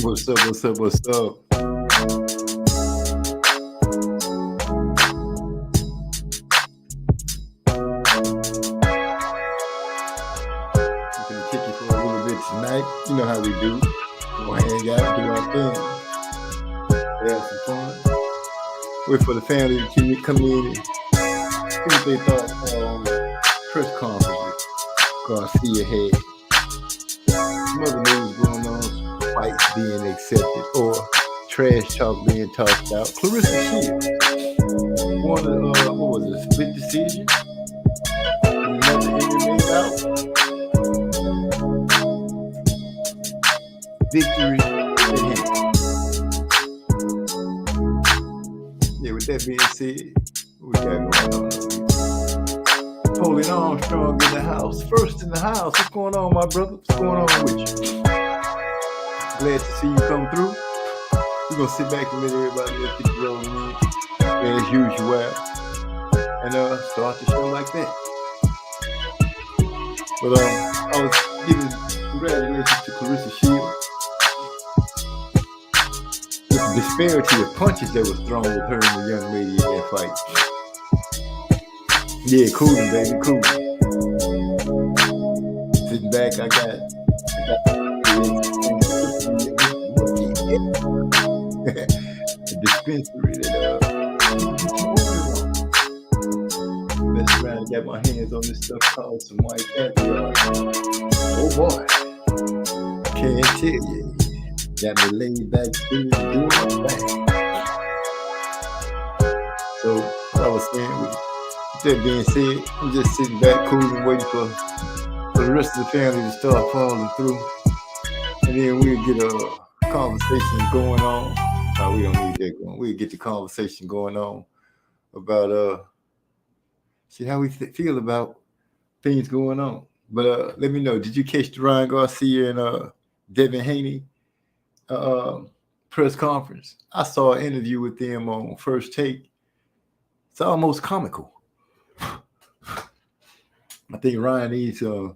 What's up? What's up? What's up? I'm gonna kick you for a little bit tonight. You know how we do. We'll hang out, do our thing, have some fun. Wait for the family to come in and see what they thought on the press conference Garcia had. Some other news going on, fights being accepted or trash talk being tossed out. Clarissa Shields won a what was it, split decision? Another MMA bout. Victory at hand. Yeah, with that being said, what we got going on? Pauline Armstrong in the house. First in the house. What's going on, my brother? What's going on with you? Glad to see you come through. We're going to sit back and let everybody else get rolling in as usual. And start the show like that. But I was giving congratulations to Clarissa Shields. With the disparity of punches that was thrown with her and the young lady in that fight. Yeah, coolin', baby, coolin'. Sitting back, I got the dispensary that mess around and got my hands on this stuff called some white caviar. Oh boy, can't tell you. Got me laid back, doing my thing. So, as I was saying, with that being said, I'm just sitting back, cool, and waiting for the rest of the family to start falling through. And then we'll get a conversation going on. No, we don't need that going. We'll get the conversation going on about see how we feel about things going on. But let me know, did you catch the Ryan Garcia and Devin Haney press conference? I saw an interview with them on First Take. It's almost comical. I think Ryan needs a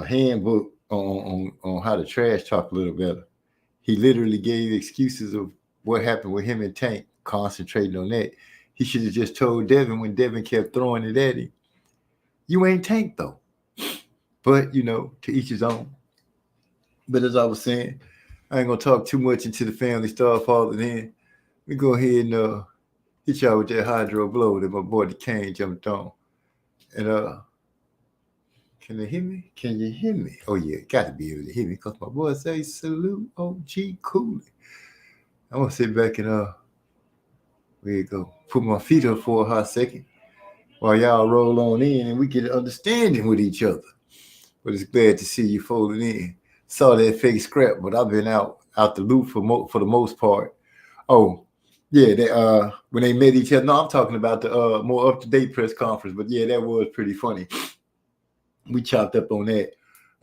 handbook on how to trash talk a little better. He literally gave excuses of what happened with him and Tank, concentrating on that. He should have just told Devin when Devin kept throwing it at him, you ain't Tank though. But, to each his own. But as I was saying, I ain't going to talk too much until the family start falling in. We go ahead and hit y'all with that hydro blow that my boy the Kane jumped on. And can they hear me? Can you hear me? Oh yeah, got to be able to hear me because my boy says salute OG Cooley. I'm gonna sit back and there you go. Put my feet up for a hot second while y'all roll on in and we get an understanding with each other. But it's glad to see you folding in. Saw that fake scrap, but I've been out the loop for the most part. Oh, yeah, they, when they met each other. No, I'm talking about the more up-to-date press conference, but yeah, that was pretty funny. We chopped up on that.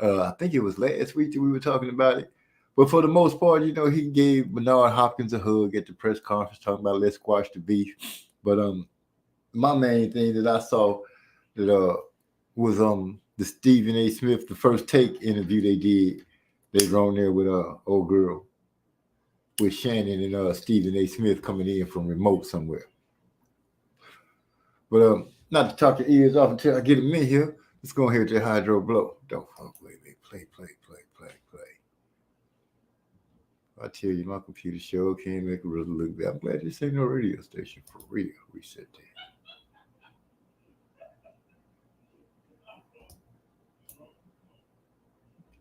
I think it was last week that we were talking about it. But for the most part, he gave Bernard Hopkins a hug at the press conference, talking about let's squash the beef. But my main thing that I saw that was the Stephen A. Smith, the First Take interview they did. They were on there with old girl, with Shannon and Stephen A. Smith coming in from remote somewhere. But not to talk your ears off until I get them in here. Let's go ahead with that hydro blow. Don't fuck with me. Play. I tell you, my computer show can't make a really look bad. I'm glad this ain't no radio station for real. Reset that.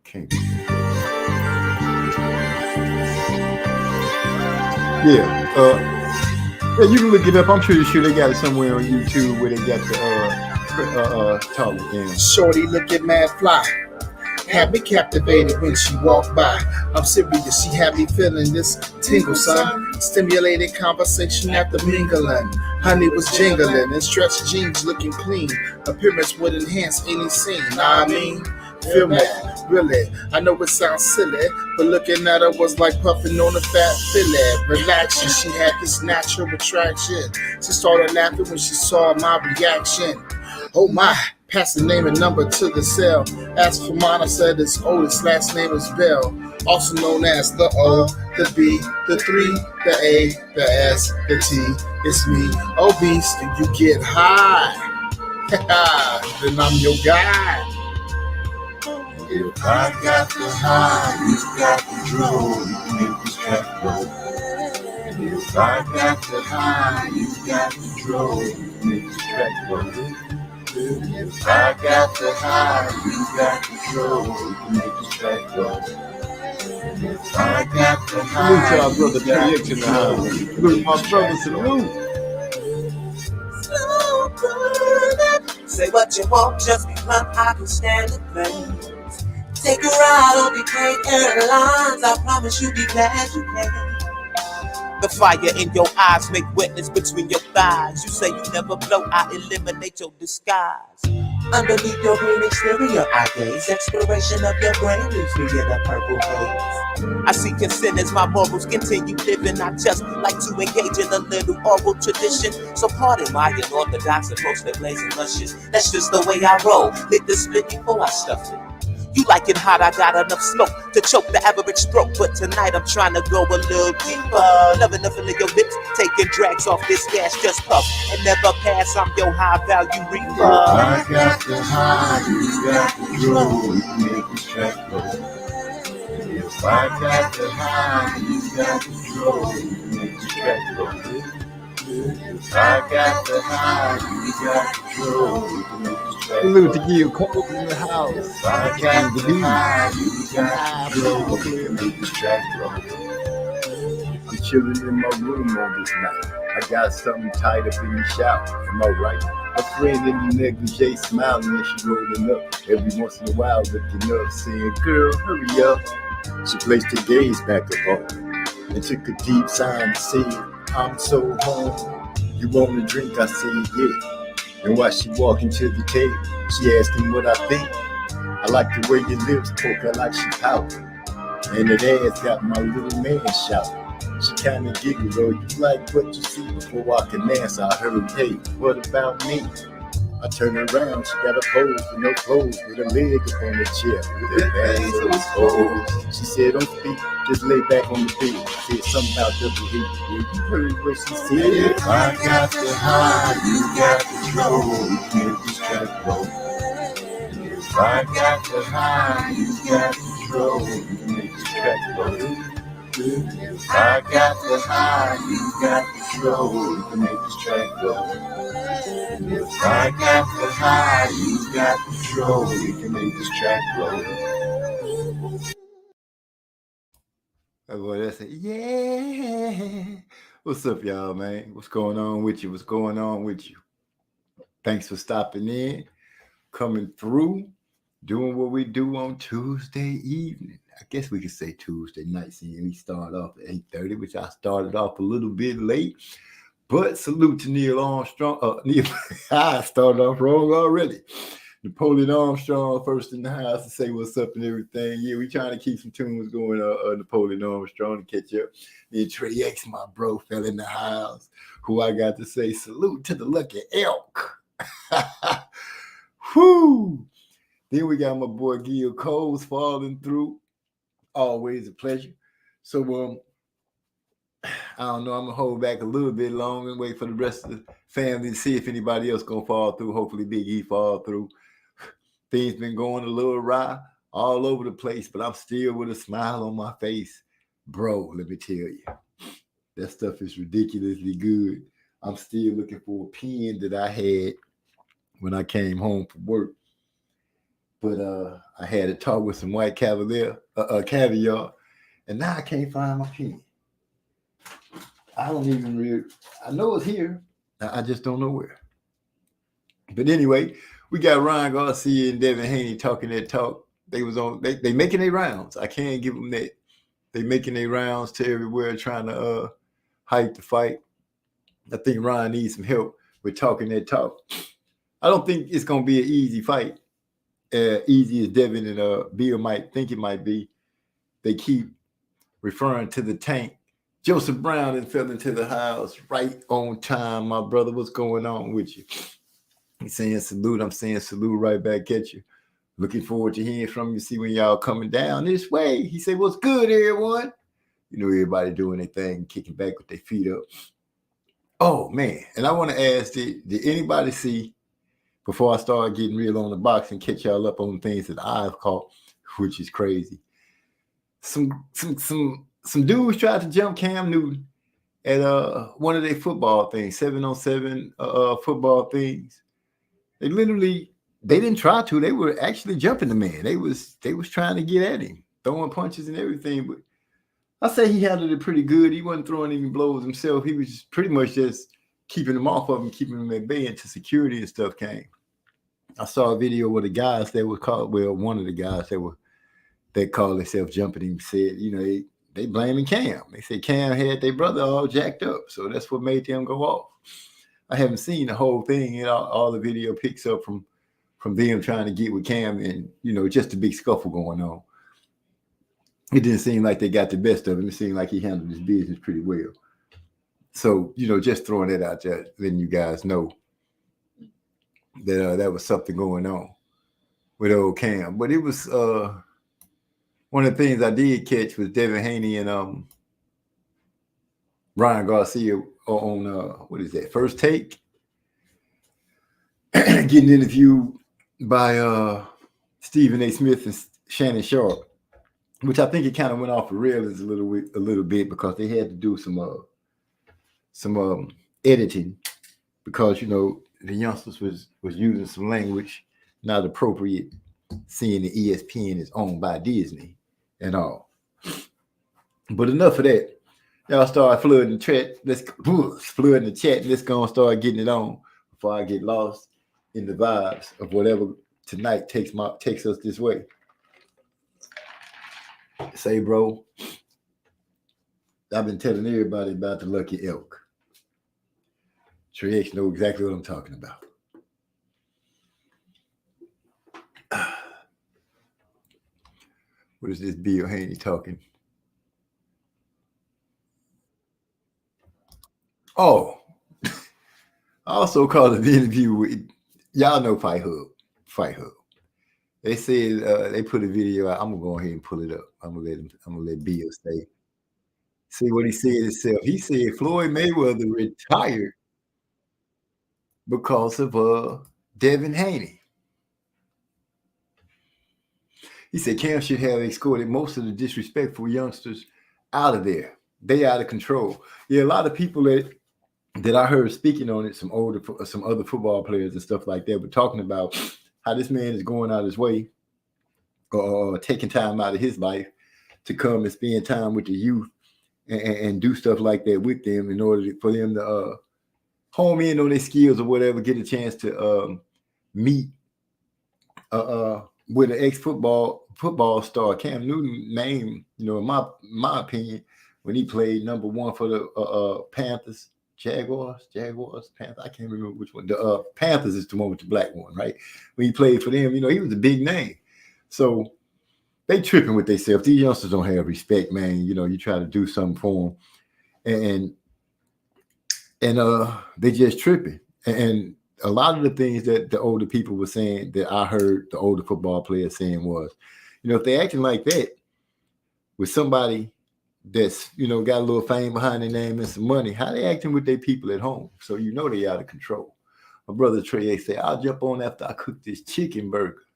Can't be. Yeah, you can look it up. I'm pretty sure they got it somewhere on YouTube where they got the talk again. Shorty looking mad fly. Had me captivated when she walked by. I'm serious, she had me feeling this tingle, son. Stimulated conversation after mingling. Honey was jingling and stretched jeans looking clean. Appearance would enhance any scene, I mean. Feel me, really, I know it sounds silly, but looking at her was like puffing on a fat fillet. Relaxing, she had this natural attraction. She started laughing when she saw my reaction. Oh my, passed the name and number to the cell. Asked for mine, I said it's Otis, last name is Bell. also known as the O, the B, the 3, the A, the S, the T. It's me, obese, and you get high. Then I'm your guy. If I got the high, you got the draw, you can make this track roll. And if I got the high, you got the draw, you can make this track roll. If I got the high, you got the draw, you can make this track roll. And if I got the high, salute to our brother PX in the house. Salute my brother, salute. Slow burn. Say what you want, just be blunt, I can stand the pain. Take a ride on the great airlines, I promise you'll be glad you came. The fire in your eyes make wetness between your thighs. You say you never blow, I eliminate your disguise. Underneath your green exterior, I gaze. Exploration of your brain leaves me in a purple haze. I see consent as my morals continue living. I just like to engage in a little oral tradition. So pardon my unorthodox approach that blazing luscious. That's just the way I roll. Lick the split before I stuff it. You like it hot, I got enough smoke to choke the average stroke. But tonight I'm trying to go a little deeper. Loving the feel of your lips, taking drags off this gas, just puff and never pass. I'm your high value reaper. I got the high, you got the draw, you can make this track roll. And if I got the high, you got the draw, you can make this track roll. If I got the high, you got the draw, you can make this track roll. Salute to you, Cole in the house. If I got the high, you got the draw, you can make this track roll. I'm chilling in my room on this night. I got something tied up in the shower. Am I right? A friend in the negligee smiling as she rolling up. Every once in a while looking up, saying, "Girl, hurry up." She placed her gaze back up on me and took a deep sigh and said, "I'm so home. You want a drink?" I said, "Yeah." And while she walking to the table, she asked me what I think. I like the way your lips poke her like she pouting. And that ass got my little man shouting. She kinda giggled, "Oh, you like what you see?" Before I can answer, I heard, "Hey, what about me?" I turned around, she got a pose with no clothes, with her leg up on the chair, with her hands exposed. She said, "Don't speak, just lay back on the bed." Said something about double heat. Yeah, you heard what she said. If I got the high, you got the draw, you can make this track roll. If I got the high, you got the draw, you can make this track roll. If I got the high, you got the draw, you can make this track roll. If I got the high, you got the draw, you can make this track roll. Oh boy, that's it. Yeah. What's up, y'all, man? What's going on with you? What's going on with you? Thanks for stopping in, coming through, doing what we do on Tuesday evening. I guess we could say Tuesday night, seeing we start off at 8:30, which I started off a little bit late. But salute to Neil Armstrong. I started off wrong already. Napoleon Armstrong first in the house to say what's up and everything. Yeah, we trying to keep some tunes going. Napoleon Armstrong to catch up. Then Trey X, my bro, fell in the house. Who I got to say salute to the lucky elk. Whoo! Then we got my boy Gil Coles falling through. Always a pleasure. So I don't know. I'm gonna hold back a little bit longer and wait for the rest of the family to see if anybody else gonna fall through. Hopefully, Big E fall through. Things been going a little awry all over the place, but I'm still with a smile on my face, bro. Let me tell you, that stuff is ridiculously good. I'm still looking for a pen that I had when I came home from work, but I had to talk with some white caviar, and now I can't find my pen. I don't even really, I know it's here. I just don't know where. But anyway, we got Ryan Garcia and Devin Haney talking that talk. They was on, they making their rounds. I can't give them that. They making their rounds to everywhere trying to hype the fight. I think Ryan needs some help with talking that talk. I don't think it's going to be an easy fight. Easy as Devin and Bill might think it might be. They keep referring to the tank. Joseph Brown and fell into the house right on time. My brother, what's going on with you? He's saying salute. I'm saying salute right back at you. Looking forward to hearing from you. See when y'all coming down this way. He said, "What's good, everyone?" You know, everybody doing their thing, kicking back with their feet up. Oh man! And I want to ask: Did anybody see, before I start getting real on the box and catch y'all up on things that I've caught, which is crazy? Some dudes tried to jump Cam Newton at one of their football things, 7-on-7 football things. They didn't try to. They were actually jumping the man. They was trying to get at him, throwing punches and everything. But I say he handled it pretty good. He wasn't throwing any blows himself. He was just pretty much just keeping them off of him, keeping them at bay until security and stuff came. I saw a video where the guys that were called, well, one of the guys that called themselves jumping him said, you know, they blaming Cam. They said Cam had their brother all jacked up. So that's what made them go off. I haven't seen the whole thing. You know, all the video picks up from them trying to get with Cam and, you know, just a big scuffle going on. It didn't seem like they got the best of him. It seemed like he handled his business pretty well. So, you know, just throwing that out there, letting you guys know that that was something going on with old Cam. But it was one of the things I did catch was Devin Haney and Ryan Garcia on what is that, First Take, getting interviewed by Stephen A. Smith and Shannon Sharp, which I think it kind of went off the rails a little bit because they had to do some editing because, you know, the youngsters was using some language not appropriate, seeing the ESPN is owned by Disney and all. But enough of that. Y'all start flooding the chat. Let's flood the chat. Let's go and start getting it on before I get lost in the vibes of whatever tonight takes us this way. Say, bro, I've been telling everybody about the Lucky Elk. Trey X know exactly what I'm talking about. What is this Bill Haney talking? Oh, I also called an interview with, y'all know Fight Hub. They said they put a video out. I'm gonna go ahead and pull it up. I'm gonna let Bill say. See what he said himself. He said Floyd Mayweather retired because of Devin Haney. He said Cam should have escorted most of the disrespectful youngsters out of there. They out of control. Yeah, a lot of people that I heard speaking on it, some other football players and stuff like that, were talking about how this man is going out his way or taking time out of his life to come and spend time with the youth and do stuff like that with them in order for them to home in on their skills or whatever, get a chance to meet with an ex-football star. Cam Newton name, you know, in my opinion, when he played number one for the Panthers, Jaguars, Panthers, I can't remember which one. The Panthers is the one with the black one, right? When he played for them, you know, he was a big name. So they tripping with themselves. These youngsters don't have respect, man. You know, you try to do something for them, and they just tripping. And a lot of the things that the older people were saying that I heard the older football players saying was, you know, if they acting like that with somebody that's, you know, got a little fame behind their name and some money, how they acting with their people at home? So you know they out of control. My brother Trey said, I'll jump on after I cook this chicken burger.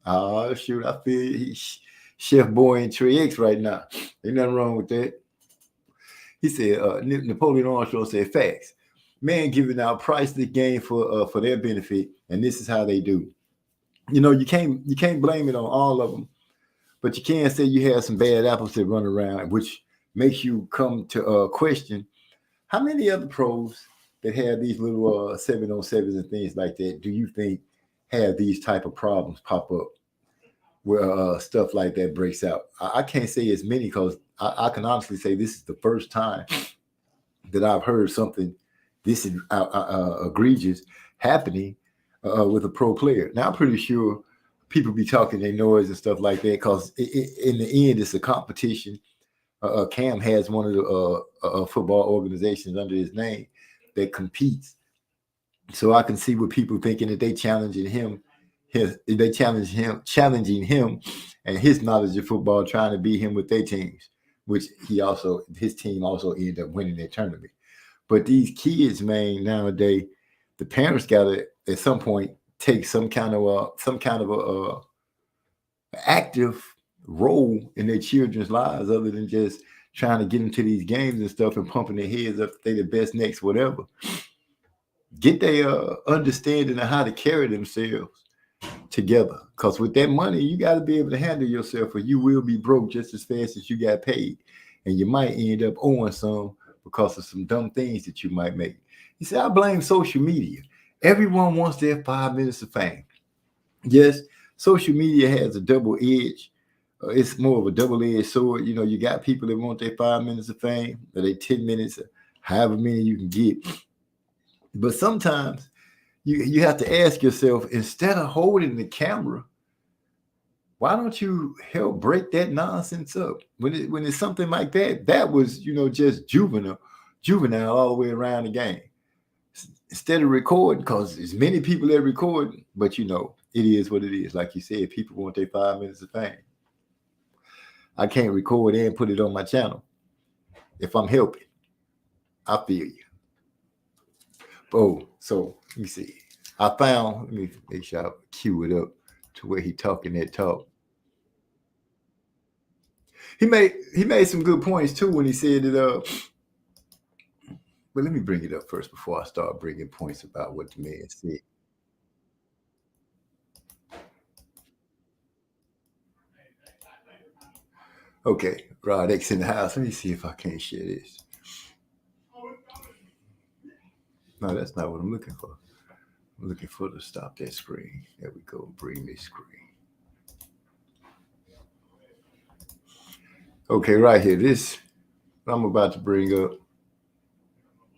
Oh, shoot, I feel he's Chef Boy and Trey X right now. Ain't nothing wrong with that. He said, Napoleon Armstrong said, facts. Man giving out priceless game for their benefit, and this is how they do. You know, you can't blame it on all of them, but you can say you have some bad apples that run around, which makes you come to question how many other pros that have these little 7-on-7s and things like that do you think have these type of problems pop up where stuff like that breaks out? I can't say as many because I can honestly say this is the first time that I've heard something this is egregious happening with a pro player. Now, I'm pretty sure people be talking their noise and stuff like that because in the end, it's a competition. Cam has one of the football organizations under his name that competes. So I can see what people thinking that they challenging him they challenging him and his knowledge of football, trying to beat him with their teams, which his team also ended up winning their tournament. But these kids, man, nowadays, the parents gotta at some point take some kind of a active role in their children's lives, other than just trying to get into these games and stuff and pumping their heads up, they the best next, whatever. Get their understanding of how to carry themselves together. Because with that money, you got to be able to handle yourself, or you will be broke just as fast as you got paid. And you might end up owing some because of some dumb things that you might make. You see, I blame social media. Everyone wants their 5 minutes of fame. Yes, social media has a double edge. It's more of a double-edged sword. You know, you got people that want their 5 minutes of fame, or they 10 minutes, however many you can get. But sometimes you have to ask yourself, instead of holding the camera, why don't you help break that nonsense up? When it's something like that, that was, just juvenile all the way around the game. Instead of recording, because there's many people that record, but it is what it is. Like you said, people want their 5 minutes of fame. I can't record and put it on my channel. If I'm helping, I feel you. Oh, so let me see. Let me make sure I cue it up to where he talking that talk. He made some good points too when he said that. But let me bring it up first before I start bringing points about what the man said. Okay, Rod X in the house. Let me see if I can't share this. No, that's not what I'm looking for. I'm looking for to stop that screen. There we go. Bring this screen. Okay, right here. This what I'm about to bring up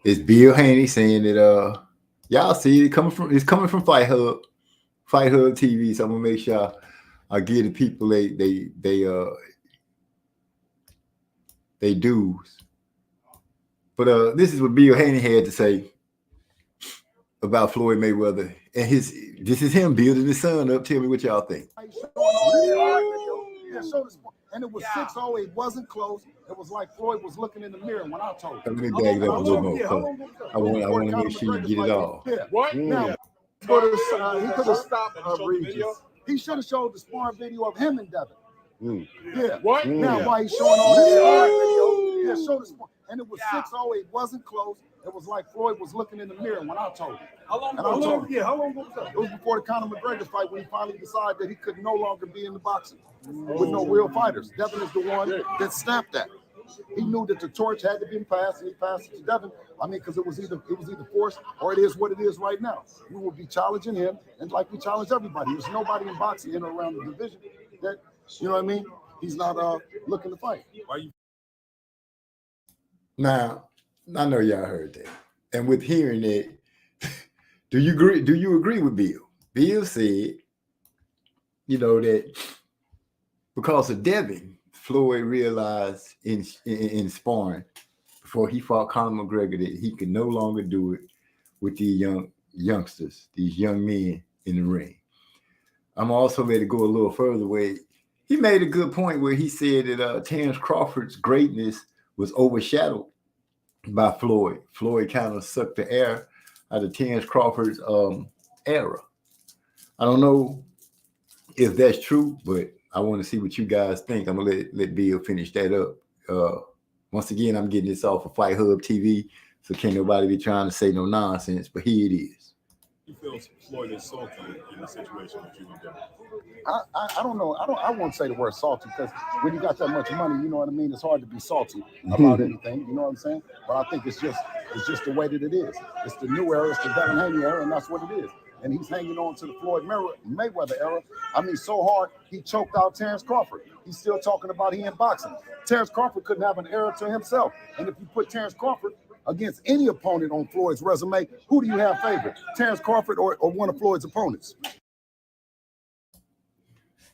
is Bill Haney saying that y'all see it it's coming from Fight Hub TV. So I'm gonna make sure I give the people they dues. But this is what Bill Haney had to say about Floyd Mayweather, and this is him building his son up. Tell me what y'all think. And it was 6-0. It wasn't close. It was like Floyd was looking in the mirror when I told him. Let me bag it up a little more. I want to make sure you get it all. Yeah. What? Now, he could have stopped Regis. He should have showed the sparring video of him and Devin. Yeah. What? Now, why he's showing all that sparring video? Yeah, show the sparring. And it was 6-0. It wasn't close. It was like Floyd was looking in the mirror when I told him. How long was that? It was before the Conor McGregor fight, when he finally decided that he could no longer be in the boxing with no real fighters. Devin is the one that snapped that. He knew that the torch had to be passed, and he passed it to Devin. I mean, because it was either forced or it is what it is right now. We will be challenging him, and like we challenge everybody. There's nobody in boxing in or around the division that, you know what I mean? He's not looking to fight. Now, I know y'all heard that, and with hearing that, do you agree with Bill? Bill said, that because of Devin, Floyd realized in sparring before he fought Conor McGregor that he could no longer do it with these youngsters, these young men in the ring. I'm also ready to go a little further where he made a good point where he said that Terrence Crawford's greatness was overshadowed by Floyd. Floyd kind of sucked the air out of Terrence Crawford's era. I don't know if that's true, but I want to see what you guys think. I'm gonna let Bill finish that up. Once again, I'm getting this off of Fight Hub TV, so can't nobody be trying to say no nonsense. But here it is. You feel Floyd is salty in the situation that you got? I don't know. I won't say the word salty, because when you got that much money, you know what I mean, it's hard to be salty about anything. You know what I'm saying? But I think it's just the way that it is. It's the new era. It's the Devin Haney era, and that's what it is. And he's hanging on to the Floyd Mayweather era. I mean, so hard, he choked out Terrence Crawford. He's still talking about he in boxing. Terrence Crawford couldn't have an era to himself. And if you put Terrence Crawford against any opponent on Floyd's resume, who do you have favored? Terrence Crawford or one of Floyd's opponents?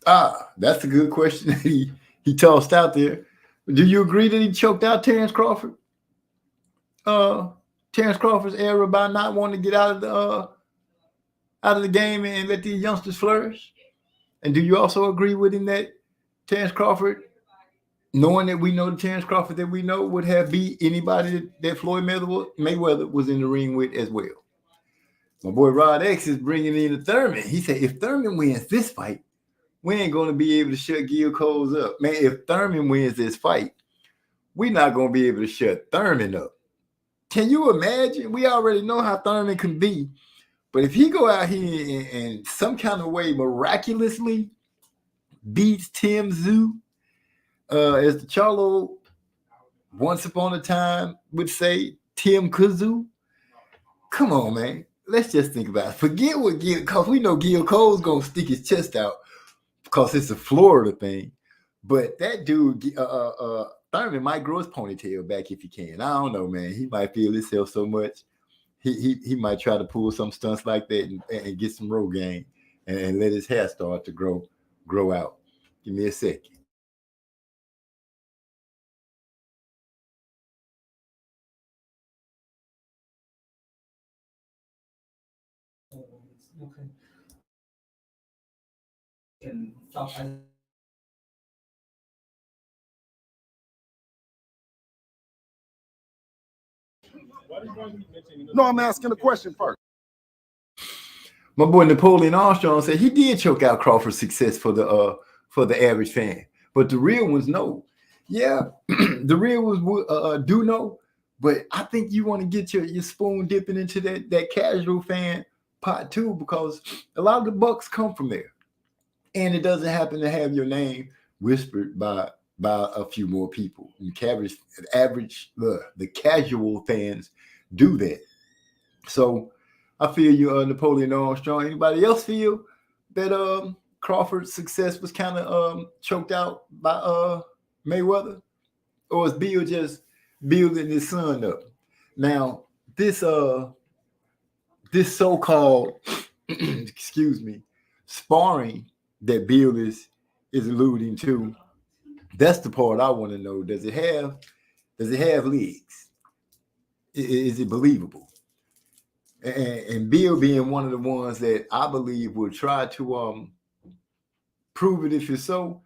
That's a good question he tossed out there. Do you agree that he choked out Terrence Crawford? Terrence Crawford's era by not wanting to get out of out of the game and let these youngsters flourish? And do you also agree with him that Terrence Crawford, knowing that we know the Terrence Crawford that we know, would have beat anybody that Floyd Mayweather was in the ring with as well? My boy Rod X is bringing in the Thurman. He said, if Thurman wins this fight, we ain't going to be able to shut Gil Coles up. Man, if Thurman wins this fight, we're not going to be able to shut Thurman up. Can you imagine? We already know how Thurman can be. But if he go out here and some kind of way miraculously beats Tim Tszyu, as the Charlo once upon a time would say, Tim Kazoo, come on, man. Let's just think about it. Forget what Gil, because we know Gil Cole's going to stick his chest out because it's a Florida thing. But that dude, Thurman might grow his ponytail back if he can. I don't know, man. He might feel himself so much. He might try to pull some stunts like that and get some Rogaine and let his hair start to grow out. Give me a second. Okay. And South No, I'm asking a question first. My boy Napoleon Armstrong said he did choke out Crawford's success for the average fan, but the real ones know. Yeah, the real ones do know, but I think you want to get your spoon dipping into that casual fan pot too, because a lot of the bucks come from there, and it doesn't happen to have your name whispered by a few more people. And the casual fans do that. So I feel you, Napoleon Armstrong. Anybody else feel that Crawford's success was kind of choked out by Mayweather, or is Bill just building his son up? Now this so-called excuse me, sparring that Bill is alluding to, that's the part I want to know. Does it have legs? Is it believable? And Bill being one of the ones that I believe will try to prove it if it's so,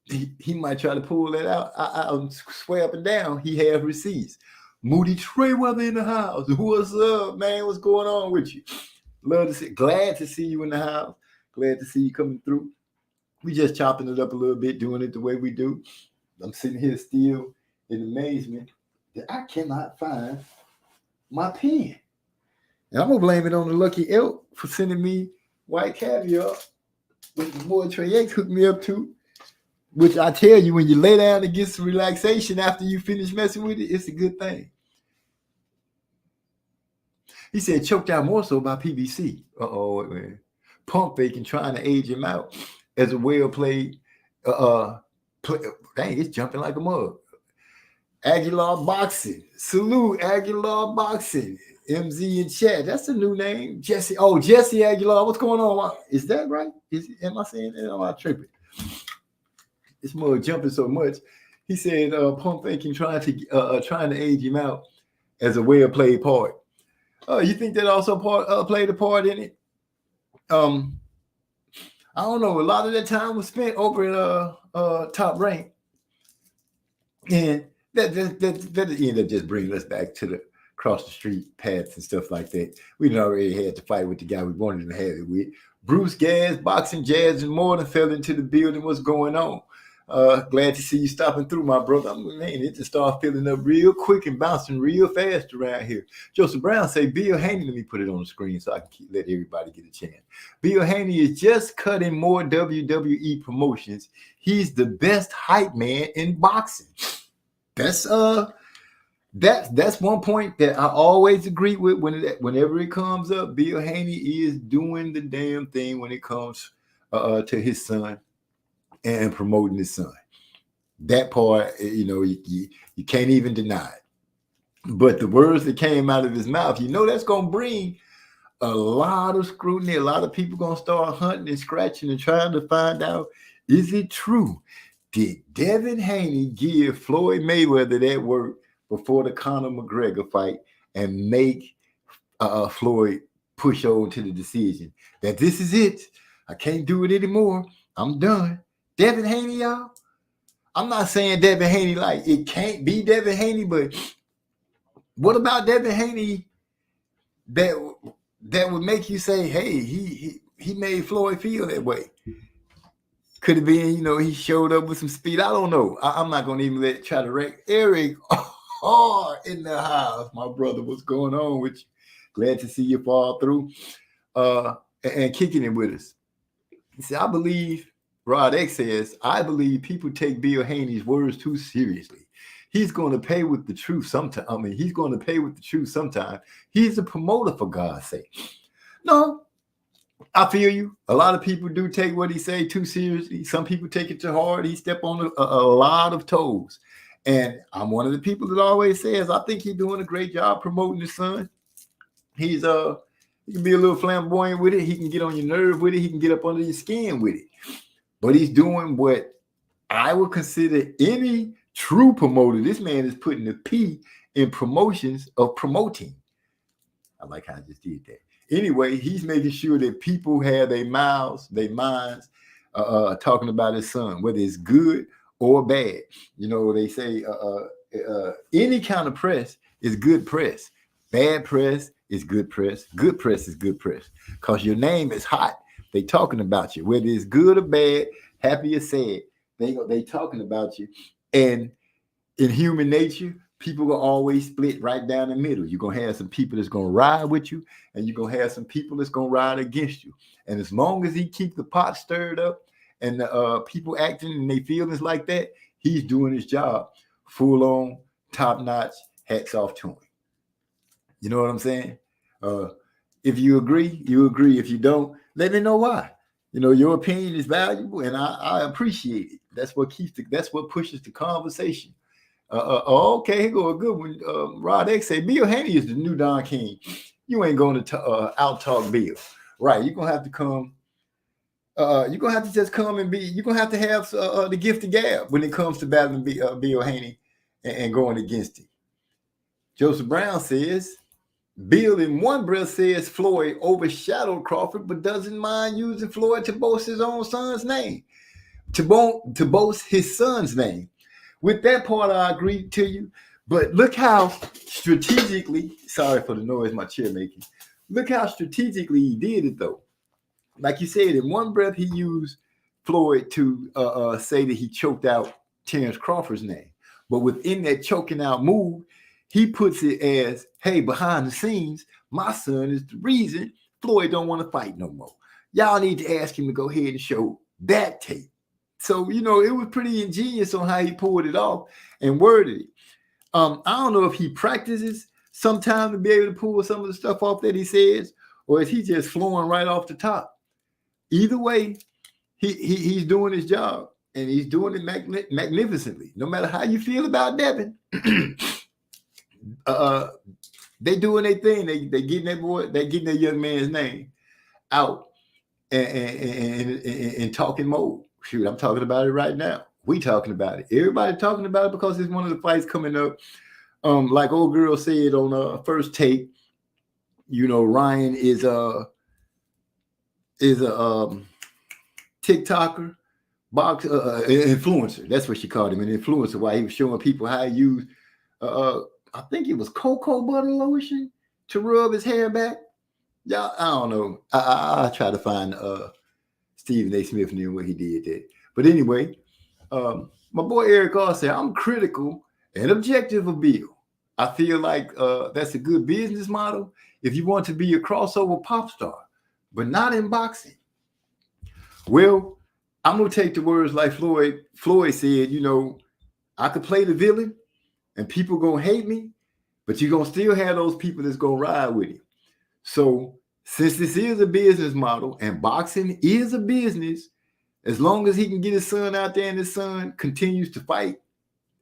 he might try to pull that out. I swear up and down, he have receipts. Moody Trayweather in the house. What's up, man? What's going on with you? Love to see. Glad to see you in the house. Glad to see you coming through. We just chopping it up a little bit, doing it the way we do. I'm sitting here still in amazement that I cannot find my pen. And I'm gonna blame it on the Lucky Elk for sending me white caviar, which the boy Trey X hooked me up to. Which I tell you, when you lay down and get some relaxation after you finish messing with it, it's a good thing. He said choked out more so by PBC. Wait, man. Pump faking, trying to age him out as a well-played dang, it's jumping like a mug. Aguilar Boxing. Salute, Aguilar Boxing. MZ in chat. That's a new name. Jesse. Oh, Jesse Aguilar. What's going on? Is that right? Am I saying that? Am I tripping? This mug jumping so much. He said Pump faking, trying to age him out as a well-played part. You think that also played a part in it? I don't know. A lot of that time was spent over at Top Rank, and that ended up just bringing us back to the cross the street paths and stuff like that. We'd already had to fight with the guy we wanted to have it with. Bruce Gas, Boxing Jazz, and more than fell into the building. What's going on? Glad to see you stopping through, my brother. Man, it just started filling up real quick and bouncing real fast around here. Joseph Brown say, Bill Haney, let me put it on the screen so I can let everybody get a chance. Bill Haney is just cutting more WWE promotions. He's the best hype man in boxing. That's one point that I always agree with whenever it comes up. Bill Haney is doing the damn thing when it comes to his son and promoting his son. That part, you can't even deny it. But the words that came out of his mouth, that's going to bring a lot of scrutiny. A lot of people going to start hunting and scratching and trying to find out, is it true? Did Devin Haney give Floyd Mayweather that work before the Conor McGregor fight and make Floyd push on to the decision that this is it. I can't do it anymore. I'm done. Devin Haney, y'all. I'm not saying Devin Haney like it can't be Devin Haney, but what about Devin Haney that would make you say, hey, he made Floyd feel that way? Could have been, he showed up with some speed. I don't know. I'm not going to even try to wreck Eric in the house. My brother, what's going on with you? Glad to see you fall through and kicking it with us. He said, I believe, Rod X says, I believe people take Bill Haney's words too seriously. He's going to pay with the truth sometime. I mean, he's going to pay with the truth sometime. He's a promoter, for God's sake. No, I feel you. A lot of people do take what he say too seriously. Some people take it too hard. He step on a lot of toes. And I'm one of the people that always says, I think he's doing a great job promoting his son. He can be a little flamboyant with it. He can get on your nerve with it. He can get up under your skin with it. But he's doing what I would consider any true promoter. This man is putting the P in promotions of promoting. I like how I just did that. Anyway, he's making sure that people have their minds talking about his son, whether it's good or bad. They say any kind of press is good press. Bad press is good press. Good press is good press. Because your name is hot. They talking about you. Whether it's good or bad, happy or sad, they talking about you. And in human nature, people will always split right down the middle. You're going to have some people that's going to ride with you, and you're going to have some people that's going to ride against you. And as long as he keep the pot stirred up and the people acting in their feelings like that, he's doing his job. Full on, top notch, hats off to him. You know what I'm saying? If you agree, you agree. If you don't, let me know why. Your opinion is valuable, and I appreciate it. That's what pushes the conversation. Okay, here go a good one. Rod X say Bill Haney is the new Don King. You ain't going to out talk Bill, right? You're gonna have to come. You're gonna have to just come and be. You're gonna have to have the gift of gab when it comes to battling Bill Haney and going against him. Joseph Brown says Bill in one breath says Floyd overshadowed Crawford, but doesn't mind using Floyd to boast his own son's name, to boast his son's name. With that part, I agree to you. But look how strategically, sorry for the noise my chair making. Look how strategically he did it, though. Like you said, in one breath, he used Floyd to say that he choked out Terrence Crawford's name. But within that choking out move, he puts it as, hey, behind the scenes, my son is the reason Floyd don't want to fight no more. Y'all need to ask him to go ahead and show that tape. So, it was pretty ingenious on how he pulled it off and worded it. I don't know if he practices sometime to be able to pull some of the stuff off that he says, or is he just flowing right off the top? Either way, he's doing his job, and he's doing it magnificently. No matter how you feel about Devin, they doing their thing. They getting that boy, they getting that young man's name out and talking mode. Shoot, I'm talking about it right now. We talking about it. Everybody talking about it because it's one of the fights coming up. Like old girl said on First Take, Ryan is a TikToker, influencer. That's what she called him, an influencer. While he was showing people how he used, I think it was cocoa butter lotion to rub his hair back. Y'all, I don't know. I try to find Stephen A. Smith knew what he did there. But anyway, my boy Eric R said, I'm critical and objective of Bill. I feel like that's a good business model if you want to be a crossover pop star, but not in boxing. Well, I'm going to take the words like Floyd said, I could play the villain and people going to hate me, but you're going to still have those people that's going to ride with you. So since this is a business model and boxing is a business, as long as he can get his son out there and his son continues to fight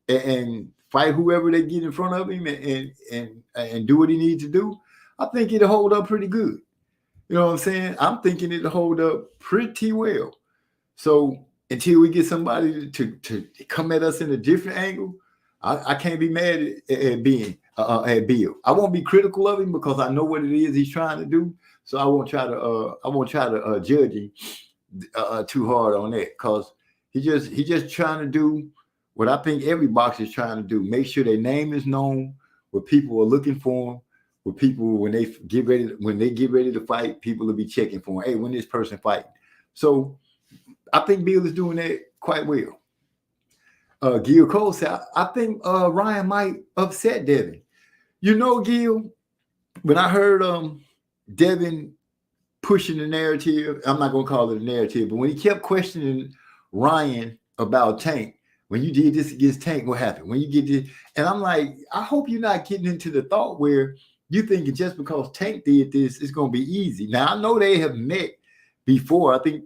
and fight whoever they get in front of him and do what he needs to do, I think it'll hold up pretty good. You know what I'm saying? I'm thinking it'll hold up pretty well. So until we get somebody to come at us in a different angle, I can't be mad at Bill. I won't be critical of him because I know what it is he's trying to do. So I won't try to judge him too hard on that, because he just trying to do what I think every boxer is trying to do: make sure their name is known, where people are looking for them, where people when they get ready to fight, people will be checking for them. Hey, when this person fighting? So I think Bill is doing that quite well. Gil Cole said, I think Ryan might upset Devin. You know, Gil, when I heard Devin pushing the narrative, I'm not going to call it a narrative, but when he kept questioning Ryan about Tank, when you did this against Tank, what happened? When you get this, and I'm like, I hope you're not getting into the thought where you thinking just because Tank did this, it's going to be easy. Now, I know they have met before. I think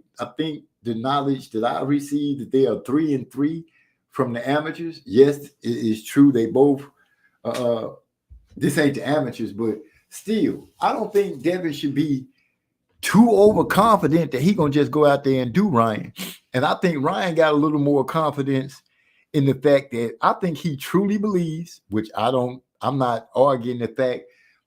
the knowledge that I received that they are 3-3 from the amateurs. Yes, it is true. They both, this ain't the amateurs, but still, I don't think Devin should be too overconfident that he gonna just go out there and do Ryan. And I think Ryan got a little more confidence in the fact that I think he truly believes, which I'm not arguing the fact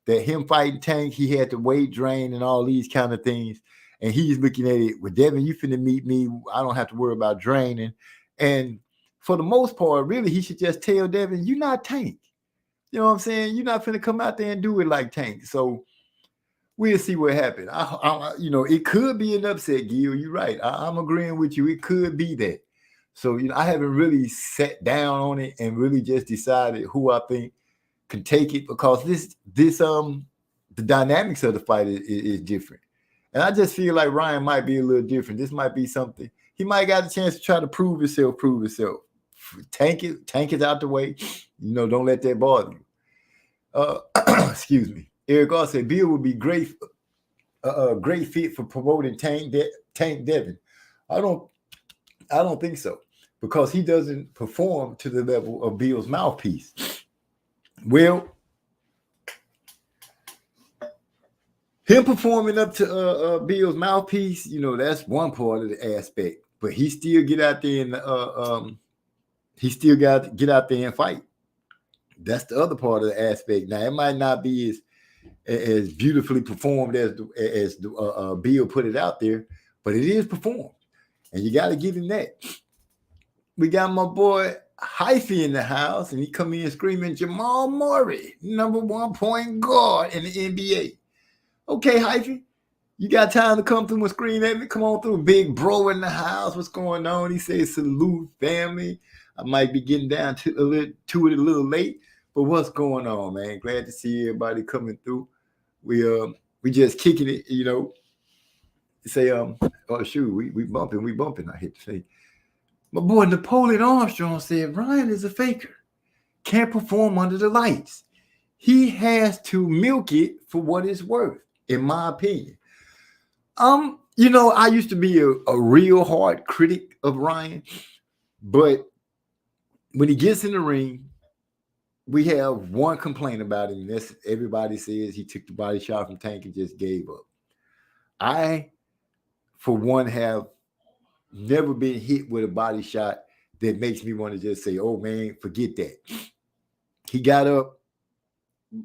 that him fighting Tank, he had the weight drain and all these kind of things. And he's looking at it with Devin, you finna meet me. I don't have to worry about draining. And for the most part, really, he should just tell Devin, you're not Tank. You know what I'm saying? You're not finna come out there and do it like Tank. So we'll see what happens. It could be an upset, Gil. You're right. I'm agreeing with you. It could be that. So, I haven't really sat down on it and really just decided who I think can take it, because the dynamics of the fight is different. And I just feel like Ryan might be a little different. This might be something. He might got a chance to try to prove himself. Tank is out the way. Don't let that bother you. Excuse me. Eric also said Bill would be great fit for promoting Tank Devin. I don't think so, because he doesn't perform to the level of Bill's mouthpiece. Well, him performing up to Bill's mouthpiece, that's one part of the aspect. But he still get out there and he still got to get out there and fight. That's the other part of the aspect. Now, it might not be as beautifully performed as Bill put it out there, but it is performed, and you got to give him that. We got my boy Hyphy in the house, and he come in screaming, Jamal Murray, number 1 point guard in the NBA. Okay, Hyphy, you got time to come through and scream at me? Come on through. Big bro in the house. What's going on? He says, salute, family. I might be getting down to it a little late, but what's going on, man? Glad to see everybody coming through. We just kicking it, Say, oh shoot, we bumping. I hit the say. My boy Napoleon Armstrong said Ryan is a faker. Can't perform under the lights. He has to milk it for what it's worth, in my opinion. I used to be a real hard critic of Ryan, but when he gets in the ring, we have one complaint about him. That's everybody says he took the body shot from Tank and just gave up. I, for one, have never been hit with a body shot that makes me want to just say, oh man, forget that. He got up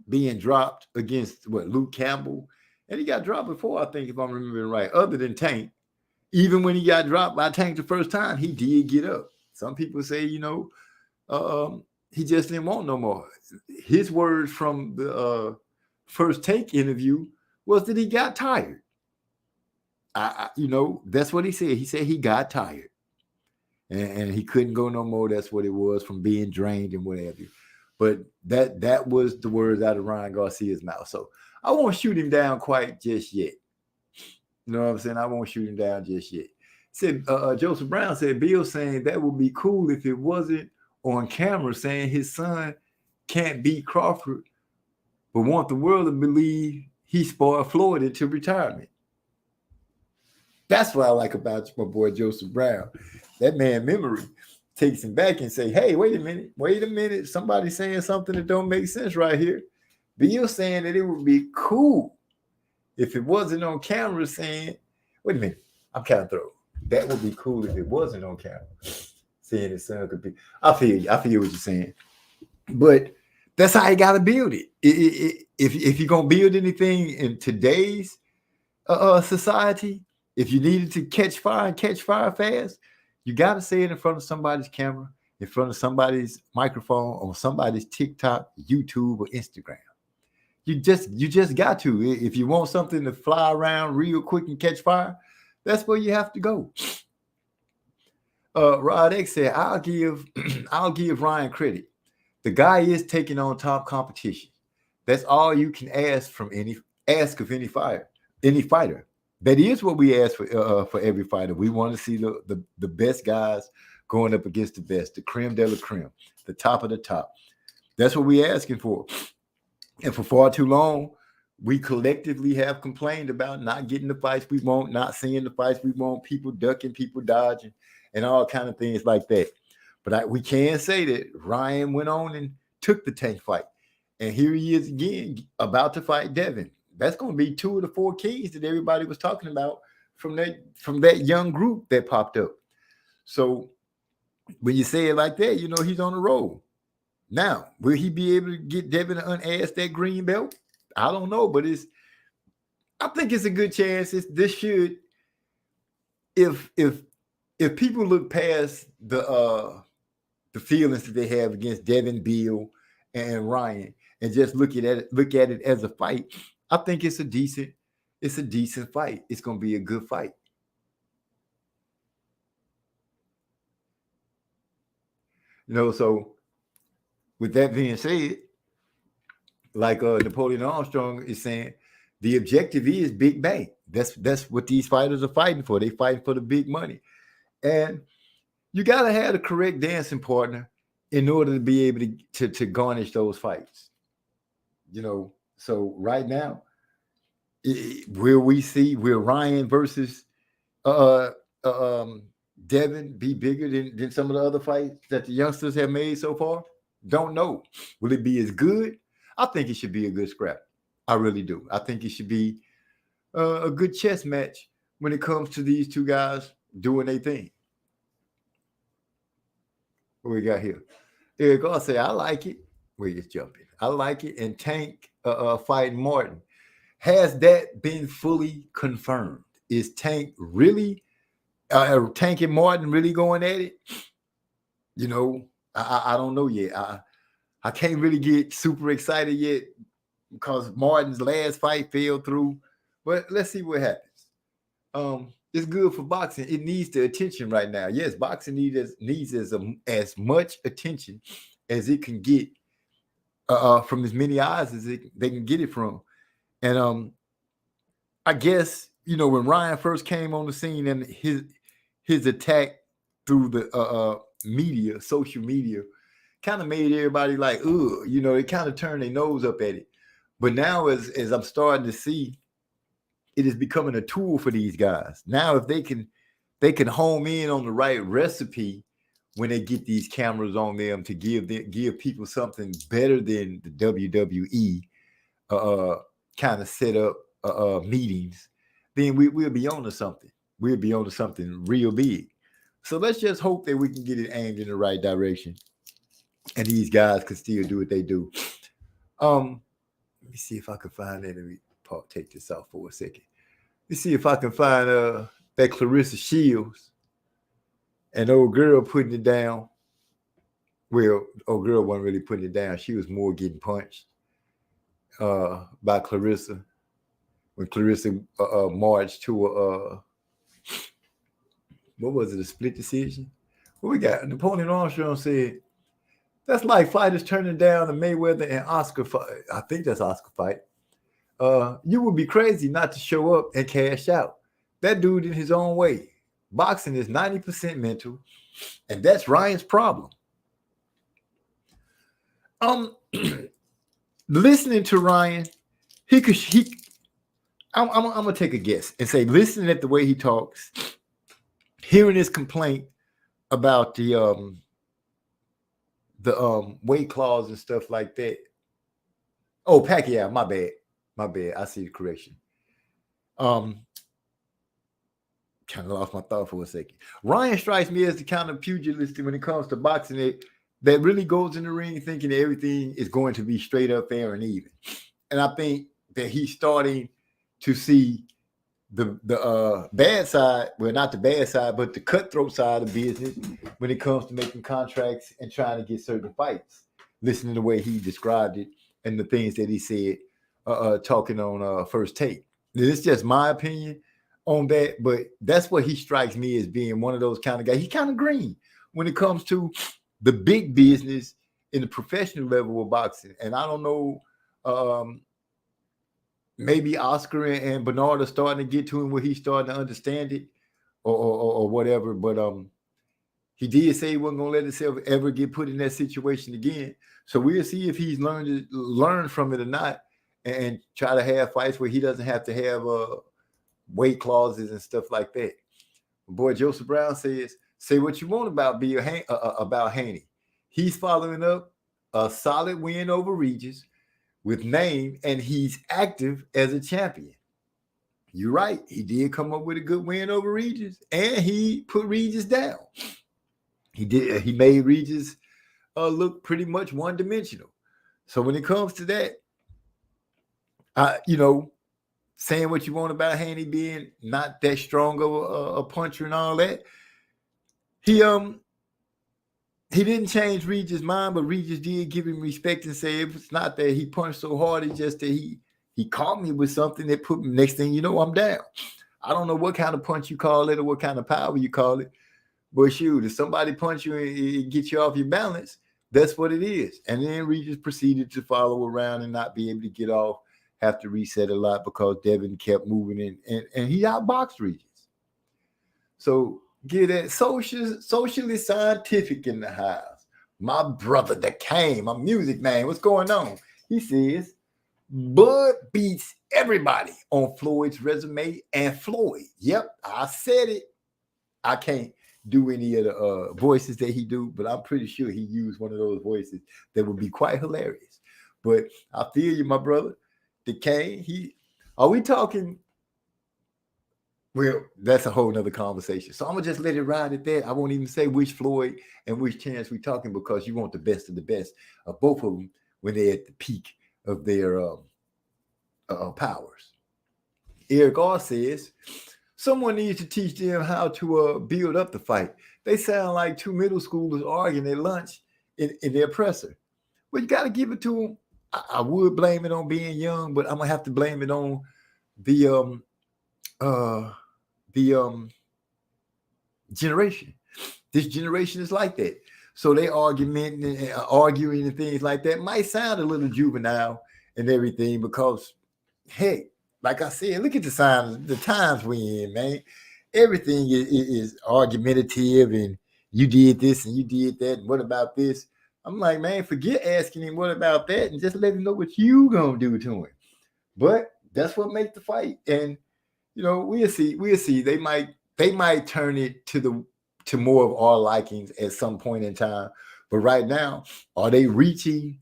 being dropped against Luke Campbell, and he got dropped before, I think, if I'm remembering right, other than Tank. Even when he got dropped by Tank the first time, he did get up. Some people say, he just didn't want no more. His words from the first Tank interview was that he got tired. That's what he said. He said he got tired and he couldn't go no more. That's what it was, from being drained and whatever. But that was the words out of Ryan Garcia's mouth. So I won't shoot him down quite just yet. You know what I'm saying? I won't shoot him down just yet. Said Joseph Brown said Bill saying that would be cool if it wasn't on camera saying his son can't beat Crawford, but want the world to believe he spoiled Floyd into retirement. That's what I like about my boy Joseph Brown. That man memory takes him back and say, hey, wait a minute. Somebody's saying something that don't make sense right here. Bill saying that it would be cool if it wasn't on camera saying, wait a minute, I'm kind of thrown. That would be cool if it wasn't on camera saying his son could be. I feel you. I feel what you're saying. But that's how you got to build it. If you're going to build anything in today's society, if you needed to catch fire and catch fire fast, you got to say it in front of somebody's camera, in front of somebody's microphone, on somebody's TikTok, YouTube, or Instagram. You just got to. If you want something to fly around real quick and catch fire, that's where you have to go. Rod X said, I'll give Ryan credit. The guy is taking on top competition. That's all you can ask of any fighter. That is what we ask for every fighter. We want to see the best guys going up against the best, the creme de la creme, the top of the top. That's what we're asking for. And for far too long, we collectively have complained about not getting the fights we want, not seeing the fights we want, people ducking, people dodging, and all kind of things like that. But we can say that Ryan went on and took the Tank fight. And here he is again, about to fight Devin. That's going to be 2 of the 4 keys that everybody was talking about from that young group that popped up. So when you say it like that, he's on the road. Now, will he be able to get Devin to unask that green belt? I don't know, but I think it's a good chance. This should, if people look past the feelings that they have against Devin, Bill, and Ryan, and just look at it as a fight, I think it's a decent fight. It's going to be a good fight. So with that being said, like Napoleon Armstrong is saying, the objective is big bang. That's what these fighters are fighting for. They fighting for the big money. And you got to have the correct dancing partner in order to be able to garnish those fights. So right now, will Ryan versus Devin be bigger than some of the other fights that the youngsters have made so far? Don't know. Will it be as good? I think it should be a good scrap. I really do. I think it should be a good chess match when it comes to these two guys doing their thing. What we got here? Eric Gar say, I like it. We're just jumping. I like it. And Tank fighting Martin. Has that been fully confirmed? Is Tank really, Tank and Martin really going at it? I don't know yet. I can't really get super excited yet because Martin's last fight fell through. But let's see what happens. It's good for boxing. It needs the attention right now. Yes, boxing needs as much attention as it can get from as many eyes as they can get it from. And I guess, when Ryan first came on the scene and his attack through the media, social media, kind of made everybody like, ugh, they kind of turned their nose up at it. But now as I'm starting to see, it is becoming a tool for these guys. Now, if they can home in on the right recipe when they get these cameras on them to give people something better than the WWE kind of set up meetings, then we'll be on to something. We'll be on to something real big. So let's just hope that we can get it aimed in the right direction, and these guys can still do what they do. Let me see if I can find that. Let me take this off for a second. Let's see if I can find that Clarissa Shields and old girl putting it down. Well, old girl wasn't really putting it down. She was more getting punched by Clarissa when Clarissa marched to a what was it, a split decision? What we got? Napoleon Armstrong said, that's like fighters turning down the Mayweather and Oscar fight. I think that's Oscar fight. You would be crazy not to show up and cash out. That dude in his own way. Boxing is 90% mental, and that's Ryan's problem. Listening to Ryan, I'm gonna take a guess and say, listening at the way he talks, hearing his complaint about the weight clause and stuff like that. Oh, Pacquiao, my bad. I see the correction. Kind of lost my thought for a second. Ryan strikes me as the kind of pugilist when it comes to boxing that really goes in the ring thinking that everything is going to be straight up, fair, and even. And I think that he's starting to see the bad side, well, not the bad side, but the cutthroat side of business when it comes to making contracts and trying to get certain fights. Listening to the way he described it and the things that he said, talking on First Take. It's just my opinion on that, but that's what he strikes me as being one of those kind of guys. He's kind of green when it comes to the big business in the professional level of boxing. And I don't know, maybe Oscar and Bernard are starting to get to him where he's starting to understand it or whatever. But he did say he wasn't going to let himself ever get put in that situation again. So we'll see if he's learned from it or not and try to have fights where he doesn't have to have weight clauses and stuff like that. Boy, Joseph Brown says, say what you want about about Haney. He's following up a solid win over Regis with name, and he's active as a champion. You're right. He did come up with a good win over Regis, and he put Regis down. He did. He made Regis look pretty much one-dimensional. So when it comes to that, saying what you want about Haney being not that strong of a puncher and all that, he didn't change Regis' mind, but Regis did give him respect and say it's not that he punched so hard, it's just that he caught me with something that put me, next thing you know, I'm down. I don't know what kind of punch you call it or what kind of power you call it, but shoot, if somebody punch you and get you off your balance, that's what it is. And then Regis proceeded to follow around and not be able to get off, have to reset a lot because Devin kept moving and he outboxed Regis. So get that socially scientific in the house. My brother, the Kane, my music man, what's going on? He says, Bud beats everybody on Floyd's resume and Floyd. Yep, I said it. I can't do any of the voices that he do, but I'm pretty sure he used one of those voices that would be quite hilarious. But I feel you, my brother. The Kane, are we talking? Well, that's a whole nother conversation. So I'm going to just let it ride at that. I won't even say which Floyd and which Chance we're talking because you want the best of the best of both of them when they're at the peak of their powers. Eric R. says, someone needs to teach them how to build up the fight. They sound like two middle schoolers arguing at lunch in their presser. Well, you got to give it to them. I would blame it on being young, but I'm going to have to blame it on the generation. This generation is like that. So they arguing and things like that might sound a little juvenile and everything because, hey, like I said, look at the times we're in, man. Everything is argumentative and you did this and you did that. And what about this? I'm like, man, forget asking him what about that and just let him know what you gonna do to him. But that's what makes the fight. And we'll see. They might turn it to more of our likings at some point in time. But right now, are they reaching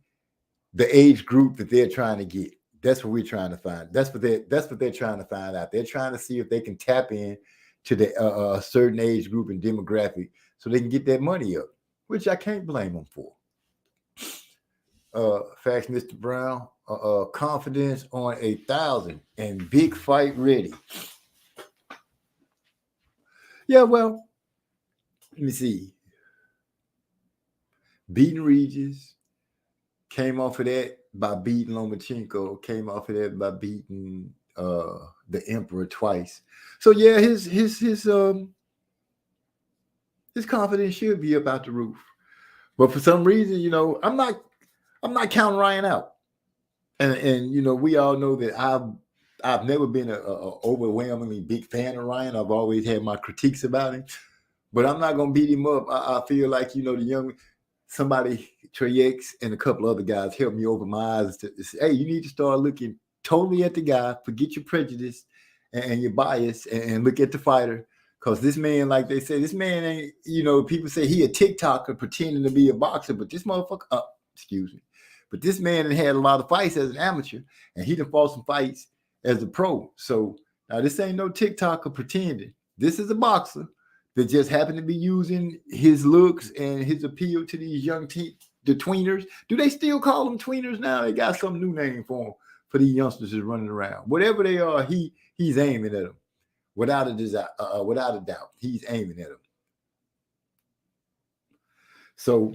the age group that they're trying to get? That's what we're trying to find. That's what they're trying to find out. They're trying to see if they can tap in to the certain age group and demographic so they can get that money up, which I can't blame them for. Facts, Mr. Brown. Confidence on 1,000 and big fight ready. Yeah, well, let me see. Beating Regis, came off of that by beating Lomachenko, came off of that by beating the Emperor twice. So yeah, his confidence should be up out the roof. But for some reason, I'm not counting Ryan out. And we all know that I've never been a overwhelmingly big fan of Ryan. I've always had my critiques about him, but I'm not gonna beat him up. I feel like the Trey X and a couple other guys helped me open my eyes to say, hey, you need to start looking totally at the guy, forget your prejudice and your bias, and look at the fighter. Because this man, like they say, this man ain't. People say he a TikToker pretending to be a boxer, but this motherfucker, excuse me. But this man had a lot of fights as an amateur, and he done fought some fights as a pro. So now this ain't no TikToker pretending. This is a boxer that just happened to be using his looks and his appeal to these young the tweeners. Do they still call them tweeners now? They got some new name for them, for these youngsters that's running around. Whatever they are, he's aiming at them. without a doubt. He's aiming at him. So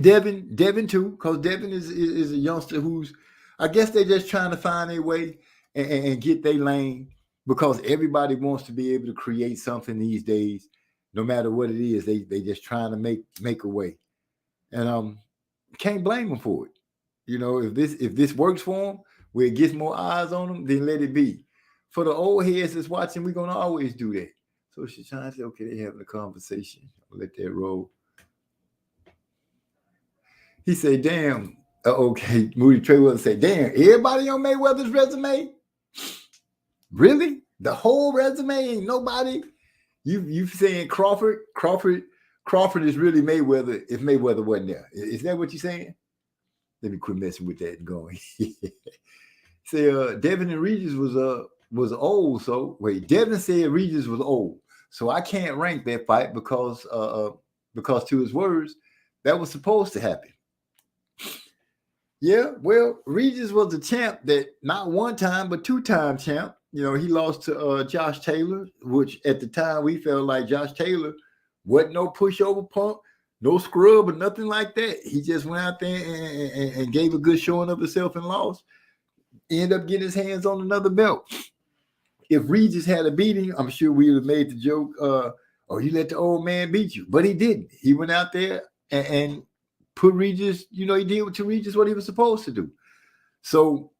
Devin too, because Devin is a youngster who's, I guess they're just trying to find their way and get their lane, because everybody wants to be able to create something these days, no matter what it is. They just trying to make a way, and can't blame them for it. You know, if this works for them, where it gets more eyes on them, then let it be. For the old heads that's watching, we're gonna always do that. So she's trying to say, okay, they're having a conversation. I'll let that roll. He said, damn, okay, Moody Trayweather said, damn, everybody on Mayweather's resume? Really? The whole resume? Ain't nobody? You saying Crawford is really Mayweather if Mayweather wasn't there. Is that what you're saying? Let me quit messing with that and going. Say Devin and Regis was old. So wait, Devin said Regis was old. So I can't rank that fight because to his words, that was supposed to happen. Yeah, well, Regis was a champ that not one time, but 2-time champ. You know, he lost to Josh Taylor, which at the time we felt like Josh Taylor wasn't no pushover punk, no scrub or nothing like that. He just went out there and gave a good showing of himself and lost. Ended up getting his hands on another belt. If Regis had a beating, I'm sure we would have made the joke, oh, you let the old man beat you. But he didn't. He went out there and put Regis, you know, he did to Regis what he was supposed to do. So,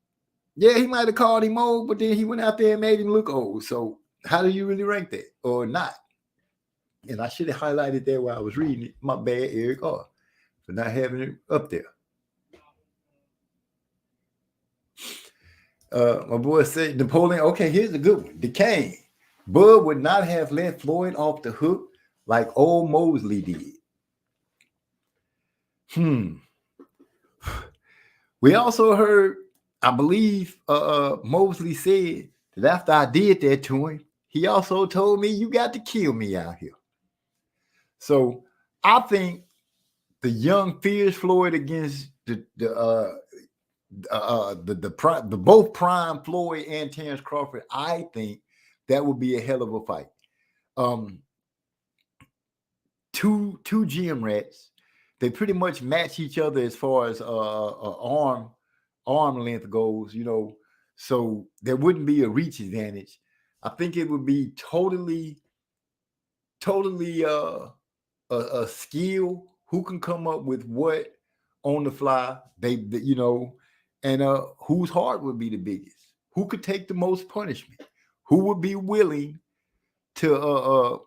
yeah, he might have called him old, but then he went out there and made him look old. So how do you really rank that or not? And I should have highlighted that while I was reading it. My bad, Eric R, for not having it up there. My boy said Napoleon. Okay, here's a good one. Duquesne. Bud would not have let Floyd off the hook like old Mosley did. We also heard, I believe, Mosley said that after I did that to him, he also told me, you got to kill me out here. So I think the young fierce Floyd against the both prime Floyd and Terrence Crawford, I think that would be a hell of a fight. Two gym rats. They pretty much match each other as far as arm length goes, you know. So there wouldn't be a reach advantage. I think it would be totally a skill. Who can come up with what on the fly? They you know, and whose heart would be the biggest? Who could take the most punishment? Who would be willing to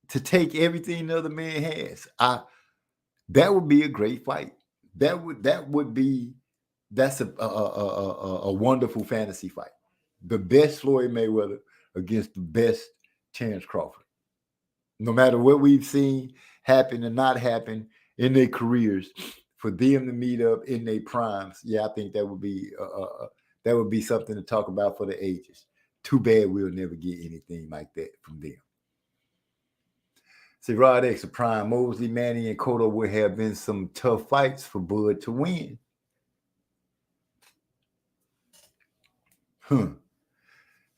take everything the other man has? That would be a great fight. That's a wonderful fantasy fight. The best Floyd Mayweather against the best Terrence Crawford. No matter what we've seen happen and not happen in their careers, for them to meet up in their primes, yeah, I think that would be something to talk about for the ages. Too bad we'll never get anything like that from them. See, Rod X, a prime Mosley, Manny, and Cotto would have been some tough fights for Bud to win.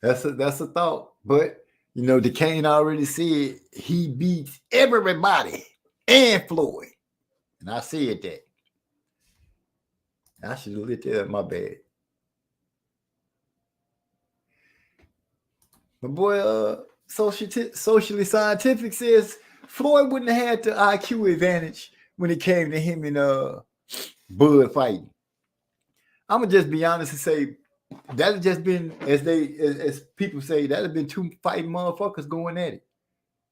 That's a thought. But, you know, Duquesne already said he beats everybody and Floyd. And I said that. I should have lit that up, my bad. My boy, Socially Scientific says Floyd wouldn't have had the IQ advantage when it came to him and Bud fighting. I'm gonna just be honest and say that has just been, as people say, that have been two fighting motherfuckers going at it.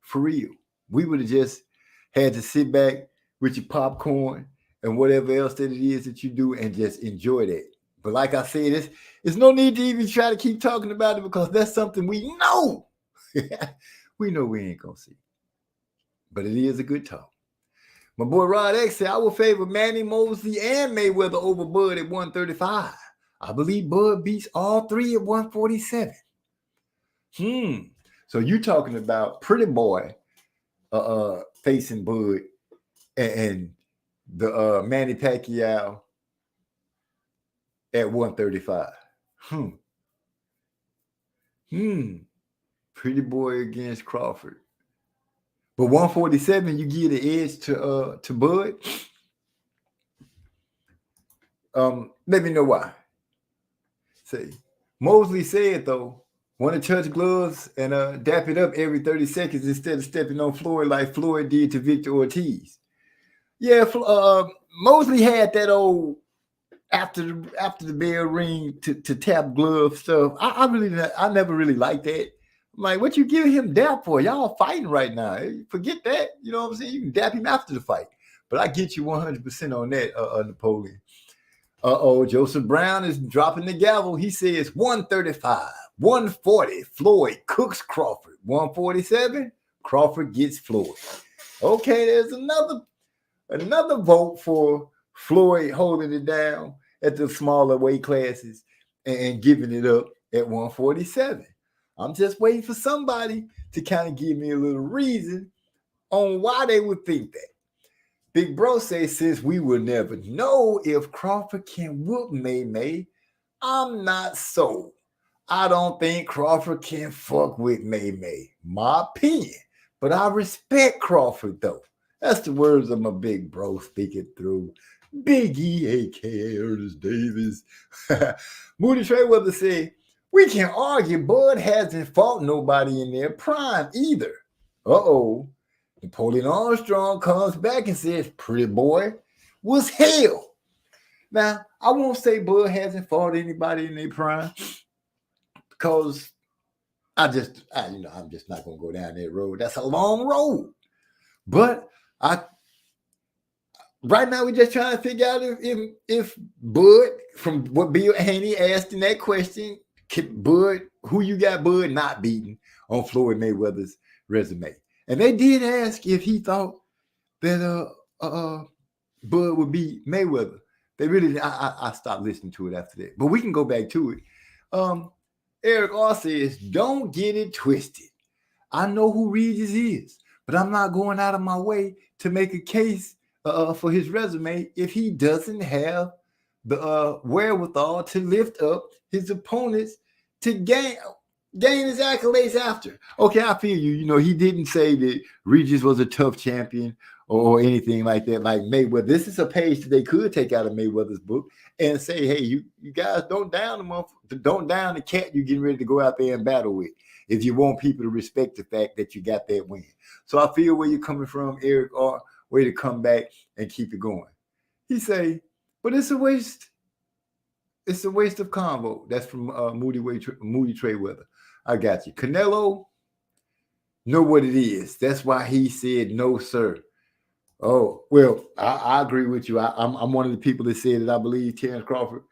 For real. We would have just had to sit back with your popcorn and whatever else that it is that you do and just enjoy that. But like I said, it's no need to even try to keep talking about it because that's something we know. We know we ain't gonna see. But it is a good talk. My boy Rod X said, I would favor Manny, Mosley, and Mayweather over Bud at 135. I believe Bud beats all three at 147. So you're talking about Pretty Boy facing Bud and the Manny Pacquiao at 135. Pretty Boy against Crawford. But 147, you give the edge to Bud. Let me know why. See, Mosley said though, want to touch gloves and dap it up every 30 seconds instead of stepping on Floyd like Floyd did to Victor Ortiz. Yeah, Mosley had that old after the bell ring to tap glove stuff. I never really liked that. I'm like, what you giving him dap for? Y'all fighting right now. Forget that. You know what I'm saying? You can dap him after the fight. But I get you 100% on that, Napoleon. Joseph Brown is dropping the gavel. He says 135, 140. Floyd cooks Crawford. 147, Crawford gets Floyd. Okay, there's another vote for Floyd holding it down at the smaller weight classes and giving it up at 147. I'm just waiting for somebody to kind of give me a little reason on why they would think that. Big Bro says, since we will never know if Crawford can whoop May, I'm not sold. I don't think Crawford can fuck with May. My opinion. But I respect Crawford, though. That's the words of my Big Bro speaking through. Big E, a.k.a. Ernest Davis. Moody Trayweather said, we can argue Bud hasn't fought nobody in their prime either. Uh-oh. Napoleon Armstrong comes back and says, Pretty Boy was hell. Now, I won't say Bud hasn't fought anybody in their prime because I'm just not going to go down that road. That's a long road. But right now we're just trying to figure out if Bud, from what Bill Haney asked in that question, Bud, who you got Bud not beating on Floyd Mayweather's resume. And they did ask if he thought that Bud would beat Mayweather. They really, I stopped listening to it after that. But we can go back to it. Eric R says, don't get it twisted. I know who Regis is, but I'm not going out of my way to make a case for his resume if he doesn't have the wherewithal to lift up his opponents to gain his accolades after. Okay, I feel you. You know, he didn't say that Regis was a tough champion or anything like that, like Mayweather. This is a page that they could take out of Mayweather's book and say, hey, you guys don't down the cat you're getting ready to go out there and battle with if you want people to respect the fact that you got that win. So I feel where you're coming from, Eric R., way to come back and keep it going. He say, but it's a waste. It's a waste of convo. That's from Moody Trayweather. I got you. Canelo, know what it is. That's why he said no, sir. Oh, well, I agree with you. I'm one of the people that said that I believe Terence Crawford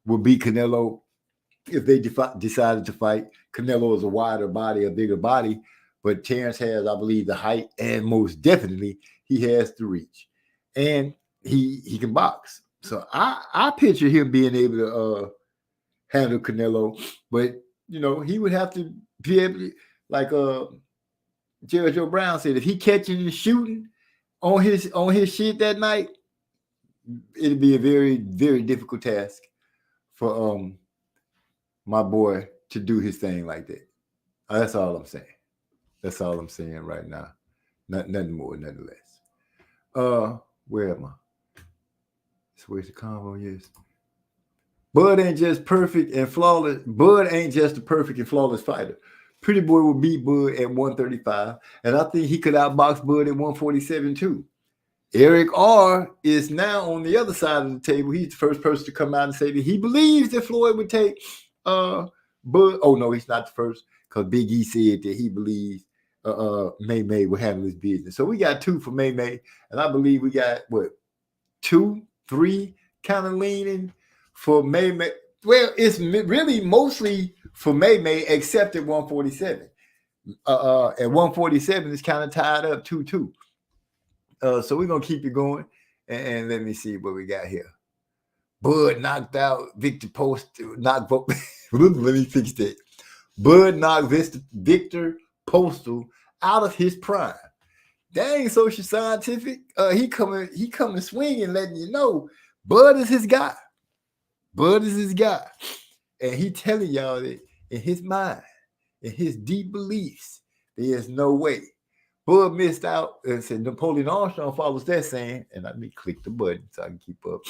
will beat Canelo if they decided to fight. Canelo is a wider body, a bigger body, but Terence has, I believe, the height and most definitely he has the reach. And he can box. So I picture him being able to handle Canelo, but you know, he would have to be able to, like Jerry Joe Brown said, if he catching and shooting on his shit that night, it'd be a very, very difficult task for my boy to do his thing like that. That's all I'm saying. That's all I'm saying right now. Nothing more, nothing less. Where am I? Where's the combo? Yes. Bud ain't just perfect and flawless. Bud ain't just a perfect and flawless fighter. Pretty Boy will beat Bud at 135, and I think he could outbox Bud at 147 too. Eric R. is now on the other side of the table. He's the first person to come out and say that he believes that Floyd would take Bud. Oh no, he's not the first, because Big E said that he believes May will handle his business. So we got 2 for May, and I believe we got 2, 3 kind of leaning for May. Well, it's really mostly for May, except at 147. At 147, it's kind of tied up 2-2. So we're gonna keep it going, and let me see what we got here. Bud knocked out Victor Postal. Let me fix that. Bud knocked Victor Postal out of his prime. Dang, Social Scientific. He coming swinging, letting you know Bud is his guy. Bud is his guy. And he telling y'all that in his mind, in his deep beliefs, there is no way. Bud missed out and said Napoleon Armstrong follows that saying, and let me click the button so I can keep up.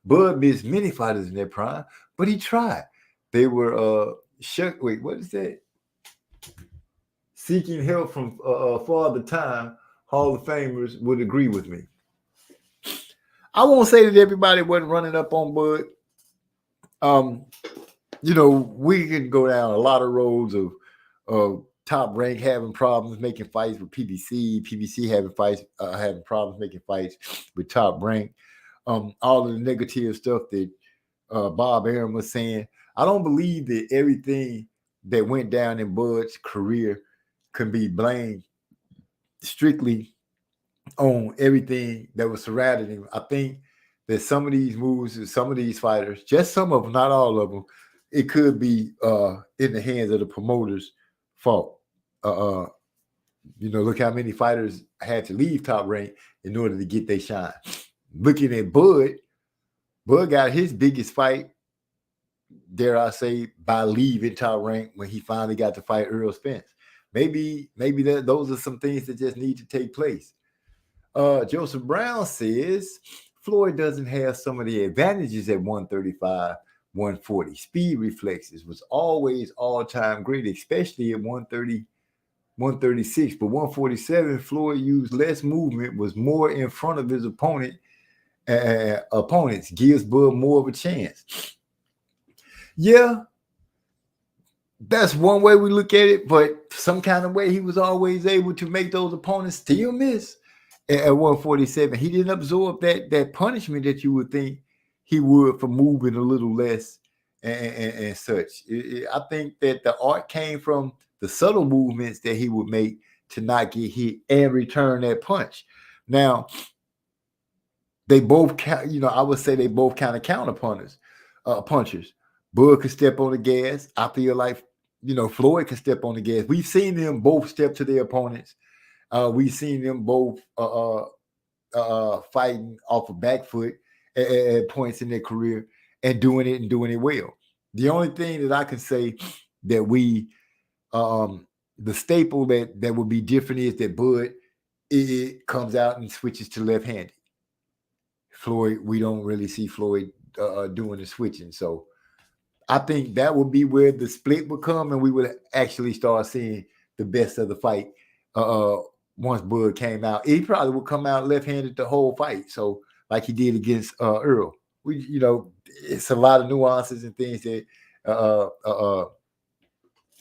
Bud missed many fighters in their prime, but he tried. They were what is that? Seeking help from Father Time. Hall of Famers would agree with me. I won't say that everybody wasn't running up on Bud. We can go down a lot of roads of Top Rank having problems making fights with PBC having problems making fights with Top Rank. All of the negative stuff that Bob Arum was saying. I don't believe that everything that went down in Bud's career can be blamed strictly on everything that was surrounding him. I think that some of these moves, some of these fighters, just some of them, not all of them, it could be in the hands of the promoter's fault. Look how many fighters had to leave Top Rank in order to get their shine. Looking at Bud got his biggest fight, dare I say, by leaving Top Rank when he finally got to fight Earl Spence. Maybe those are some things that just need to take place. Joseph Brown says Floyd doesn't have some of the advantages at 135, 140. Speed reflexes was always all-time great, especially at 130, 136. But 147, Floyd used less movement, was more in front of his opponents, gives Bud more of a chance. Yeah, that's one way we look at it, but some kind of way he was always able to make those opponents still miss. At 147, he didn't absorb that punishment that you would think he would for moving a little less and such. I think that the art came from the subtle movements that he would make to not get hit and return that punch. Now, they both, I would say they both kind of counter punchers. Bud could step on the gas. I feel like, Floyd can step on the gas. We've seen them both step to their opponents. We've seen them both fighting off a back foot at points in their career and doing it well. The only thing that I can say that the staple that would be different is that Bud, it comes out and switches to left-handed. Floyd, we don't really see Floyd doing the switching. So I think that would be where the split would come and we would actually start seeing the best of the fight. Once Bud came out, he probably would come out left-handed the whole fight. So like he did against Earl, it's a lot of nuances and things that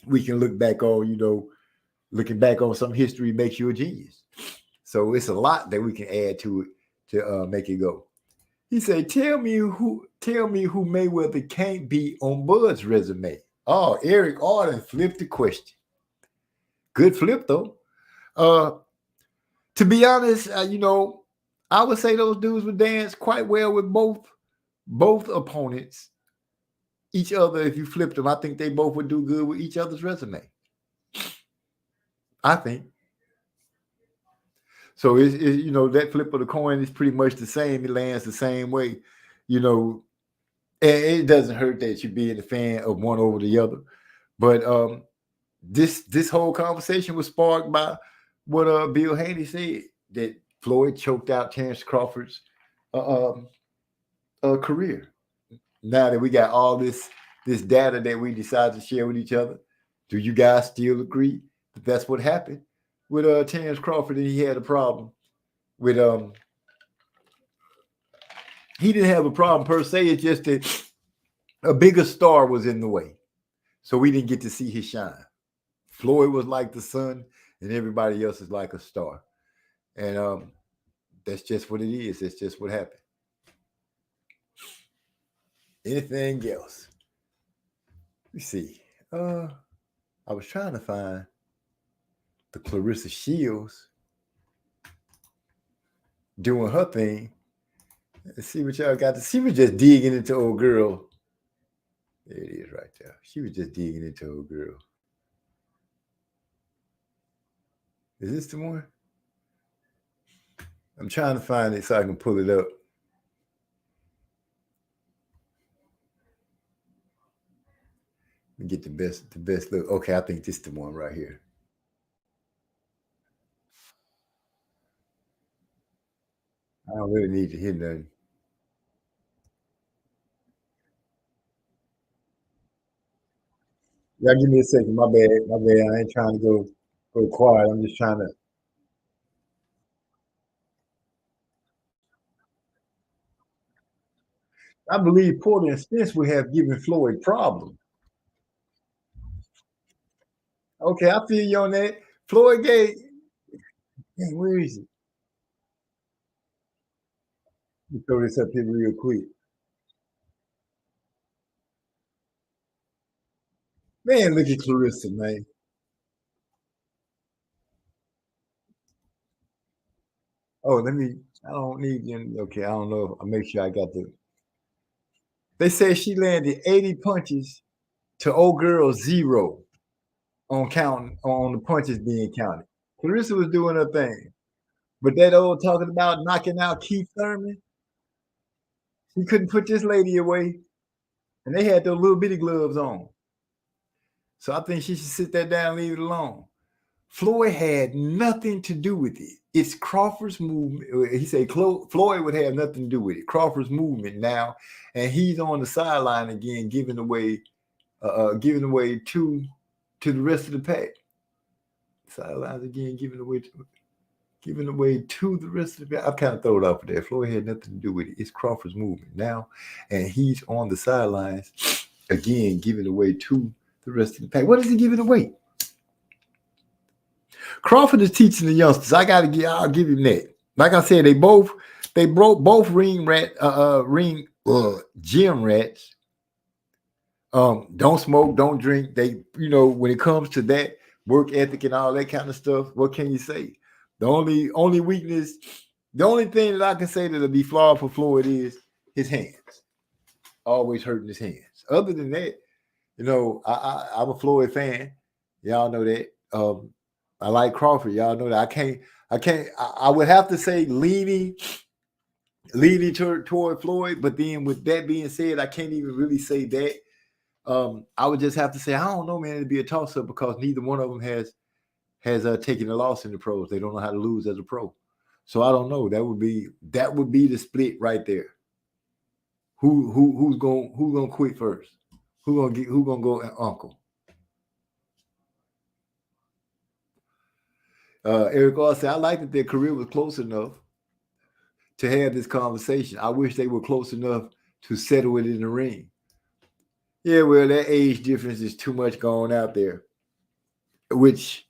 we can look back on. Looking back on some history makes you a genius. So it's a lot that we can add to it to make it go. He said, "Tell me who Mayweather can't beat on Bud's resume." Oh, Eric Arden flipped the question. Good flip though. To be honest, I would say those dudes would dance quite well with both opponents, each other. If you flipped them, I think they both would do good with each other's resume. I think. So it's that flip of the coin is pretty much the same. It lands the same way, and it doesn't hurt that you're being a fan of one over the other. But this whole conversation was sparked by what Bill Haney said, that Floyd choked out Terrence Crawford's career. Now that we got all this data that we decided to share with each other, do you guys still agree that that's what happened with Terrence Crawford? And he had a problem with he didn't have a problem per se. It's just that a bigger star was in the way, so we didn't get to see his shine. Floyd was like the sun, and everybody else is like a star. And that's just what it is. That's just what happened. Anything else? Let's see. I was trying to find the Clarissa Shields doing her thing. Let's see what y'all got to see. She was just digging into old girl. There it is right there. She was just digging into old girl. Is this the one? I'm trying to find it so I can pull it up. get the best look. Okay, I think this is the one right here. I don't really need to hit nothing. Y'all give me a second. My bad. I ain't trying to go quiet. I'm just trying to. I believe Porter and Spence would have given Floyd problems. Okay, I feel you on that. Floyd gave. Dang, where is it? Let me throw this up here real quick. Man, look at Clarissa, man. Oh, I don't need you. Okay, I don't know. I'll make sure I got the. They say she landed 80 punches to old girl 0 on counting on the punches being counted. Clarissa was doing her thing. But that old talking about knocking out Keith Thurman, he couldn't put this lady away. And they had those little bitty gloves on. So I think she should sit that down and leave it alone. Floyd had nothing to do with it. It's Crawford's movement. He said Floyd would have nothing to do with it. Crawford's movement now, and he's on the sideline again, giving away to the rest of the pack. Sidelines again, giving away to the rest of the pack. I kind of throw it off there. Floyd had nothing to do with it. It's Crawford's movement now, and he's on the sidelines again, giving away to the rest of the pack. What is he giving away? Crawford is teaching the youngsters. I'll give him that. Like I said, they both gym rats. Don't smoke, don't drink. They, when it comes to that work ethic and all that kind of stuff, what can you say? The only weakness, the only thing that I can say that'll be flawed for Floyd is his hands. Always hurting his hands. Other than that, I'm a Floyd fan. Y'all know that. I like Crawford. Y'all know that. I would have to say leaning toward Floyd, but then with that being said, I can't even really say that. I would just have to say, I don't know, man, it'd be a toss-up because neither one of them has taken a loss in the pros. They don't know how to lose as a pro. So I don't know. That would be the split right there. Who's gonna quit first? Who gonna go uncle? Eric Ross said, I like that their career was close enough to have this conversation. I wish they were close enough to settle it in the ring. Yeah, well, that age difference is too much going out there, which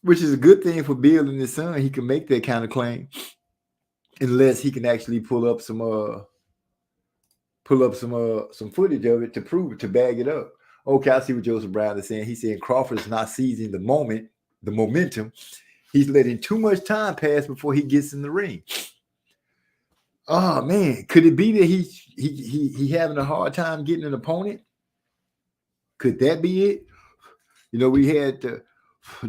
is a good thing for Bill and his son. He can make that kind of claim unless he can actually pull up some footage of it to prove it, to bag it up. Okay, I see what Joseph Brown is saying. He's saying Crawford is not seizing the momentum. He's letting too much time pass before he gets in the ring. Oh man, could it be that he having a hard time getting an opponent? Could that be it? We had the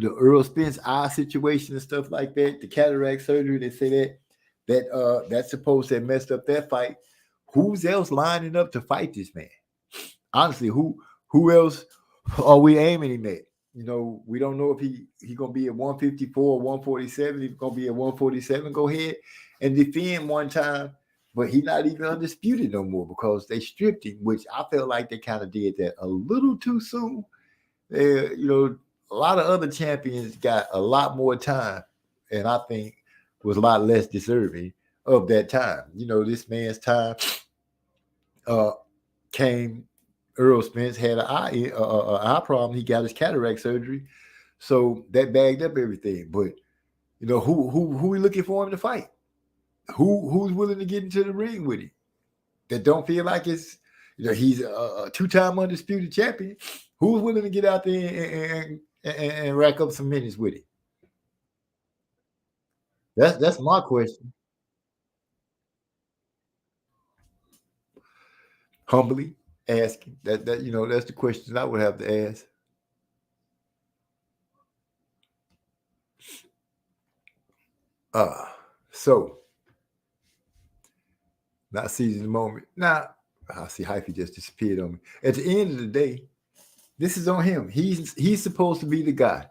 Earl Spence eye situation and stuff like that, the cataract surgery. They say that's supposed to have messed up that fight. Who's else lining up to fight this man? Honestly, who else are we aiming him at? We don't know if he gonna be at 154, 147. He's gonna be at 147. Go ahead and defend one time, but he's not even undisputed no more because they stripped him, which I felt like they kind of did that a little too soon. A lot of other champions got a lot more time, and I think was a lot less deserving of that time. This man's time came. Earl Spence had an eye problem. He got his cataract surgery, so that bagged up everything. But who we looking for him to fight? Who's willing to get into the ring with him? That don't feel like it's he's a 2-time undisputed champion. Who's willing to get out there and rack up some minutes with him? That's my question. Humbly asking that that's the question I would have to ask. So not seizing the moment. Now I see Hyphy just disappeared on me. At the end of the day, This is on him. He's supposed to be the guy.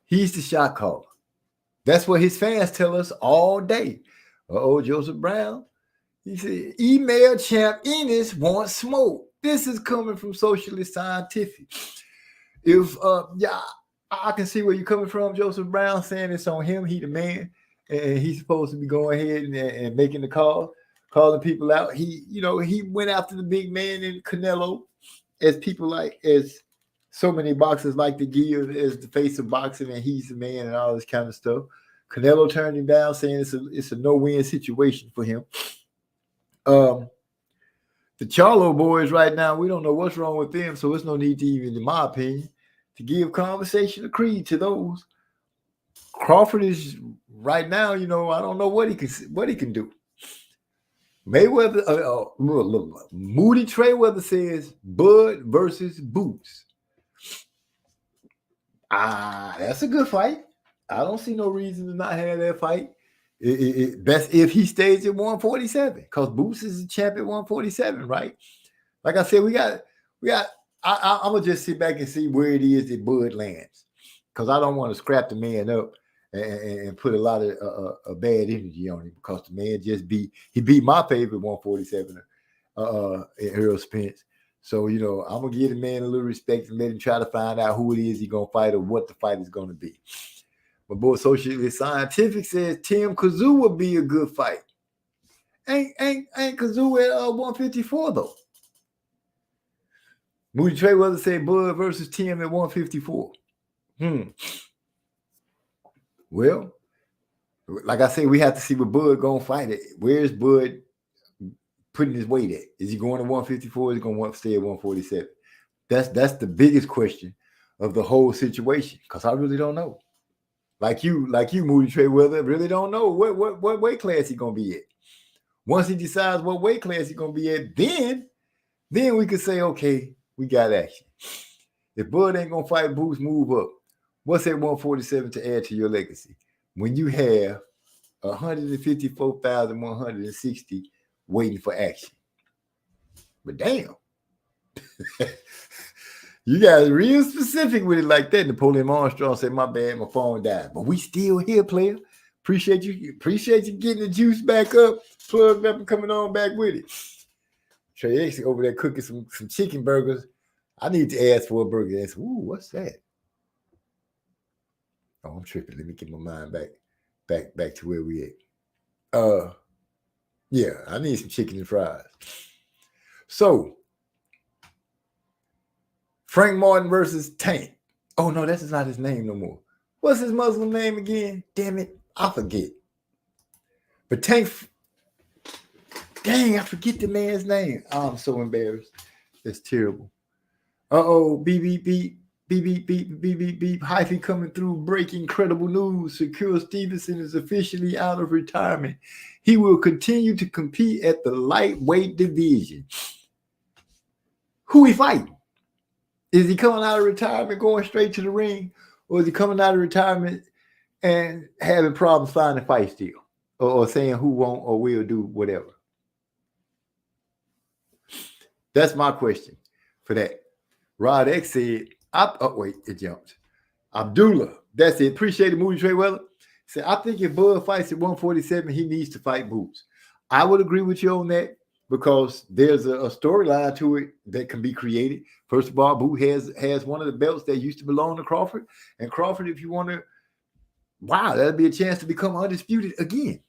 He's the shot caller. That's what his fans tell us all day. Joseph Brown. He said, email champ Enos wants smoke. This is coming from Socialist Scientific. If I can see where you're coming from, Joseph Brown, saying it's on him. He the man, and he's supposed to be going ahead and making the call, calling people out. He went after the big man in Canelo, as so many boxers like to give as the face of boxing, and he's the man and all this kind of stuff. Canelo turned him down, saying it's a no-win situation for him. The Charlo boys right now, we don't know what's wrong with them, so it's no need to even, in my opinion, to give conversation a creed to those. Crawford is right now, I don't know what he can do. Mayweather, Moody Trayweather says Bud versus Boots. That's a good fight. I don't see no reason to not have that fight. Best if he stays at 147, because Boots is the champ at 147, right? Like I said, we got. I'm gonna just sit back and see where it is that Bud lands, because I don't want to scrap the man up and put a lot of bad energy on him, because the man he beat my favorite 147er, Earl Spence. So I'm gonna give the man a little respect and let him try to find out who it is he's gonna fight or what the fight is gonna be. My boy Socialist Scientific says Tim Kazoo would be a good fight. Ain't Kazoo at 154 though. Moody Trayweather said Bud versus Tim at 154. Well, like I said, we have to see what Bud gonna fight at. Where's Bud putting his weight at? Is he going to 154? Is he going to stay at 147? That's the biggest question of the whole situation, because I really don't know. Like you, Moody Trayweather, really don't know what weight class he gonna be at. Once he decides what weight class he gonna be at, then we could say, okay, we got action. If Bud ain't gonna fight Boots, move up. What's at 147 to add to your legacy when you have 154,160 waiting for action? But damn. You guys real specific with it like that. Napoleon Armstrong said, my bad, my phone died. But we still here, player. Appreciate you getting the juice back up, plugged up, and coming on back with it. Trey X over there cooking some chicken burgers. I need to ask for a burger. Ooh, what's that? Oh, I'm tripping. Let me get my mind back to where we at. Yeah, I need some chicken and fries. So, Frank Martin versus Tank. Oh, no, that's not his name no more. What's his Muslim name again? Damn it, I forget. But Tank, dang, I forget the man's name. Oh, I'm so embarrassed. It's terrible. Beep, beep, beep. Beep, beep, beep, beep, beep, beep. Hyphy coming through. Breaking incredible news. Shakur Stevenson is officially out of retirement. He will continue to compete at the lightweight division. Who he fighting? Is he coming out of retirement, going straight to the ring? Or is he coming out of retirement and having problems finding fight still? Or saying who won't or will do whatever? That's my question for that. Rod X said, it jumped. Abdullah, that's it. Appreciate it, Moody Trayweather. Said, I think if Bud fights at 147, he needs to fight Boots. I would agree with you on that, because there's a storyline to it that can be created. First of all, Boots has one of the belts that used to belong to Crawford. And Crawford, if you want to, that'd be a chance to become undisputed again.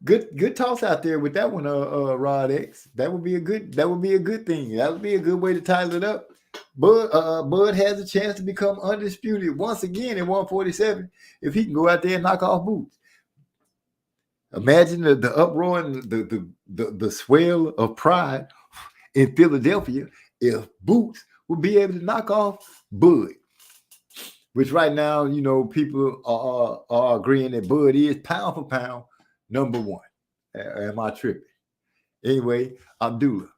Good toss out there with that one, Rod X. That would be a good thing. That would be a good way to title it up. Bud has a chance to become undisputed once again at 147 if he can go out there and knock off Boots. Imagine the uproar and the swell of pride in Philadelphia if Boots would be able to knock off Bud. Which right now, people are agreeing that Bud is pound for pound number one. Am I tripping? Anyway, Abdullah.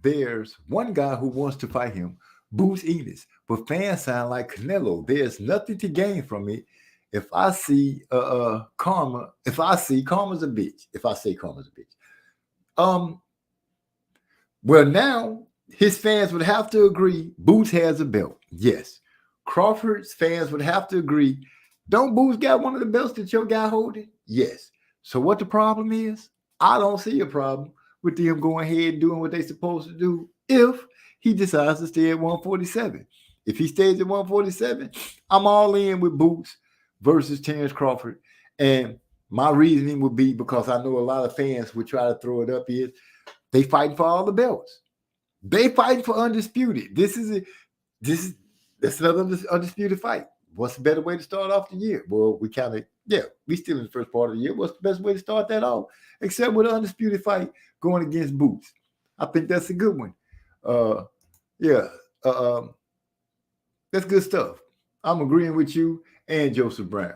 There's one guy who wants to fight him, Boots Ennis. But fans sound like Canelo. There's nothing to gain from it. If I see karma's a bitch. If I say karma's a bitch. Well, now his fans would have to agree Boots has a belt. Yes. Crawford's fans would have to agree. Don't Boots got one of the belts that your guy holding? Yes. So what the problem is? I don't see a problem with them going ahead and doing what they're supposed to do if he decides to stay at 147. If he stays at 147, I'm all in with Boots versus Terrence Crawford. And my reasoning would be because I know a lot of fans would try to throw it up is they fighting for all the belts. They fighting for undisputed. That's another undisputed fight. What's the better way to start off the year? Well, we still in the first part of the year. What's the best way to start that off? Except with an undisputed fight going against Boots. I think that's a good one. That's good stuff. I'm agreeing with you and Joseph Brown.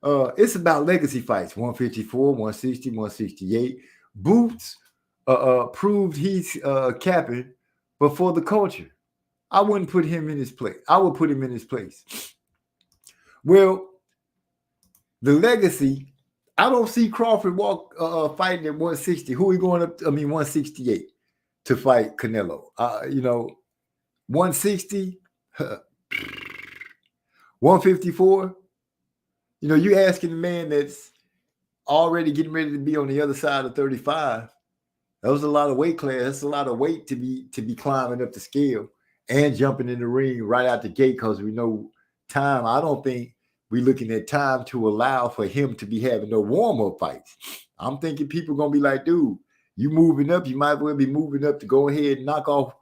It's about legacy fights, 154, 160, 168. Boots proved he's capping, but for the culture, I wouldn't put him in his place. I would put him in his place. Well, the legacy, I don't see Crawford fighting at 160. Who are we going up? 168 to fight Canelo. 160, 154. You asking the man that's already getting ready to be on the other side of 35. That was a lot of weight class. That's a lot of weight to be climbing up the scale and jumping in the ring right out the gate because we know time. I don't think we're looking at time to allow for him to be having no warm-up fights. I'm thinking people are going to be like, dude, you moving up, you might as well be moving up to go ahead and knock off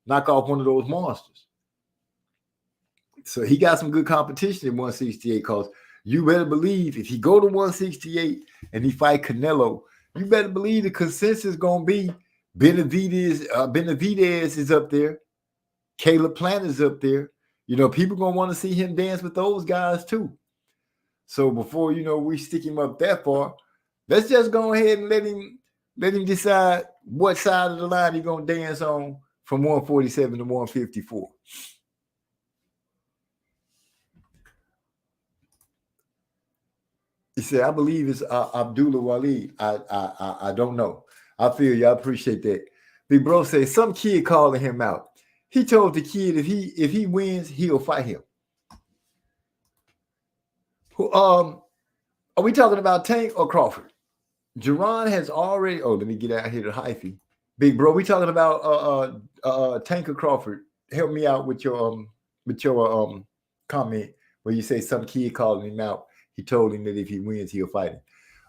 one of those monsters. So he got some good competition in 168 because you better believe if he go to 168 and he fight Canelo, you better believe the consensus is going to be Benavidez is up there. Caleb Plant is up there. People going to want to see him dance with those guys too. So before, we stick him up that far, let's just go ahead and let him decide what side of the line he's going to dance on from 147 to 154. He said, I believe it's Abdullah Wali. I don't know. I feel you. I appreciate that. Big bro says some kid calling him out. He told the kid if he wins, he'll fight him. Are we talking about Tank or Crawford? Jerron has already. Oh, let me get out here to Hyphy. Big bro, we talking about Tank or Crawford? Help me out with your comment where you say some kid calling him out. He told him that if he wins, he'll fight him.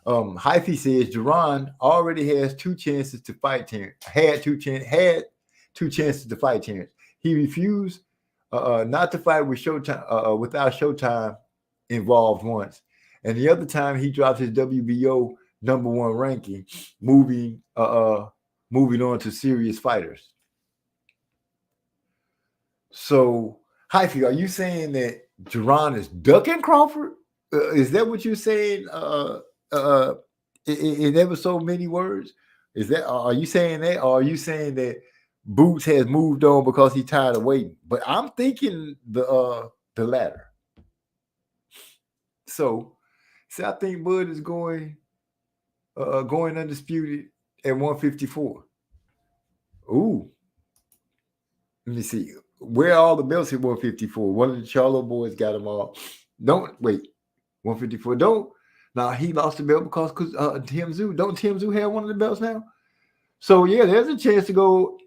Hyphy says Jerron already has two chances to fight Terrence. Had two chances to fight Terrence. He refused not to fight with Showtime without Showtime involved once, and the other time he dropped his WBO #1 ranking, moving on to serious fighters. So, Hyphy, are you saying that Jerron is ducking Crawford? Is that what you're saying? In ever so many words, are you saying that, or are you saying that Boots has moved on because he's tired of waiting? But I'm thinking the latter. So I think Bud is going undisputed at 154. Ooh, let me see. Where are all the belts at 154? One of the Charlo boys got them all. Don't wait. 154. Don't. Now he lost the belt because Tim Tszyu. Don't Tim Tszyu have one of the belts now? So yeah, there's a chance to go.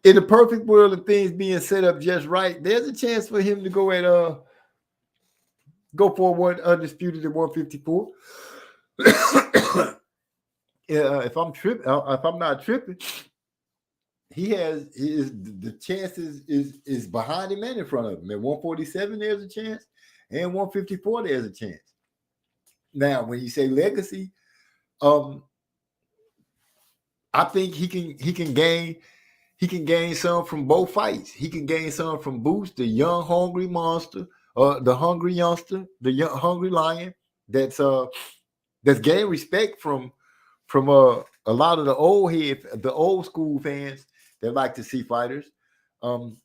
In the perfect world of things being set up just right, there's a chance for him to go for one undisputed at 154. If I'm not tripping, the chances is behind him and in front of him. At 147, there's a chance. And 154, there's a chance. Now, when you say legacy, I think he can gain some from both fights. He can gain some from Boots, the young hungry monster, the hungry youngster, the young hungry lion that's gained respect from a lot of the old school fans that like to see fighters. It'll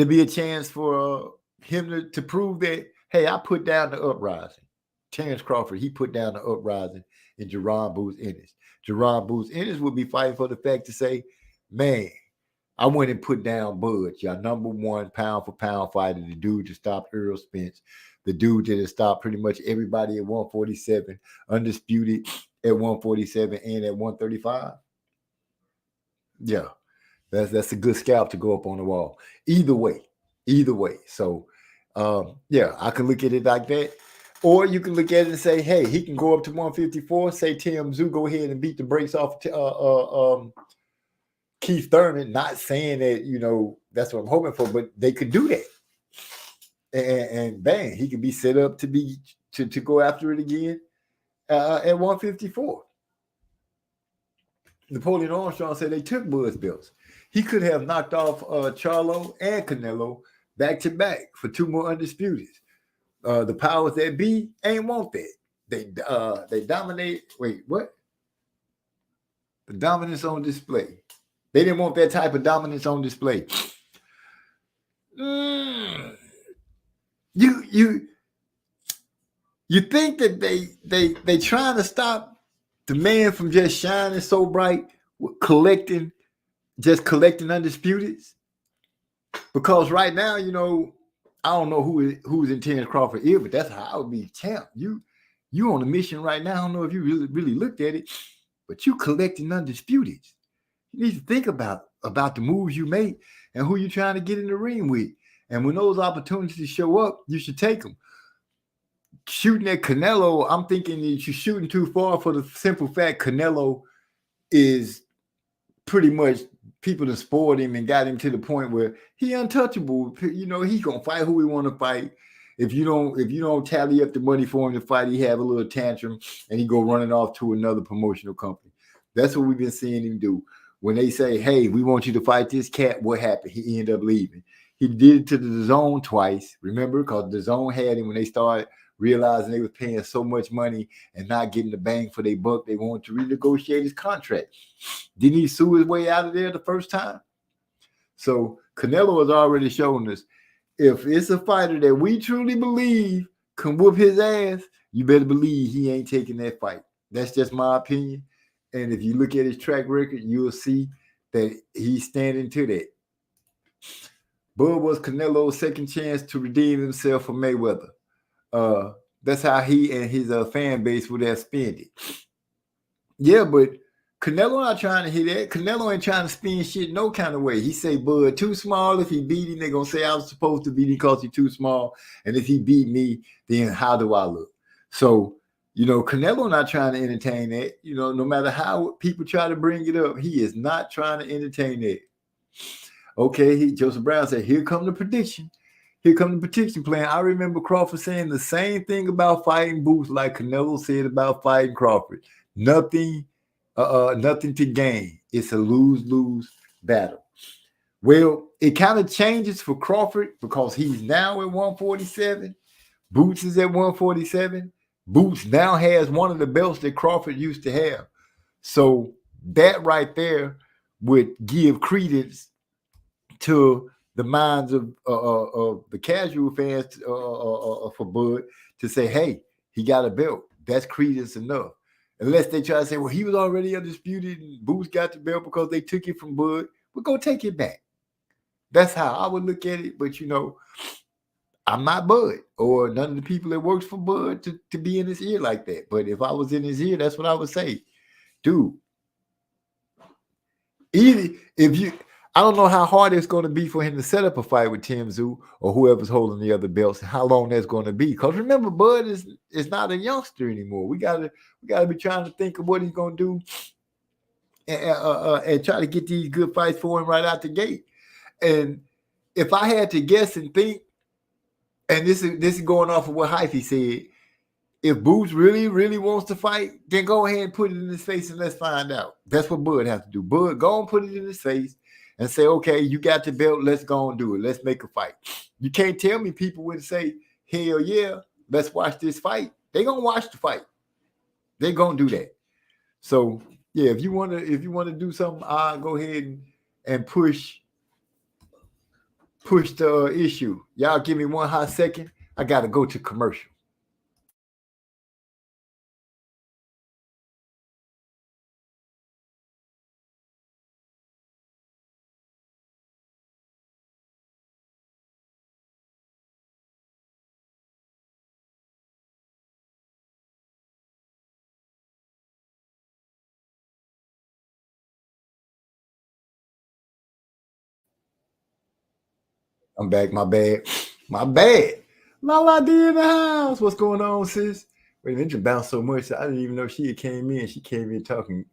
be a chance for him to prove that, hey, I put down the uprising. Terrence Crawford, he put down the uprising in Jerron Booth Ennis. Jerron Booth Ennis would be fighting for the fact to say, man, I went and put down Bud, y'all number one pound for pound fighter, the dude that stopped Earl Spence, the dude that has stopped pretty much everybody at 147, undisputed at 147 and at 135. Yeah, that's a good scalp to go up on the wall. Either way. So, yeah, I can look at it like that. Or you can look at it and say, hey, he can go up to 154, say Tim Tszyu, go ahead and beat the brakes off Keith Thurman. Not saying that, you know, that's what I'm hoping for, but they could do that. And bang, he could be set up to go after it again at 154. Napoleon Armstrong said they took Bud's belts. He could have knocked off Charlo and Canelo back to back for 2 more undisputed. The powers that be ain't want that. They dominate. Wait, what? The dominance on display. They didn't want that type of dominance on display. You think that they trying to stop the man from just shining so bright, collecting undisputeds? Because right now, you know, I don't know who's in Terrence Crawford ear, but that's how I would be champ. You on a mission right now. I don't know if you really looked at it, but you collecting undisputeds. You need to think about the moves you make and who you're trying to get in the ring with. And when those opportunities show up, you should take them. Shooting at Canelo, I'm thinking that you're shooting too far for the simple fact Canelo is pretty much people that spoiled him and got him to the point where he untouchable. You know, he gonna fight who he want to fight. If you don't tally up the money for him to fight, he have a little tantrum and he go running off to another promotional company. That's what we've been seeing him do. When they say, hey, we want you to fight this cat, what happened? He ended up leaving. He did it to the DAZN twice, remember? Because the DAZN had him when they started realizing they were paying so much money and not getting the bang for their buck. They wanted to renegotiate his contract. Didn't he sue his way out of there the first time? So Canelo has already shown us, if it's a fighter that we truly believe can whoop his ass, you better believe he ain't taking that fight. That's just my opinion. And if you look at his track record, you'll see that he's standing to that. Bud was Canelo's second chance to redeem himself from Mayweather. That's how he and his fan base would have spent it. Yeah, but Canelo not trying to hit that. Canelo ain't trying to spin shit no kind of way. He say Bud too small. If he beat him, they're going to say I was supposed to beat him because he's too small. And if he beat me, then how do I look? So, you know, Canelo not trying to entertain that. You know, no matter how people try to bring it up, he is not trying to entertain that. Okay, Joseph Brown said, here come the prediction. Here come the prediction plan. I remember Crawford saying the same thing about fighting Booth like Canelo said about fighting Crawford. Nothing to gain. It's a lose-lose battle. Well, it kind of changes for Crawford because he's now at 147. Boots is at 147. Boots now has one of the belts that Crawford used to have. So that right there would give credence to the minds of the casual fans for Bud to say, hey, he got a belt. That's credence enough. Unless they try to say, well, he was already undisputed and Boots got the belt because they took it from Bud. We're going to take it back. That's how I would look at it. But, you know, I'm not Bud or none of the people that works for Bud to be in his ear like that. But if I was in his ear, that's what I would say. Dude, I don't know how hard it's going to be for him to set up a fight with Tim Tszyu or whoever's holding the other belts, and how long that's going to be. Because remember, Bud is not a youngster anymore. We gotta be trying to think of what he's going to do and try to get these good fights for him right out the gate. And if I had to guess and think, and this is going off of what Hyphy said, if Boots really, really wants to fight, then go ahead and put it in his face and let's find out. That's what Bud has to do. Bud, go and put it in his face and say, okay, you got the belt, let's go and do it. Let's make a fight. You can't tell me people would say, hell yeah, let's watch this fight. They're going to watch the fight. They're going to do that. So, yeah, if you want to do something, I'll go ahead and push the issue. Y'all give me one hot second. I got to go to commercial. I'm back. My bad. My bad. Lala D in the house. What's going on, sis? Wait, it just bounced so much. I didn't even know she had came in. She came in talking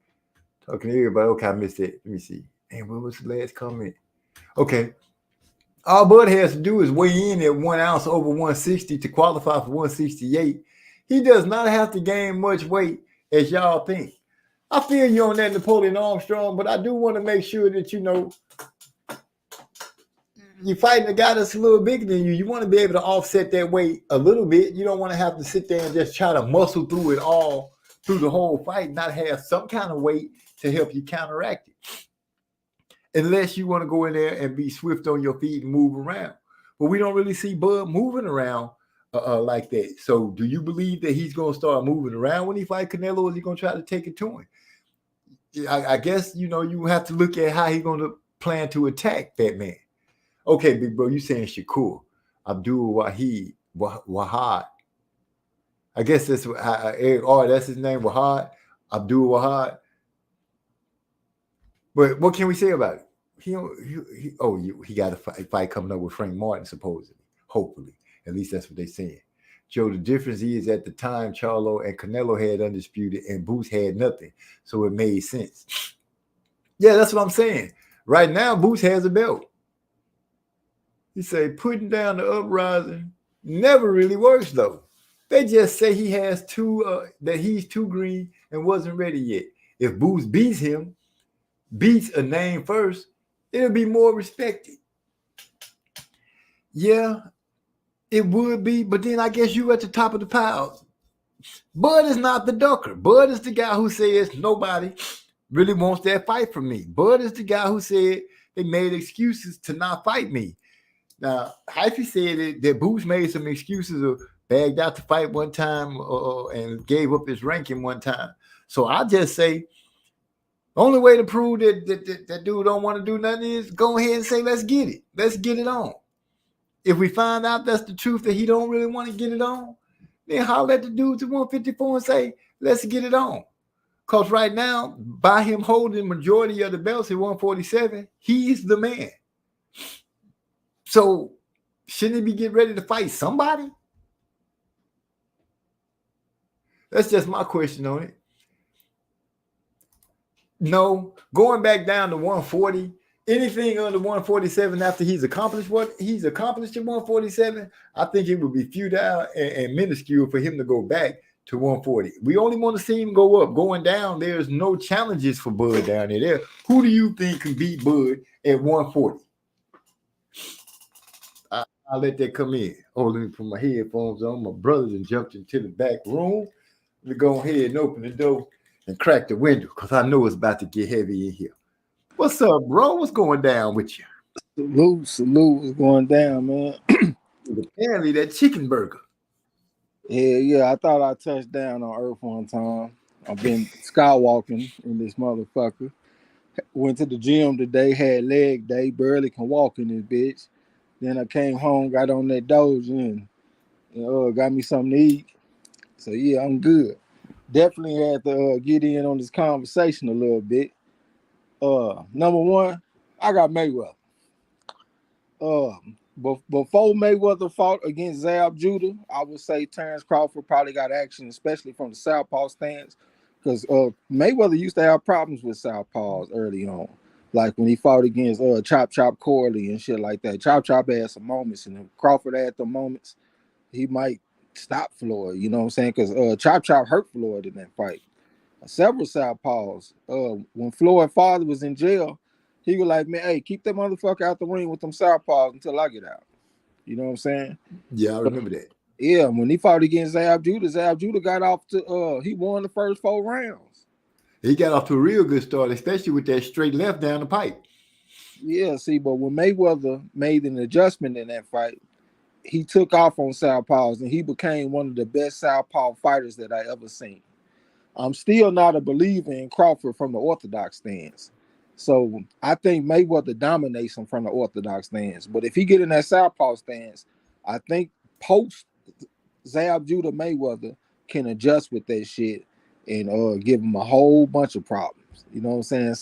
to everybody. Okay, I missed it. Let me see. And what was the last comment? Okay. All Bud has to do is weigh in at 1 ounce over 160 to qualify for 168. He does not have to gain much weight as y'all think. I feel you on that, Napoleon Armstrong, but I do want to make sure that you're fighting a guy that's a little bigger than you. You want to be able to offset that weight a little bit. You don't want to have to sit there and just try to muscle through it all through the whole fight, not have some kind of weight to help you counteract it. Unless you want to go in there and be swift on your feet and move around. But we don't really see Bud moving around like that. So do you believe that he's going to start moving around when he fights Canelo, or is he going to try to take it to him? I guess, you have to look at how he's going to plan to attack that man. Okay, big bro, you saying Shakur, Abdul Wahad. I guess that's that's his name, Wahad, Abdul Wahad. But what can we say about it? He got a fight coming up with Frank Martin, supposedly. Hopefully. At least that's what they're saying. Joe, the difference is at the time, Charlo and Canelo had undisputed and Boots had nothing. So it made sense. Yeah, that's what I'm saying. Right now, Boots has a belt. You say putting down the uprising never really works, though. They just say he has that he's too green and wasn't ready yet. If Boots beats a name first, it'll be more respected. Yeah, it would be, but then I guess you at the top of the pile. Bud is not the ducker. Bud is the guy who says nobody really wants that fight from me. Bud is the guy who said they made excuses to not fight me. Now, Hyphy said that Boots made some excuses of bagged out to fight one time and gave up his ranking one time. So I just say, the only way to prove that dude don't want to do nothing is go ahead and say, let's get it. Let's get it on. If we find out that's the truth, that he don't really want to get it on, then holler at the dudes at 154 and say, let's get it on. Because right now, by him holding majority of the belts at 147, he's the man. So shouldn't he be getting ready to fight somebody? That's just my question on it. No, going back down to 140, anything under 147 after he's accomplished what he's accomplished at 147, I think it would be futile and minuscule for him to go back to 140. We only want to see him go up. Going down, there's no challenges for Bud down there. Who do you think can beat Bud at 140? I'll let that come in. Oh, let me put my headphones on. My brother done jumped into the back room. Let me go ahead and open the door and crack the window because I know it's about to get heavy in here. What's up, bro? What's going down with you? Salute what's going down, man. Apparently that chicken burger. Yeah, I thought I touched down on Earth one time. I've been skywalking in this motherfucker. Went to the gym today, had leg day, barely can walk in this bitch. Then I came home, got on that Doge and got me something to eat. So yeah, I'm good. Definitely had to get in on this conversation a little bit. Number one, I got Mayweather. Before Mayweather fought against Zab Judah, I would say Terrence Crawford probably got action, especially from the southpaw stance, because Mayweather used to have problems with southpaws early on, like when he fought against Chop Chop Corley and shit like that. Chop Chop had some moments, and if Crawford had the moments, he might stop Floyd. You know what I'm saying? Because Chop Chop hurt Floyd in that fight. Several southpaws. When Floyd's father was in jail, he was like, man, hey, keep that motherfucker out the ring with them southpaws until I get out. You know what I'm saying? Yeah, I remember that. Yeah, when he fought against Zab Judah got off to he won the first 4 rounds. He got off to a real good start, especially with that straight left down the pipe. Yeah, see, but when Mayweather made an adjustment in that fight, he took off on southpaws and he became one of the best southpaw fighters that I ever seen. I'm still not a believer in Crawford from the orthodox stance. So I think Mayweather dominates him from the orthodox stance. But if he get in that southpaw stance, I think post Zab Judah Mayweather can adjust with that shit and give him a whole bunch of problems. You know what I'm saying?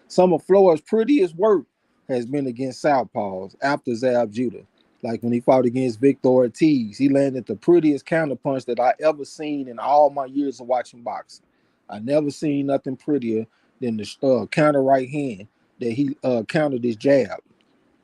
Some of Floyd's prettiest work has been against southpaws after Zab Judah. Like when he fought against Victor Ortiz, he landed the prettiest counterpunch that I ever seen in all my years of watching boxing. I never seen nothing prettier than the counter right hand that he countered his jab.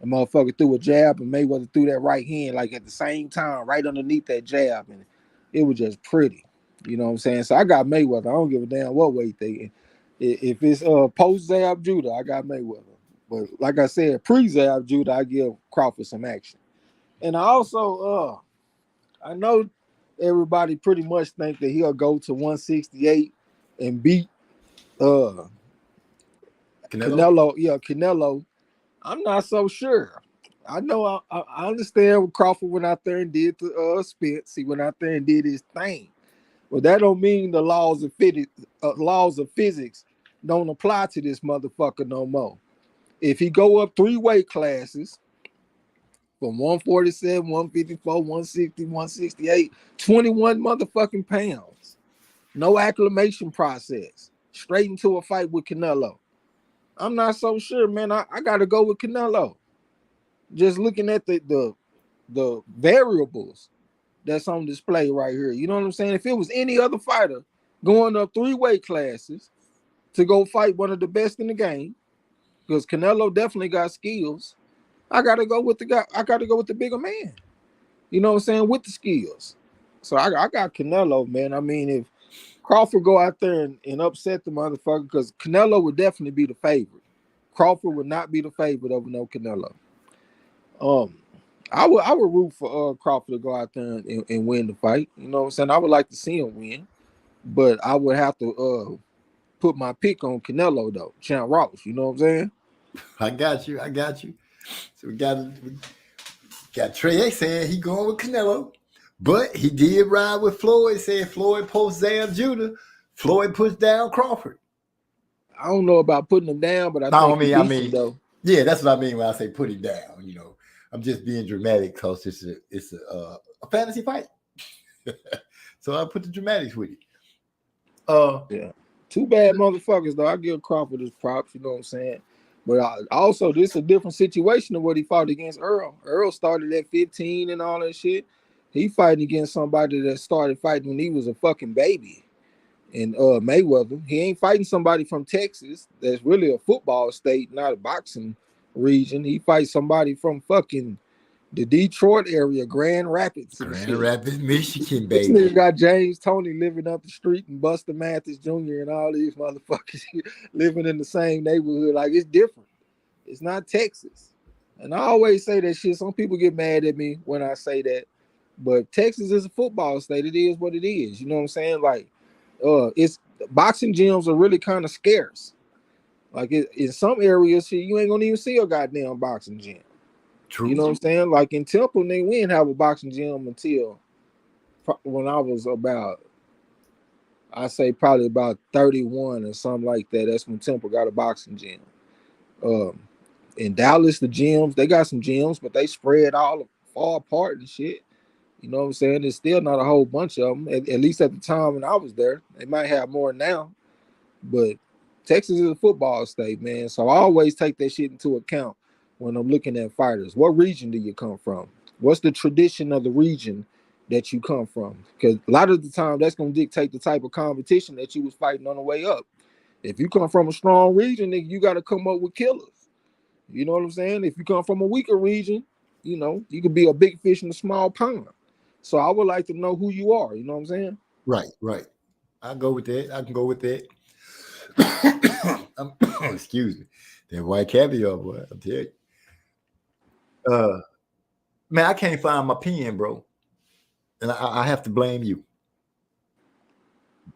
The motherfucker threw a jab and Mayweather threw that right hand like at the same time, right underneath that jab, and it was just pretty. You know what I'm saying? So I got Mayweather. I don't give a damn what weight they. If it's post Zab Judah, I got Mayweather. But like I said, pre Zab Judah, I give Crawford some action. And I also, I know everybody pretty much think that he'll go to 168 and beat Canelo. Yeah, Canelo. I'm not so sure. I know I understand what Crawford went out there and did to Spence. He went out there and did his thing. But that don't mean the laws of physics don't apply to this motherfucker no more. If he go up 3 weight classes, from 147, 154, 160, 168, 21 motherfucking pounds. No acclimation process. Straight into a fight with Canelo. I'm not so sure, man. I gotta go with Canelo. Just looking at the variables that's on display right here. You know what I'm saying? If it was any other fighter going up 3 weight classes to go fight one of the best in the game, because Canelo definitely got skills, I gotta go with the guy. I gotta go with the bigger man. You know what I'm saying? With the skills. So I got Canelo, man. I mean, if Crawford go out there and upset the motherfucker, because Canelo would definitely be the favorite. Crawford would not be the favorite over no Canelo. I would root for Crawford to go out there and win the fight. You know what I'm saying? I would like to see him win, but I would have to put my pick on Canelo though, Champ Ross. You know what I'm saying? I got you. So we got Trey saying he going with Canelo, but he did ride with Floyd, saying Floyd post Zab Judah. Floyd puts down Crawford. I don't know about putting him down, but I mean, though. Yeah, that's what I mean when I say put him down. You know, I'm just being dramatic because it's a fantasy fight. So I put the dramatics with it. Yeah, too bad motherfuckers though. I give Crawford his props. You know what I'm saying? But also, this is a different situation than what he fought against Earl. Earl started at 15 and all that shit. He fighting against somebody that started fighting when he was a fucking baby. And Mayweather, he ain't fighting somebody from Texas that's really a football state, not a boxing region. He fights somebody from fucking the Detroit area, Grand Rapids. Grand Rapids, Michigan, This baby. nigga got James Toney living up the street and Buster Mathis Jr. and all these motherfuckers living in the same neighborhood. Like, it's different. It's not Texas. And I always say that shit. Some people get mad at me when I say that. But Texas is a football state. It is what it is. You know what I'm saying? Like, it's boxing gyms are really kind of scarce. Like, in some areas, shit, you ain't gonna even see a goddamn boxing gym. True. You know what I'm saying? Like in Temple, we didn't have a boxing gym until when I was about, I say probably about 31 or something like that. That's when Temple got a boxing gym. In Dallas, the gyms, they got some gyms, but they spread all far apart and shit. You know what I'm saying? There's still not a whole bunch of them, at least at the time when I was there. They might have more now, but Texas is a football state, man. So I always take that shit into account when I'm looking at fighters. What region do you come from? What's the tradition of the region that you come from? Because a lot of the time, that's going to dictate the type of competition that you was fighting on the way up. If you come from a strong region, then you got to come up with killers. You know what I'm saying? If you come from a weaker region, you know, you could be a big fish in a small pond. So I would like to know who you are. You know what I'm saying? Right. I'll go with that. I can go with that. Excuse me. That white caviar, boy. I'll tell you. Man, I can't find my pen, bro. And I have to blame you.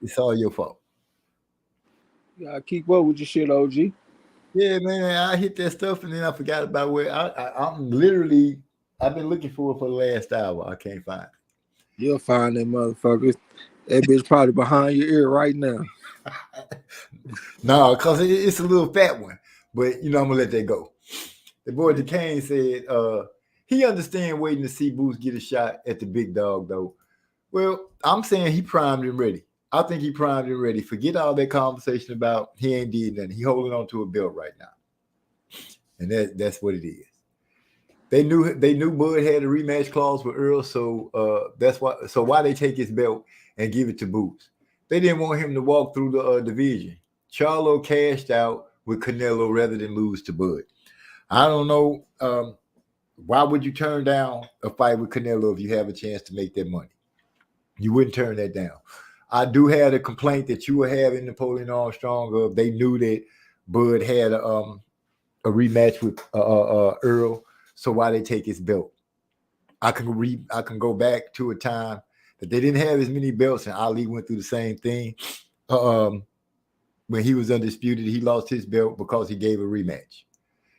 It's all your fault. You gotta keep up with your shit, OG. Yeah, man, I hit that stuff and then I forgot about where I'm literally, I've been looking for it for the last hour. I can't find it. You'll find that motherfucker. That bitch probably behind your ear right now. No, because it's a little fat one. But, you know, I'm going to let that go. The boy DeCane said he understand waiting to see Boots get a shot at the big dog, though. Well, I'm saying he primed and ready. I think he primed and ready. Forget all that conversation about he ain't did nothing. He holding on to a belt right now. and that's what it is. They knew Bud had a rematch clause with Earl, so that's why. So why they take his belt and give it to Boots? They didn't want him to walk through the division. Charlo cashed out with Canelo rather than lose to Bud. I don't know. Why would you turn down a fight with Canelo if you have a chance to make that money? You wouldn't turn that down. I do have a complaint that you were having Napoleon Armstrong of. They knew that Bud had a rematch with Earl, so why they take his belt? I can go back to a time that they didn't have as many belts, and Ali went through the same thing. When he was undisputed, he lost his belt because he gave a rematch.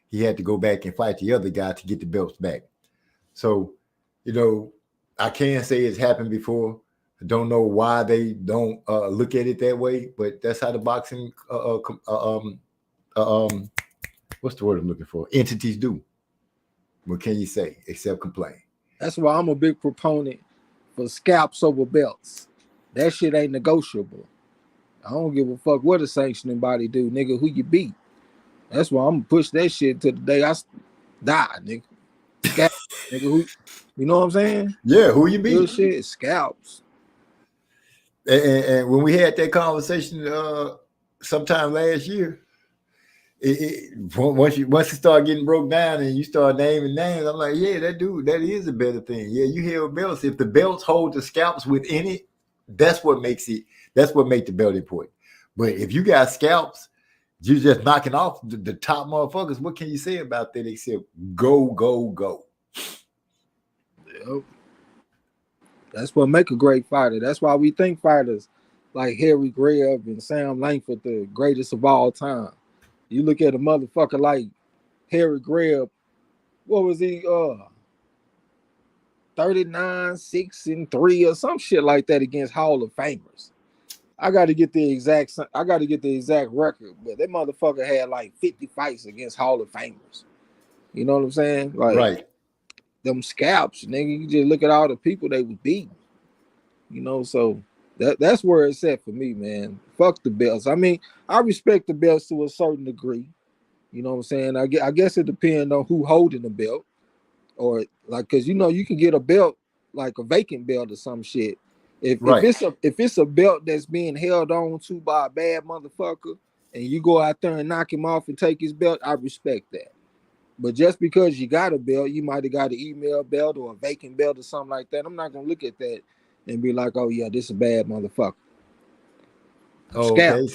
He had to go back and fight the other guy to get the belts back. So, I can say it's happened before. I don't know why they don't look at it that way, but that's how the boxing what's the word I'm looking for? Entities do. What can you say except complain? That's why I'm a big proponent for scalps over belts. That shit ain't negotiable. I don't give a fuck what a sanctioning body do, nigga. Who you beat? That's why I'm gonna push that shit to the day I die, nigga. Scalps, nigga. Who? You know what I'm saying? Yeah, who you beat? Good shit, scalps. And when we had that conversation sometime last year, once it started getting broke down and you start naming names, I'm like, yeah, that is a better thing. Yeah, you held belts. If the belts hold the scalps within it, that's what makes the belt important. But if you got scalps, you're just knocking off the top motherfuckers. What can you say about that except go, go, go? Yep. That's what make a great fighter. That's why we think fighters like Harry Greb and Sam Langford the greatest of all time. You look at a motherfucker like Harry Greb, what was he? 39, 6-3 or some shit like that against Hall of Famers. I got to get the exact record, but that motherfucker had like 50 fights against Hall of Famers. You know what I'm saying? Like, right. Them scalps, nigga. You just look at all the people they was beating. So that's where it's at for me, man. Fuck the belts. I mean, I respect the belts to a certain degree. You know what I'm saying? I guess it depends on who holding the belt, or like, cause you can get a belt like a vacant belt or some shit. If it's a belt that's being held on to by a bad motherfucker, and you go out there and knock him off and take his belt, I respect that. But just because you got a belt, you might have got an email belt or a vacant belt or something like that. I'm not gonna look at that and be like, oh yeah, this is a bad motherfucker. Okay.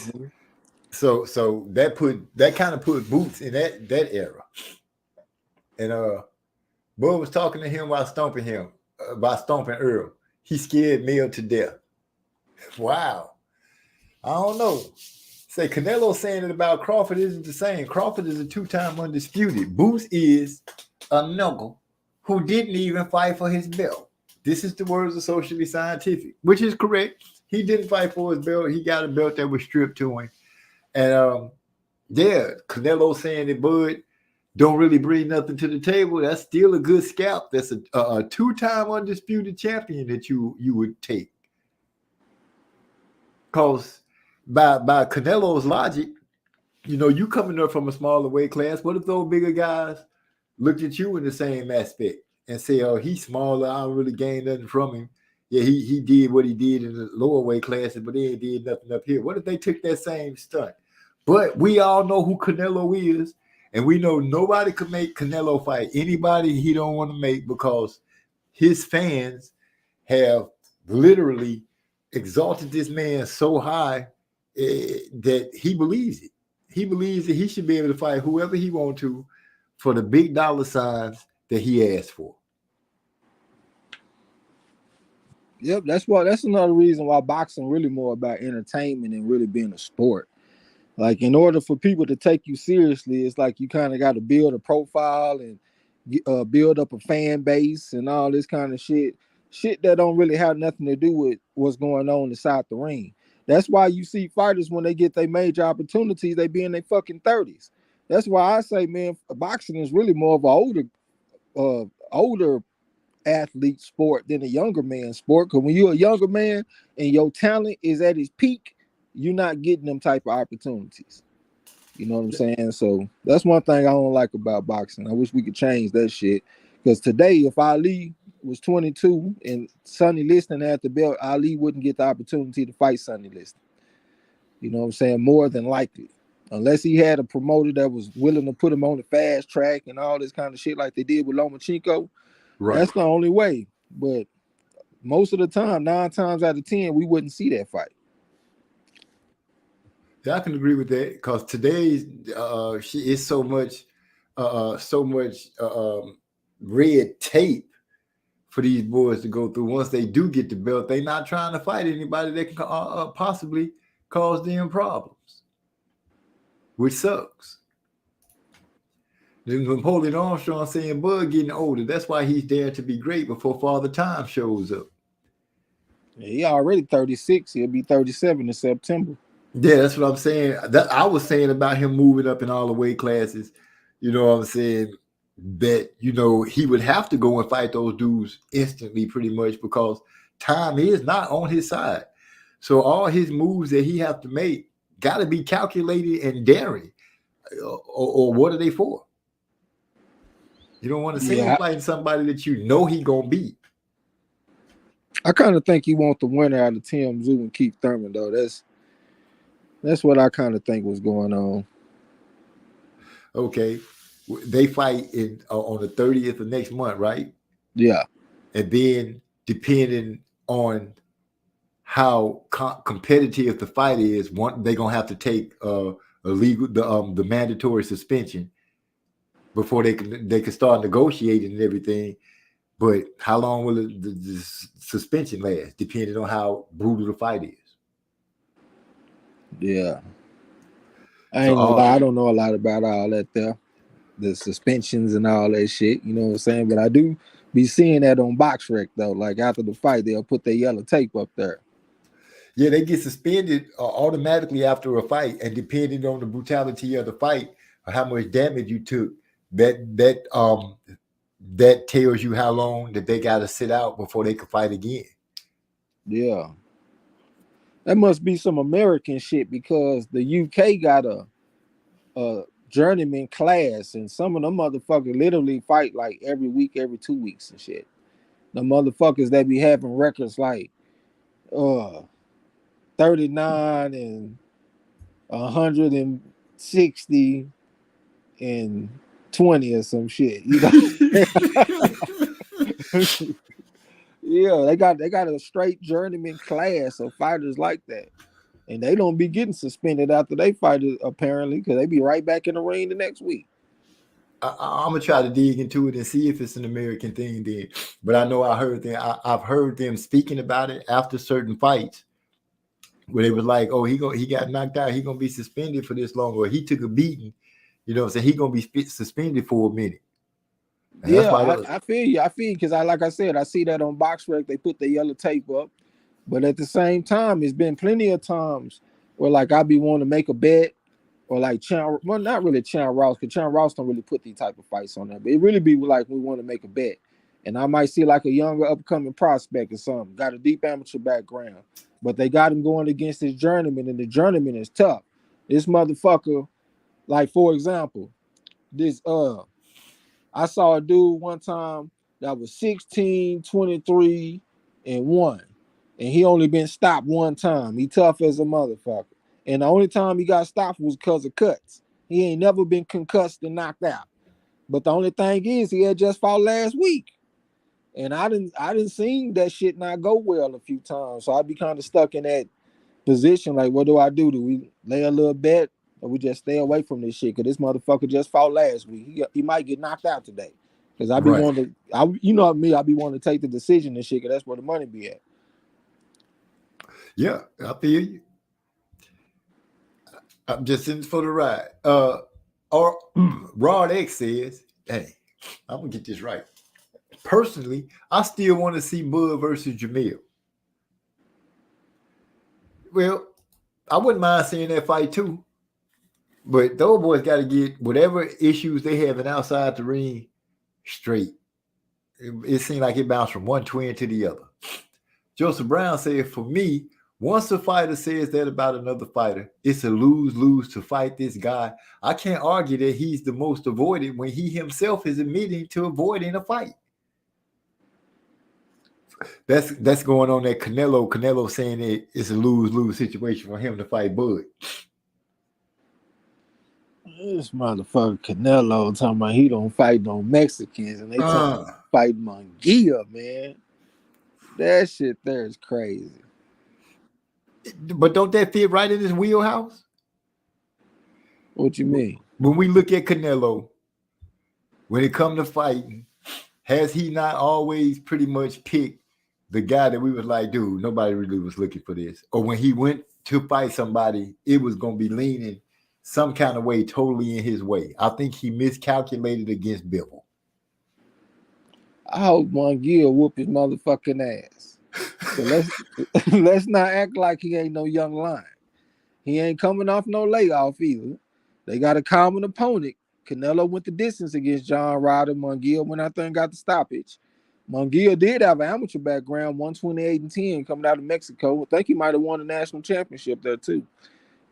So that kind of put Boots in that era. And Bud was talking to him while stomping Earl. He scared Mel to death. Wow. I don't know. Say Canelo saying it about Crawford isn't the same. Crawford is a 2-time undisputed. Boots is a nuggle who didn't even fight for his belt. This is the words of Socially Scientific, which is correct. He didn't fight for his belt. He got a belt that was stripped to him. And Canelo saying that Bud don't really bring nothing to the table. That's still a good scalp. That's a 2-time undisputed champion that you would take. Because by Canelo's logic, you coming up from a smaller weight class. What if those bigger guys looked at you in the same aspect and say, oh, he's smaller, I don't really gain nothing from him. Yeah, he did what he did in the lower weight classes, but he ain't did nothing up here. What if they took that same stunt? But we all know who Canelo is, and we know nobody could make Canelo fight anybody he don't want to make, because his fans have literally exalted this man so high that he believes it. He believes that he should be able to fight whoever he wants to for the big dollar signs that he asked for. Yep, that's another reason why boxing really more about entertainment and really being a sport. Like, in order for people to take you seriously, it's like you kind of got to build a profile and build up a fan base and all this kind of shit that don't really have nothing to do with what's going on inside the ring. That's why you see fighters, when they get their major opportunities, they be in their fucking 30s. That's why I say, man, boxing is really more of an older athlete sport than a younger man sport. Because when you're a younger man and your talent is at its peak, you're not getting them type of opportunities. You know what I'm saying? So that's one thing I don't like about boxing. I wish we could change that shit. Because today, if Ali was 22 and Sonny Liston had the belt, Ali wouldn't get the opportunity to fight Sonny Liston. You know what I'm saying? More than likely. Unless he had a promoter that was willing to put him on the fast track and all this kind of shit like they did with Lomachenko. Right. That's the only way. But most of the time, 9 times out of 10, we wouldn't see that fight. Yeah, I can agree with that because today's is so much red tape for these boys to go through. Once they do get the belt, they're not trying to fight anybody that can possibly cause them problems, which sucks. Then Napoleon Armstrong saying Bud getting older. That's why he's there to be great before Father Time shows up. Yeah, he already 36. He'll be 37 in September. Yeah, that's what I'm saying. That I was saying about him moving up in all the weight classes. You know what I'm saying? That, you know, he would have to go and fight those dudes instantly pretty much because time is not on his side. So all his moves that he have to make got to be calculated and daring. Or what are they for? You don't want to see him fighting somebody that you know he going to beat. I kind of think he wants the winner out of Tim Tszyu and Keith Thurman, though. That's what I kind of think was going on. Okay. They fight on the 30th of next month, right? Yeah. And then depending on how competitive the fight is, they're going to have to take the mandatory suspension before they can start negotiating and everything. But how long will the suspension last, depending on how brutal the fight is? Yeah. I don't know a lot about all that there. The suspensions and all that shit, you know what I'm saying? But I do be seeing that on BoxRec, though. Like, after the fight, they'll put their yellow tape up there. Yeah, they get suspended automatically after a fight, and depending on the brutality of the fight or how much damage you took, that tells you how long that they got to sit out before they can fight again. Yeah. That must be some American shit because the UK got a journeyman class, and some of them motherfuckers literally fight like every week, every 2 weeks and shit. The motherfuckers that be having records like 39 and 160 and 20 or some shit, you know. Yeah, they got a straight journeyman class of fighters like that. And they don't be getting suspended after they fight it, apparently, because they be right back in the ring the next week. I'm gonna try to dig into it and see if it's an American thing then. But I know I've heard them speaking about it after certain fights, where they was like, "Oh, he got knocked out. He gonna be suspended for this long, or he took a beating." You know what I'm saying? He gonna be suspended for a minute. And yeah, I feel you. Because like I said, I see that on BoxRec. They put the yellow tape up. But at the same time, it's been plenty of times where like I be wanting to make a bet, or like not really Chan Ross, because Chan Ross don't really put these type of fights on there. But it really be like we want to make a bet. And I might see like a younger upcoming prospect or something, got a deep amateur background. But they got him going against his journeyman, and the journeyman is tough. This motherfucker, like for example, this I saw a dude one time that was 16, 23, and 1. And he only been stopped one time. He tough as a motherfucker. And the only time he got stopped was because of cuts. He ain't never been concussed and knocked out. But the only thing is he had just fought last week. And I didn't see that shit not go well a few times. So I'd be kind of stuck in that position. Like, what do I do? Do we lay a little bet? Or we just stay away from this shit? Because this motherfucker just fought last week. He might get knocked out today. Because I be wanting to, you know me, I be wanting to take the decision and shit, because that's where the money be at. Yeah, I feel you. I'm just in for the ride. Or Rod X says, hey, I'm gonna get this right. Personally, I still want to see Bud versus Jamil. Well, I wouldn't mind seeing that fight too. But those boys got to get whatever issues they have outside the ring straight. It seemed like it bounced from one twin to the other. Joseph Brown said, for me, Once a fighter says that about another fighter, it's a lose-lose to fight this guy. I can't argue that he's the most avoided when he himself is admitting to avoiding a fight. That's going on at Canelo. Canelo saying that it's a lose-lose situation for him to fight Bud. This motherfucker Canelo talking about he don't fight no Mexicans, and they talking about fight Munguia, man. That shit there is crazy. But don't that fit right in his wheelhouse? What you mean? When we look at Canelo, when it comes to fighting, has he not always pretty much picked the guy that we was like, dude, nobody really was looking for this? Or when he went to fight somebody, it was going to be leaning some kind of way totally in his way. I think he miscalculated against Bivol. I hope Munguia whoop his motherfucking ass. So let's not act like he ain't no young lion. He ain't coming off no layoff either. They got a common opponent. Canelo went the distance against John Ryder. Munguia went out there and got the stoppage. Munguia did have an amateur background, 128-10 coming out of Mexico. I think he might have won the national championship there too.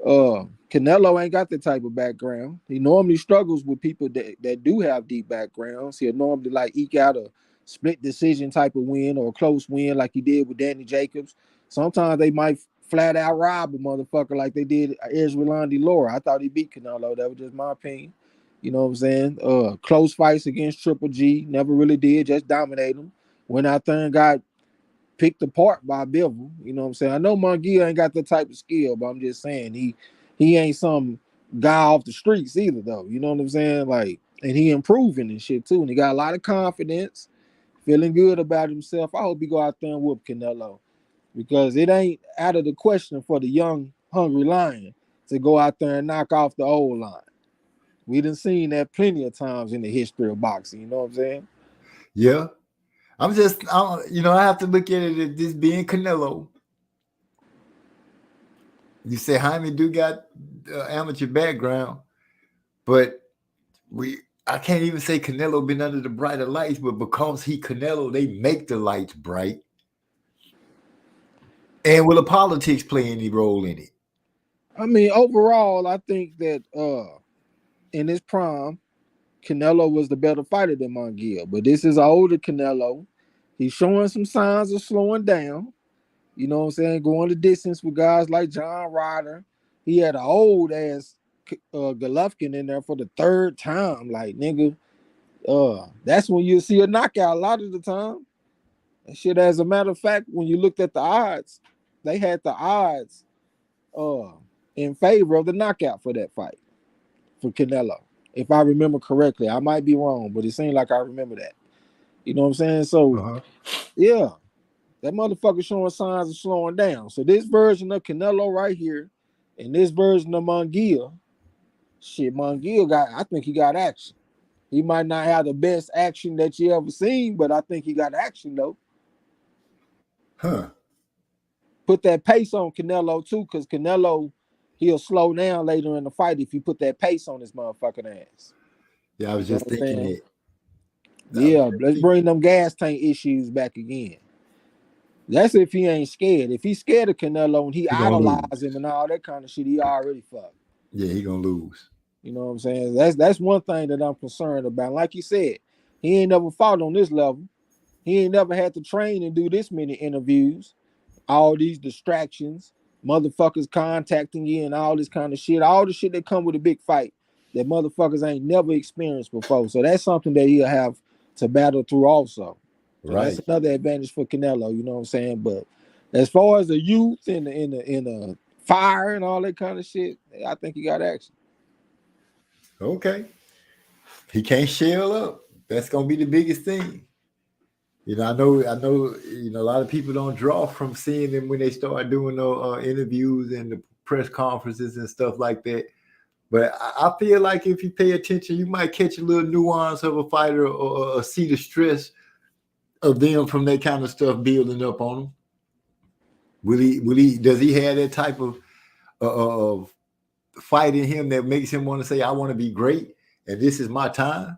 Canelo ain't got that type of background. He normally struggles with people that do have deep backgrounds. He'll normally like eke out a split decision type of win or a close win like he did with Danny Jacobs. Sometimes they might flat out rob a motherfucker like they did Erislandy Lara. I thought he beat Canelo. That was just my opinion. You know what I'm saying? Close fights against Triple G. Never really did. Just dominate him. Went out there and got picked apart by Bivol. You know what I'm saying? I know Munguia ain't got that type of skill, but I'm just saying he ain't some guy off the streets either, though. You know what I'm saying? Like, and he improving and shit too. And he got a lot of confidence, feeling good about himself. I hope he go out there and whoop Canelo, because it ain't out of the question for the young, hungry lion to go out there and knock off the old lion. We done seen that plenty of times in the history of boxing. You know what I'm saying? Yeah. I have to look at it as this being Canelo. You say Jaime do got amateur background, but I can't even say Canelo been under the brighter lights, but because he Canelo, they make the lights bright. And will the politics play any role in it? I mean, overall, I think that in his prime, Canelo was the better fighter than Munguia, but this is an older Canelo. He's showing some signs of slowing down. You know what I'm saying? Going the distance with guys like John Ryder. He had an old ass Golovkin in there for the third time. Like, nigga, that's when you see a knockout a lot of the time. And shit, as a matter of fact, when you looked at the odds, they had the odds in favor of the knockout for that fight for Canelo. If I remember correctly, I might be wrong, but it seemed like I remember that. You know what I'm saying? So, yeah, that motherfucker showing signs of slowing down. So this version of Canelo right here and this version of Munguia, shit, I think he got action. He might not have the best action that you ever seen, but I think he got action, though. Put that pace on Canelo, too, because Canelo, he'll slow down later in the fight if you put that pace on his motherfucking ass. Yeah, I was just thinking it. Yeah, let's bring them gas tank issues back again. That's if he ain't scared. If he's scared of Canelo and he idolize him and all that kind of shit, he already fucked. Yeah, he gonna lose. You know what I'm saying? That's one thing that I'm concerned about. Like you said, he ain't never fought on this level. He ain't never had to train and do this many interviews. All these distractions, motherfuckers contacting you and all this kind of shit. All the shit that come with a big fight that motherfuckers ain't never experienced before. So that's something that he'll have to battle through also. So right. That's another advantage for Canelo, you know what I'm saying? But as far as the youth and the fire and all that kind of shit, I think he got action. Okay. He can't shell up. That's gonna be the biggest thing. You know, I know, you know, a lot of people don't draw from seeing them when they start doing the interviews and the press conferences and stuff like that. But I feel like if you pay attention, you might catch a little nuance of a fighter or see the stress of them from that kind of stuff building up on him. Does he have that type of fight in him that makes him want to say, I want to be great and this is my time?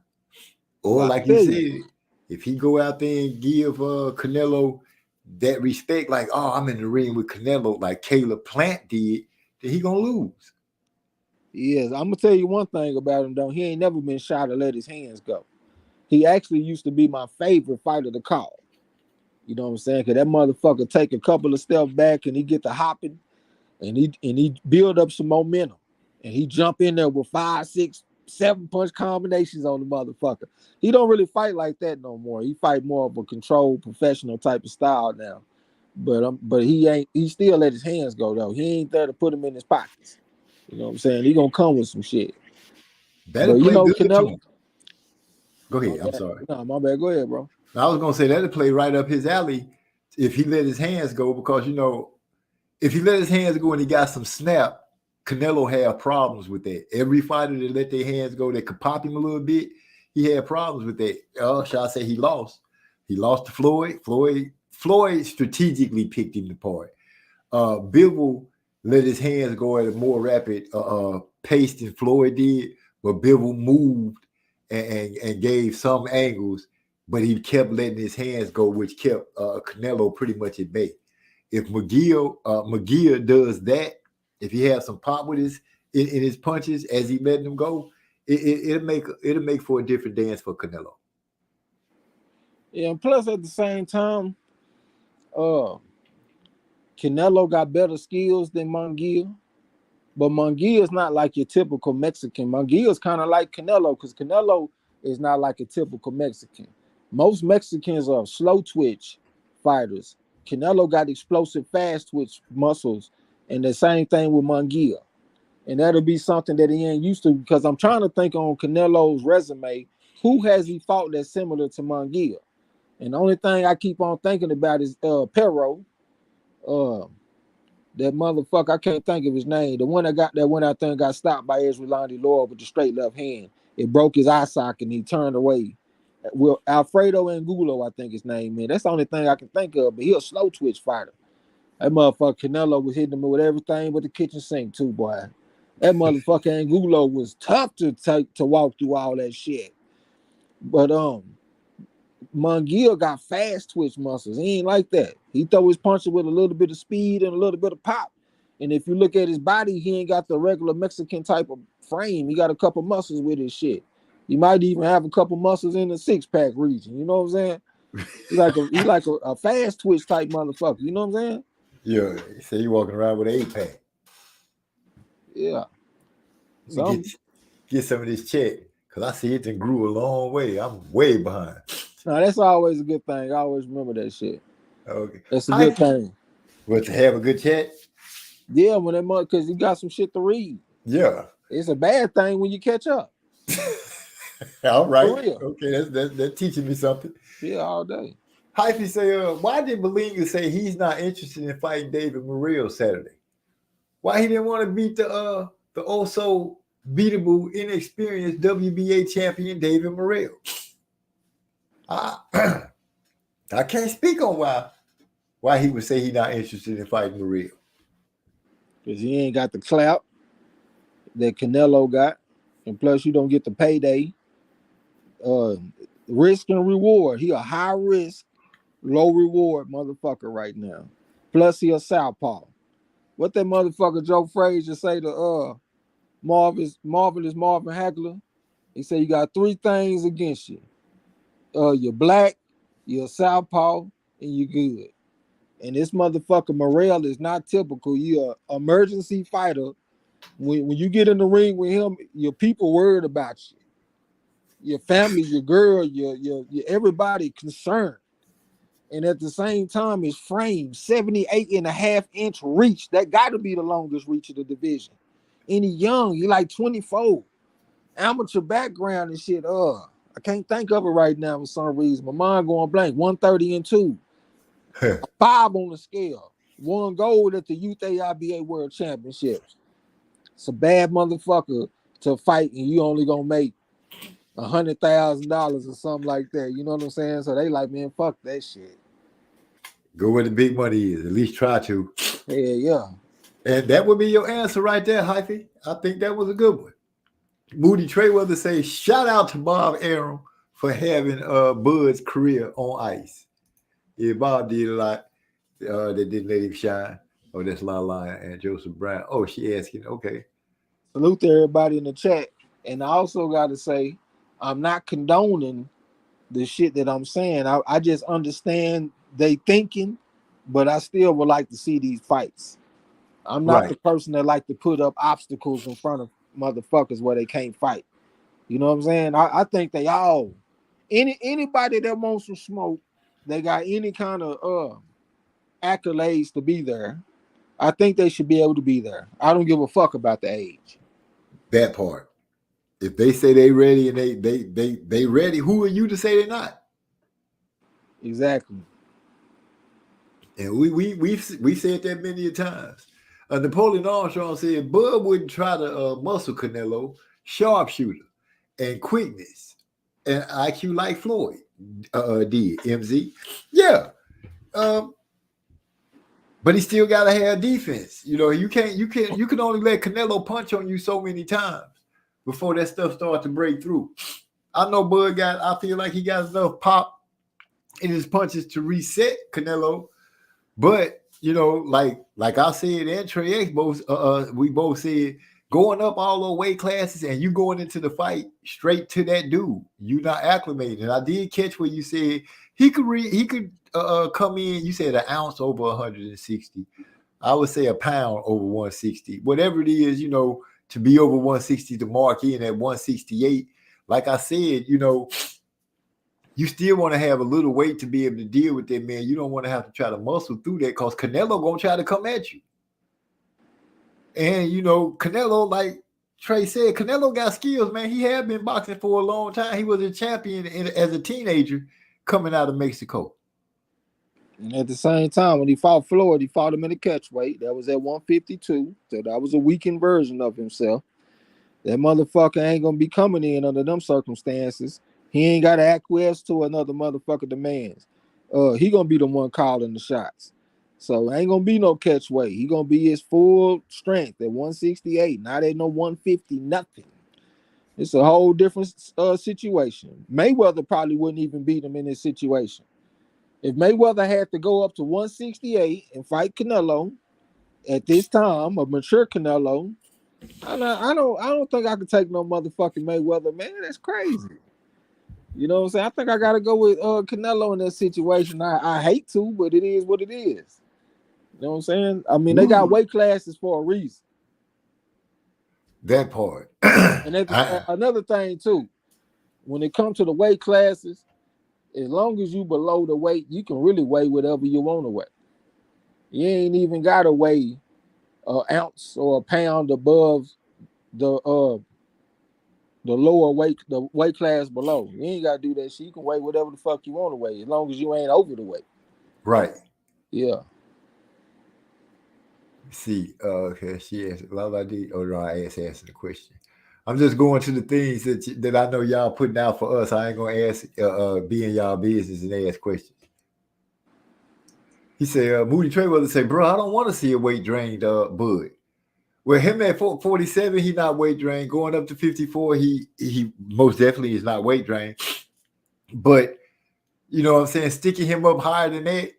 Or like you said, if he go out there and give Canelo that respect, like, oh, I'm in the ring with Canelo, like Caleb Plant did, then he gonna lose. Yes, I'm gonna tell you one thing about him though. He ain't never been shy to let his hands go. He actually used to be my favorite fighter to call. You know what I'm saying? Cause that motherfucker take a couple of steps back and he get to hopping and he build up some momentum. And he jump in there with 5, 6, 7 punch combinations on the motherfucker. He don't really fight like that no more. He fight more of a controlled professional type of style now. But he still let his hands go though. He ain't there to put him in his pockets. You know what I'm saying? He gonna come with some shit. That'll But play good to Canelo. him. Go ahead. I'm sorry. No, my bad. Go ahead, bro. I was gonna say that'll play right up his alley if he let his hands go, because if he let his hands go and he got some snap, Canelo had problems with that. Every fighter that let their hands go that could pop him a little bit, he had problems with that. Shall I say he lost? He lost to Floyd. Floyd strategically picked him apart. Bivol let his hands go at a more rapid pace than Floyd did, but Bivol moved and gave some angles, but he kept letting his hands go, which kept Canelo pretty much at bay. If McGear does that, if he has some pop with in his punches as he letting them go, it'll make for a different dance for Canelo. Yeah, and plus at the same time, Canelo got better skills than Munguia, but Munguia is not like your typical Mexican. Munguia is kind of like Canelo because Canelo is not like a typical Mexican. Most Mexicans are slow twitch fighters. Canelo got explosive fast twitch muscles, and the same thing with Munguia. And that'll be something that he ain't used to, because I'm trying to think on Canelo's resume, who has he fought that's similar to Munguia? And the only thing I keep on thinking about is Perro. That motherfucker, I can't think of his name. The one that went out there and got stopped by Ezralandi Lord with the straight left hand. It broke his eye socket and he turned away. Well, Alfredo Angulo, I think his name is. That's the only thing I can think of, but he a slow twitch fighter. That motherfucker Canelo was hitting him with everything but the kitchen sink too, boy. That motherfucker Angulo was tough to walk through all that shit. But Munguia got fast twitch muscles. He ain't like that. He throw his punches with a little bit of speed and a little bit of pop. And if you look at his body, he ain't got the regular Mexican type of frame. He got a couple muscles with his shit. He might even have a couple muscles in the 6-pack region. You know what I'm saying? He like a fast twitch type motherfucker. You know what I'm saying? Yeah. Say you walking around with an 8-pack. Yeah. Get some of this check, because I see it and grew a long way. I'm way behind. No, that's always a good thing. I always remember that shit. Okay. That's a good thing. But to have a good chat? Yeah, when that mother, because you got some shit to read. Yeah. It's a bad thing when you catch up. All right. Okay, that's teaching me something. Yeah, all day. Hyphy say, why did Malinga say he's not interested in fighting David Murillo Saturday? Why he didn't want to beat the also beatable, inexperienced WBA champion David Murillo? I can't speak on why he would say he's not interested in fighting Murillo. Because he ain't got the clout that Canelo got. And plus you don't get the payday. Risk and reward. He a high risk, low reward motherfucker right now. Plus he a southpaw. What that motherfucker Joe Frazier say to Marvelous Marvin Hagler? He said you got 3 things against you. You're black, you're southpaw, and you're good. And this motherfucker Morrell is not typical. You're an emergency fighter. When you get in the ring with him, your people worried about you. Your family, your girl, your everybody concerned. And at the same time, his frame, 78.5-inch reach. That got to be the longest reach of the division. And he young, he like 24. Amateur background and shit. I can't think of it right now for some reason. My mind going blank. 130-2. 5 on the scale. 1 gold at the Youth AIBA World Championships. It's a bad motherfucker to fight, and you only gonna make $100,000 or something like that. You know what I'm saying? So they like, man, fuck that shit. Go where the big money is. At least try to. Yeah. And that would be your answer right there, Hyphy. I think that was a good one. Moody Trayweather say, shout out to Bob Arum for having Bud's career on ice. Yeah, Bob did a lot. that didn't let him shine. Oh, that's Lala and Joseph Brown. Oh, she asking. Okay. Salute to everybody in the chat. And I also got to say, I'm not condoning the shit that I'm saying. I just understand they thinking, but I still would like to see these fights. I'm not the person that like to put up obstacles in front of motherfuckers where they can't fight. You know what I'm saying? I think they all, anybody that wants some smoke, they got any kind of accolades to be there, I think they should be able to be there. I don't give a fuck about the age. That part. If they say they ready and they ready, who are you to say they're not? Exactly. And we've said that many a times. Napoleon Armstrong said Bud wouldn't try to muscle Canelo, sharpshooter, and quickness, and IQ like Floyd did. MZ, yeah. But he still gotta have defense. You know, you can only let Canelo punch on you so many times before that stuff starts to break through. I know Bud I feel like he got enough pop in his punches to reset Canelo, but you know, like I said, and Trey X both we both said, going up all those weight classes and you going into the fight straight to that dude, you not acclimated. And I did catch what you said. He could come in. You said an ounce over 160. I would say a pound over 160. Whatever it is, you know, to be over 160 to mark in at 168. Like I said, you know, you still want to have a little weight to be able to deal with that, man. You don't want to have to try to muscle through that because Canelo gonna try to come at you. And, you know, Canelo, like Trey said, Canelo got skills, man. He had been boxing for a long time. He was a champion as a teenager coming out of Mexico. And at the same time, when he fought Floyd, he fought him in the catch weight. That was at 152. So that was a weakened version of himself. That motherfucker ain't going to be coming in under them circumstances. He ain't got to acquiesce to another motherfucker demands. He going to be the one calling the shots. So ain't going to be no catch weight. He going to be his full strength at 168. Not at no 150, nothing. It's a whole different situation. Mayweather probably wouldn't even beat him in this situation. If Mayweather had to go up to 168 and fight Canelo at this time, a mature Canelo, I don't think I could take no motherfucking Mayweather, man. That's crazy. You know what I'm saying? I think I got to go with Canelo in that situation. I hate to, but it is what it is. You know what I'm saying? I mean, they got weight classes for a reason. That part. And another thing, too, when it comes to the weight classes, as long as you below the weight, you can really weigh whatever you want to weigh. You ain't even got to weigh an ounce or a pound above the lower weight, the weight class below. You ain't got to do that shit. You can weigh whatever the fuck you want to weigh, as long as you ain't over the weight. Right. Yeah. See, okay, she asked, I asked the question. I'm just going to the things that I know y'all putting out for us. I ain't gonna ask, be in y'all business and ask questions. He said, Moody Trayweather say, bro, I don't want to see a weight drained Bud. Well, him at 47, he not weight drained. Going up to 54, he most definitely is not weight drained. But you know what I'm saying, sticking him up higher than that,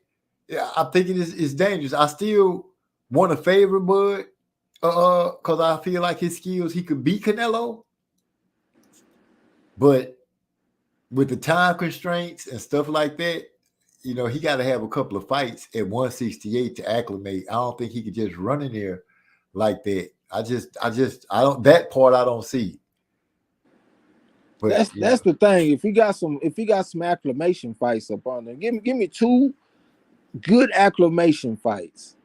I think it is dangerous. I still want to favor Bud. Because I feel like his skills, he could beat Canelo. But with the time constraints and stuff like that, you know, he got to have a couple of fights at 168 to acclimate. I don't think he could just run in there like that. I don't, that part I don't see. But that's the thing. If he got some acclimation fights up on there, give me two good acclimation fights.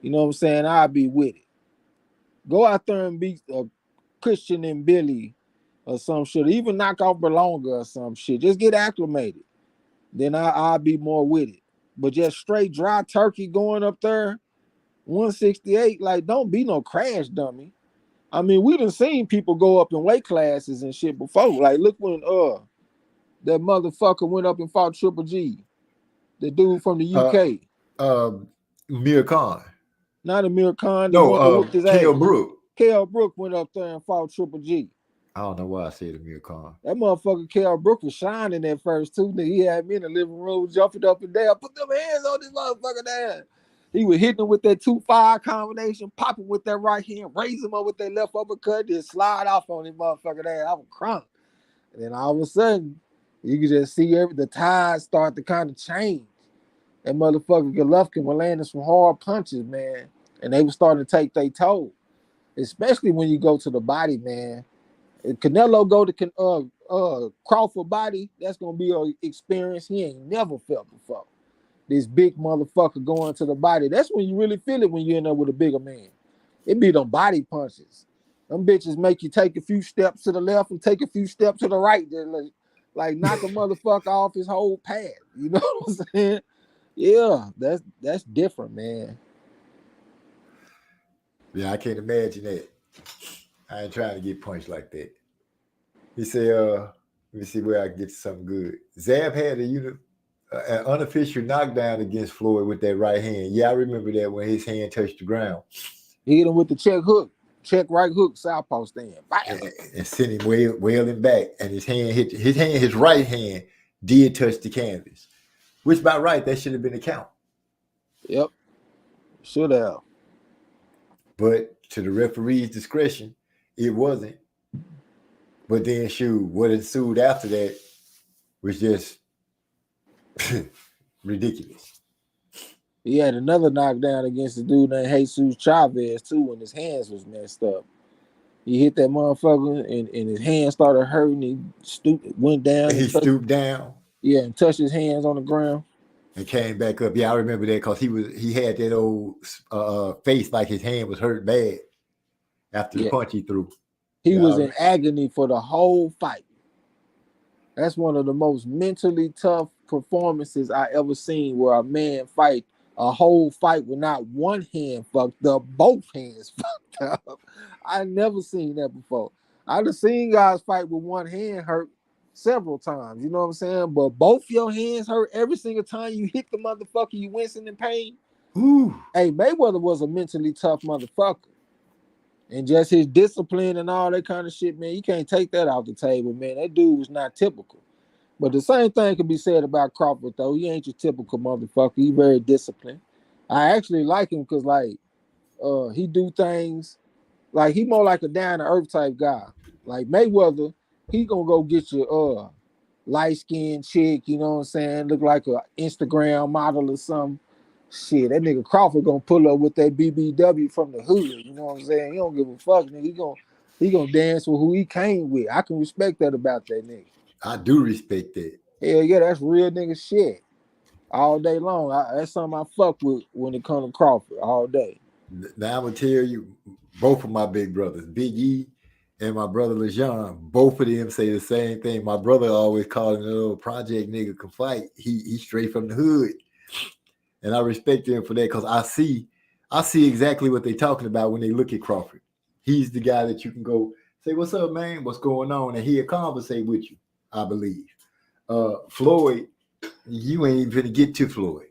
You know what I'm saying? I'll be with it. Go out there and beat Christian and Billy or some shit. Even knock off Berlanga or some shit. Just get acclimated. Then I'll be more with it. But just straight dry turkey going up there, 168, like, don't be no crash dummy. I mean, we done seen people go up in weight classes and shit before. Like, look when that motherfucker went up and fought Triple G. The dude from the UK. Amir Khan. Not Amir Khan. No, Kell Brook. Kell Brook went up there and fought Triple G. I don't know why I said Amir Khan. That motherfucker Kell Brook was shining at first too. Nigga, he had me in the living room jumping up and down. Put them hands on this motherfucker down. He was hitting him with that 2-5 combination, popping with that right hand, raise him up with that left uppercut, then slide off on his motherfucker there. I was crying. And then all of a sudden, you could just see the tide start to kind of change. That motherfucker Golovkin was landing some hard punches, man. And they were starting to take their toll. Especially when you go to the body, man. If Canelo go to Crawford body, that's gonna be an experience he ain't never felt before. This big motherfucker going to the body. That's when you really feel it when you end up with a bigger man. It be them body punches. Them bitches make you take a few steps to the left and take a few steps to the right. Like knock a motherfucker off his whole path. You know what I'm saying? Yeah, that's different, man. Yeah, I can't imagine that. I ain't trying to get punched like that. He said, let me see where I can get to something good. Zab had an unofficial knockdown against Floyd with that right hand. Yeah, I remember that when his hand touched the ground. He hit him with the check right hook, southpaw stand. And sent him wailing back. And his right hand did touch the canvas. Which by right, that should have been a count. Yep. Should have. But to the referee's discretion, it wasn't. But then, shoot, what ensued after that was just ridiculous. He had another knockdown against a dude named Jesus Chavez, too, when his hands was messed up. He hit that motherfucker, and his hand started hurting. He went down. He stooped down. Yeah, and touched his hands on the ground. And came back up. Yeah, I remember that because he had that old face like his hand was hurt bad after the punch he threw. He was in agony for the whole fight. That's one of the most mentally tough performances I ever seen, where a man fight a whole fight with not one hand fucked up, both hands fucked up. I never seen that before. I've seen guys fight with one hand hurt several times, you know what I'm saying? But both your hands hurt every single time you hit the motherfucker, you wincing in pain. Ooh. Hey, Mayweather was a mentally tough motherfucker. And just his discipline and all that kind of shit, man, you can't take that off the table, man. That dude was not typical. But the same thing could be said about Crawford, though. He ain't your typical motherfucker. He very disciplined. I actually like him because, like, he do things, like, he more like a down-to-earth type guy. Like, Mayweather, he gonna go get your light-skinned chick, you know what I'm saying, look like an Instagram model or something. Shit, that nigga Crawford gonna pull up with that BBW from the hood, you know what I'm saying? He don't give a fuck, nigga. He gonna dance with who he came with. I can respect that about that nigga. I do respect that. Hell yeah, that's real nigga shit. All day long. That's something I fuck with when it comes to Crawford all day. Now I'm gonna tell you, both of my big brothers, Big E and my brother LeJean, both of them say the same thing. My brother always called him a little project nigga can fight. He straight from the hood. And I respect him for that because I see exactly what they're talking about when they look at Crawford. He's the guy that you can go say, "What's up, man? What's going on?" and he'll conversate with you, I believe. Floyd, you ain't even finna get to Floyd.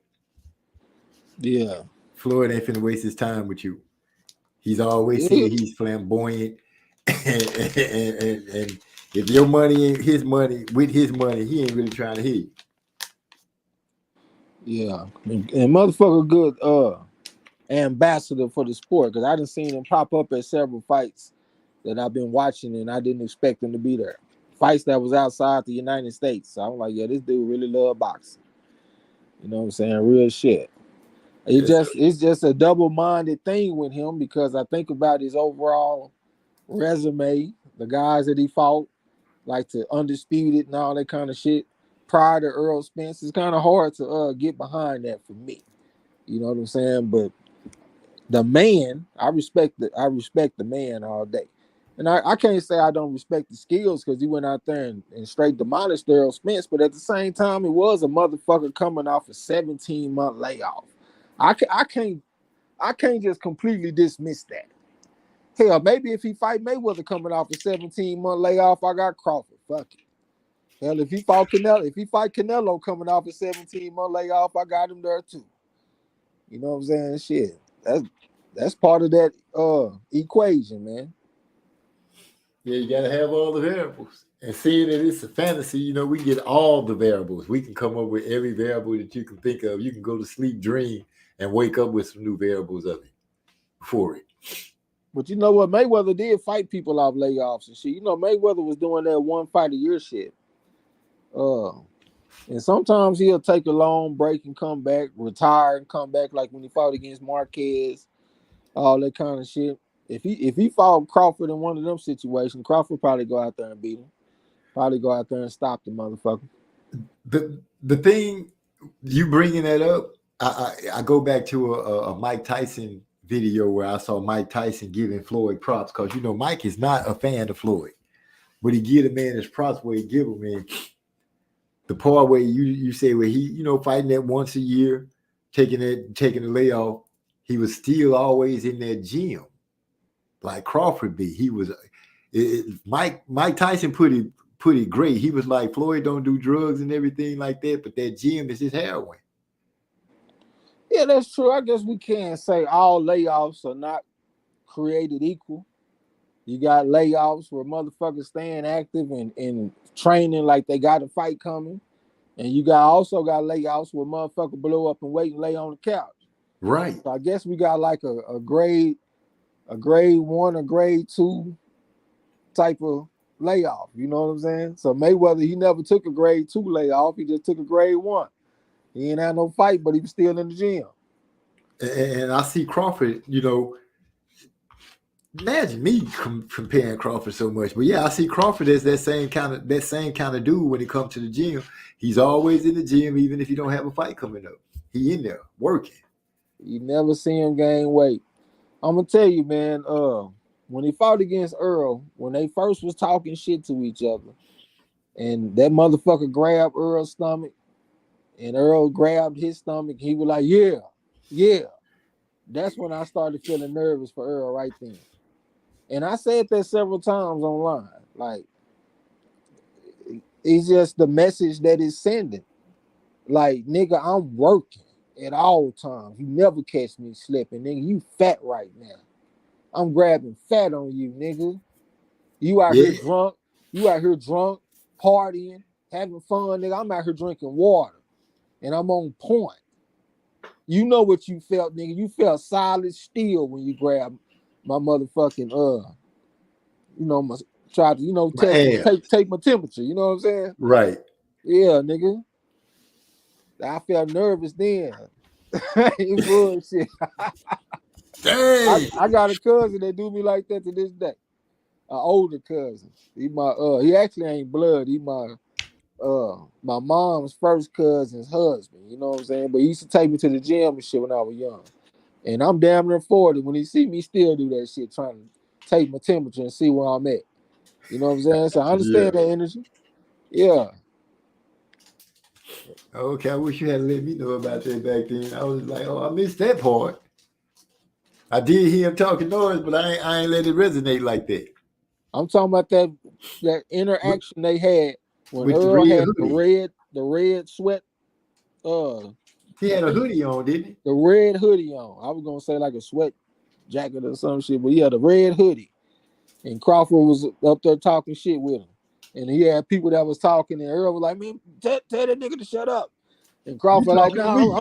Yeah. Floyd ain't finna waste his time with you. He's always saying he's flamboyant. and if your money ain't his money, with his money, he ain't really trying to hit you. Yeah. And motherfucker good ambassador for the sport, because I done seen him pop up at several fights that I've been watching and I didn't expect him to be there. Fights that was outside the United States. So I'm like, yeah, this dude really love boxing. You know what I'm saying? Real shit. It's just a double-minded thing with him, because I think about his overall resume, the guys that he fought, like the Undisputed and all that kind of shit, prior to Earl Spence. It's kind of hard to get behind that for me. You know what I'm saying? But the man, I respect the man all day. And I can't say I don't respect the skills, because he went out there and straight demolished Earl Spence, but at the same time, it was a motherfucker coming off a 17-month layoff. I can't just completely dismiss that. Hell, maybe if he fight Mayweather coming off a 17-month layoff, I got Crawford. Fuck it. Hell, if he fight Canelo coming off a 17-month layoff, I got him there too. You know what I'm saying? Shit. That's part of that equation, man. Yeah, you gotta have all the variables. And seeing that it's a fantasy, you know, we get all the variables. We can come up with every variable that you can think of. You can go to sleep, dream, and wake up with some new variables of it for it. But you know what? Mayweather did fight people off layoffs and shit. You know, Mayweather was doing that one fight a year shit. And sometimes he'll take a long break and come back, retire and come back, like when he fought against Marquez, all that kind of shit. If he fought Crawford in one of them situations, Crawford probably go out there and beat him. Probably go out there and stop the motherfucker. The thing you bringing that up, I go back to a Mike Tyson video where I saw Mike Tyson giving Floyd props, because you know Mike is not a fan of Floyd, but he give the man his props where he give him in. The part where you say where he, you know, fighting that once a year, taking the layoff, he was still always in that gym, like Crawford be. He was Mike Tyson put it great. He was like, Floyd don't do drugs and everything like that, but that gym is his heroin. Yeah, that's true. I guess we can't say all layoffs are not created equal. You got layoffs where motherfuckers staying active and training like they got a fight coming. And you also got layoffs where motherfucker blow up and wait and lay on the couch. Right. So I guess we got like a grade 1 or grade 2 type of layoff. You know what I'm saying? So Mayweather, he never took a grade 2 layoff. He just took a grade 1. He ain't had no fight, but he was still in the gym. And I see Crawford, you know, imagine me comparing Crawford so much, but yeah, I see Crawford as that same kind of dude when he comes to the gym. He's always in the gym, even if he don't have a fight coming up. He in there working. You never see him gain weight. I'm gonna tell you, man. When he fought against Earl, when they first was talking shit to each other, and that motherfucker grabbed Earl's stomach, and Earl grabbed his stomach, he was like, yeah. That's when I started feeling nervous for Earl right then. And I said that several times online. Like, it's just the message that it's sending. Like, nigga, I'm working at all times. You never catch me slipping, nigga. You fat right now. I'm grabbing fat on you, nigga. You out here drunk. You out here drunk, partying, having fun, nigga. I'm out here drinking water. And I'm on point. You know what you felt, nigga. You felt solid steel when you grabbed my motherfucking try to take my temperature. You know what I'm saying? Right. Yeah, nigga. I felt nervous then. Bullshit. Dang. I got a cousin that do me like that to this day. An older cousin. He actually ain't blood. He my mom's first cousin's husband. You know what I'm saying? But he used to take me to the gym and shit when I was young. And I'm damn near 40. When he see me still do that shit, trying to take my temperature and see where I'm at. You know what I'm saying? So I understand that energy. Yeah. Okay, I wish you had let me know about that back then. I was like, oh, I missed that part. I did hear him talking noise, but I ain't let it resonate like that. I'm talking about that interaction they had when Earl had the red sweat. He had a hoodie on, didn't he? The red hoodie on. I was gonna say like a sweat jacket or some shit, but he had a red hoodie. And Crawford was up there talking shit with him. And he had people that was talking, and Earl was like, man, tell that nigga to shut up. And Crawford like, no,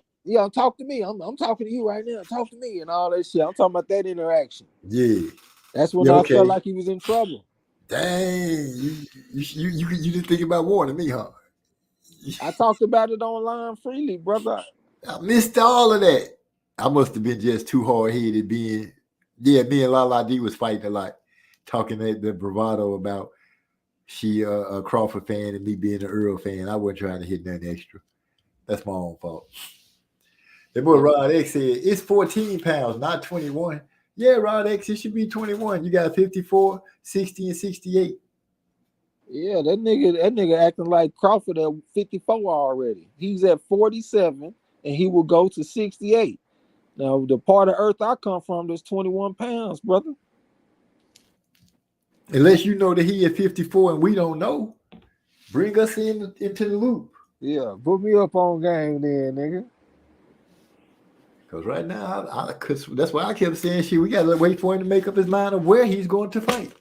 talk to me. I'm talking to you right now. Talk to me and all that shit. I'm talking about that interaction. Yeah. That's when I felt like he was in trouble. Dang. You didn't think about warning me, huh? I talked about it online freely, brother. I missed all of that. I must have been just too hard-headed me and Lala D was fighting a lot, talking the bravado about she a Crawford fan and me being an Earl fan. I wasn't trying to hit nothing extra. That's my own fault. That boy Rod X said, it's 14 pounds, not 21. Yeah, Rod X, it should be 21. You got 54, 60, and 68. Yeah, that nigga acting like Crawford at 54 already. He's at 47, and he will go to 68. Now, the part of Earth I come from, there's 21 pounds, brother. Unless you know that he at 54 and we don't know, bring us into the loop. Yeah, put me up on game then, nigga. Because right now, cause that's why I kept saying, shit, we got to wait for him to make up his mind of where he's going to fight.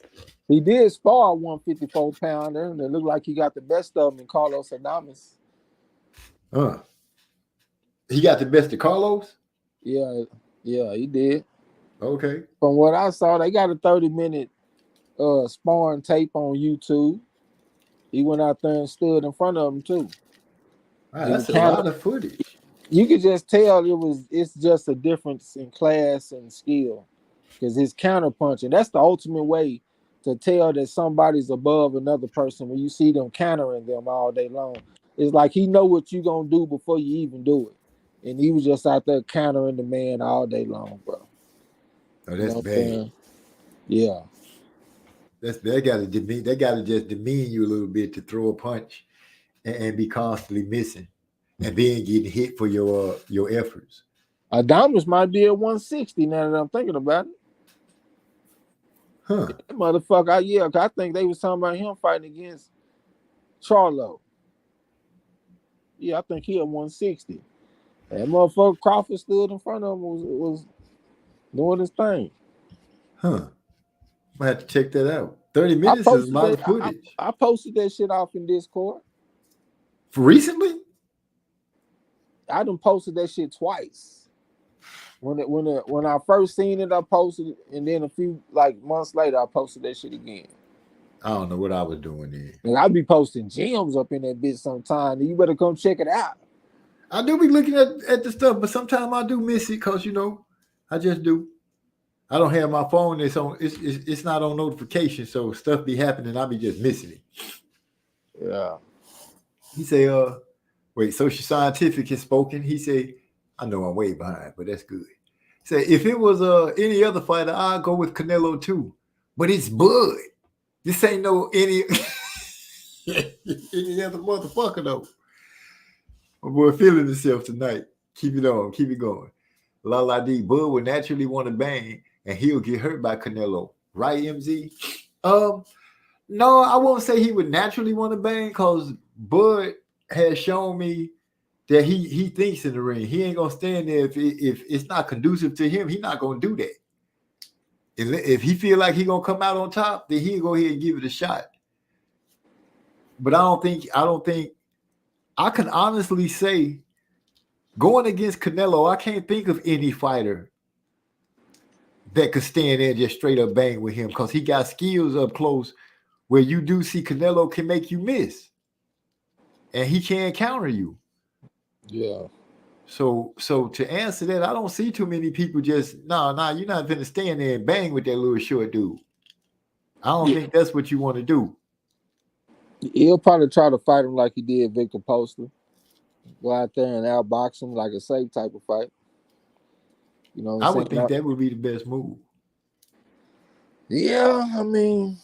He did spar 154 pounder, and it looked like he got the best of him in Carlos Adames. He got the best of Carlos? Yeah, he did. Okay. From what I saw, they got a 30-minute sparring tape on YouTube. He went out there and stood in front of him too. Wow, that's a lot of footage. You could just tell it's just a difference in class and skill. Because his counter punching, that's the ultimate way to tell that somebody's above another person when you see them countering them all day long. It's like he know what you gonna do before you even do it. And he was just out there countering the man all day long, bro. Oh, that's bad. Yeah. They gotta just demean you a little bit to throw a punch and be constantly missing and then getting hit for your efforts. Adames might be at 160 now that I'm thinking about it. Huh. That motherfucker, I think they was talking about him fighting against Charlo. Yeah, I think he at 160. That motherfucker Crawford stood in front of him was doing his thing. Huh. I have to check that out. 30 minutes is a lot of footage. I posted that shit off in Discord. Recently? I done posted that shit twice. When I first seen it, I posted it, and then a few months later, I posted that shit again. I don't know what I was doing there. And I be posting gems up in that bitch sometime. You better come check it out. I do be looking at the stuff, but sometimes I do miss it because I just do. I don't have my phone. It's not on notification, so stuff be happening. I be just missing it. Yeah. He say, Social Scientific has spoken. He say, I know I'm way behind, but that's good. He say, if it was any other fighter, I'd go with Canelo too. But it's Bud. This ain't any other motherfucker though. My boy feeling himself tonight. Keep it on. Keep it going. La D. Bud would naturally want to bang, and he'll get hurt by Canelo. Right, MZ? No, I won't say he would naturally want to bang because Bud has shown me that he thinks in the ring. He ain't gonna stand there if it's not conducive to him. He's not gonna do that. If he feel like he gonna come out on top, then he'll go ahead and give it a shot. But I don't think I can honestly say going against Canelo, I can't think of any fighter that could stand there and just straight up bang with him because he got skills up close where you do see Canelo can make you miss. And he can't counter you. Yeah. So to answer that, I don't see too many people just you're not gonna stand there and bang with that little short dude. I don't think that's what you want to do. He'll probably try to fight him like he did Victor Poster. Go out there and outbox him like a safe type of fight. You know what I'm saying? I would think that would be the best move. Yeah, I mean,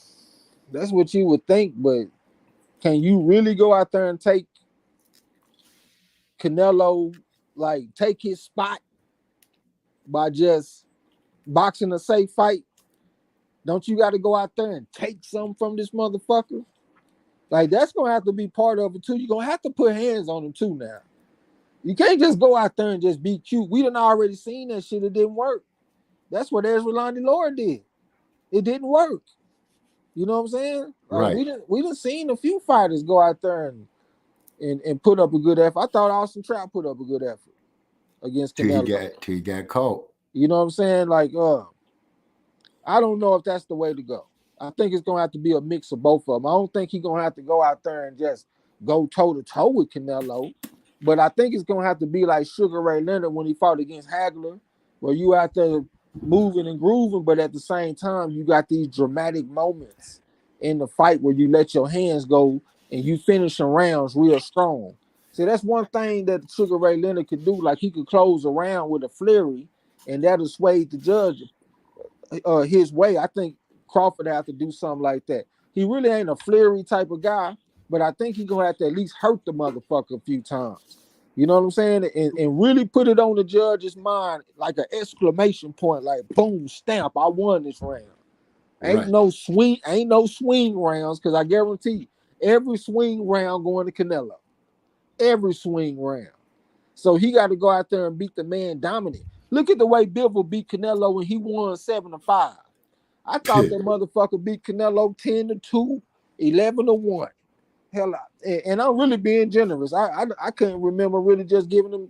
that's what you would think, but can you really go out there and take Canelo, take his spot by just boxing a safe fight? Don't you got to go out there and take something from this motherfucker? That's going to have to be part of it too. You're going to have to put hands on him too now. You can't just go out there and just be cute. We done already seen that shit. It didn't work. That's what Ezra Lord did. It didn't work. You know what I'm saying? Right. We done seen a few fighters go out there and put up a good effort. I thought Austin Trout put up a good effort against Canelo. Till he got caught. You know what I'm saying? I don't know if that's the way to go. I think it's going to have to be a mix of both of them. I don't think he's going to have to go out there and just go toe-to-toe with Canelo. But I think it's going to have to be like Sugar Ray Leonard when he fought against Hagler, where you out there moving and grooving, but at the same time, you got these dramatic moments in the fight where you let your hands go and you finishing rounds real strong. See, that's one thing that Sugar Ray Leonard could do. He could close a round with a flurry, and that'll sway the judge his way. I think Crawford have to do something like that. He really ain't a flurry type of guy, but I think he's going to have to at least hurt the motherfucker a few times. You know what I'm saying? And really put it on the judge's mind like an exclamation point, like boom, stamp, I won this round. Ain't no swing rounds, because I guarantee you, every swing round going to Canelo. Every swing round. So he got to go out there and beat the man dominant. Look at the way Bivol beat Canelo when he won 7-5. I thought that motherfucker beat Canelo 10-2, 11-1. Hell, and I'm really being generous. I couldn't remember really just giving him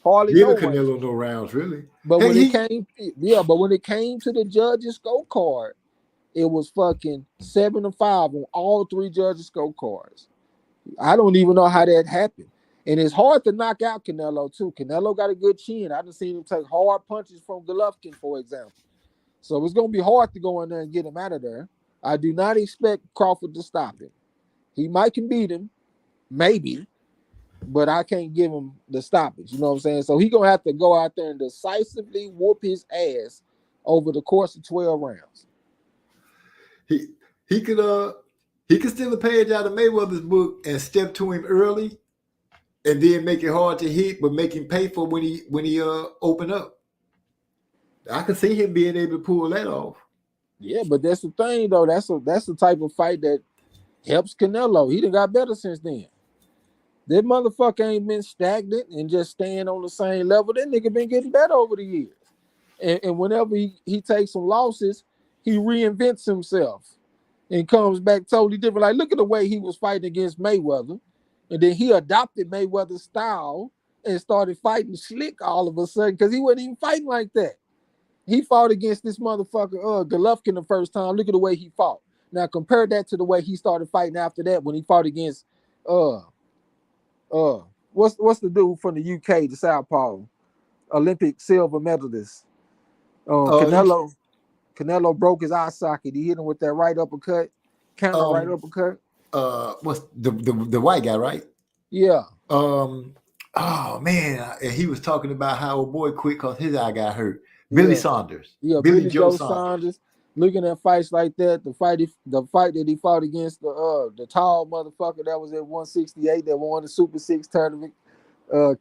hardly no Giving ranks. Canelo no rounds, really. But Hey, when it came, but when it came to the judges' scorecard, it was fucking 7-5 on all three judges' scorecards. I don't even know how that happened. And it's hard to knock out Canelo too. Canelo got a good chin. I done seen him take hard punches from Golovkin, for example. So it's gonna be hard to go in there and get him out of there. I do not expect Crawford to stop him. He might can beat him, maybe, but I can't give him the stoppage. You know what I'm saying? So he gonna have to go out there and decisively whoop his ass over the course of 12 rounds. He could steal a page out of Mayweather's book and step to him early, and then make it hard to hit, but make him pay for when he open up. I can see him being able to pull that off. Yeah, but that's the thing though. That's the type of fight that helps Canelo. He done got better since then. That motherfucker ain't been stagnant and just staying on the same level. That nigga been getting better over the years. And whenever he takes some losses, he reinvents himself and comes back totally different. Like, look at the way he was fighting against Mayweather. And then he adopted Mayweather's style and started fighting slick all of a sudden because he wasn't even fighting like that. He fought against this motherfucker, Golovkin, the first time. Look at the way he fought. Now compare that to the way he started fighting after that when he fought against what's the dude from the UK, the Southpaw, Olympic silver medalist. Canelo broke his eye socket. He hit him with that right uppercut, counter right uppercut. What's the white guy, right? Yeah. Oh man, and he was talking about how a boy quit because his eye got hurt. Billy Saunders. Yeah, Billy Joe Saunders. Looking at fights like that, the fight that he fought against the tall motherfucker that was at 168 that won the Super 6 tournament,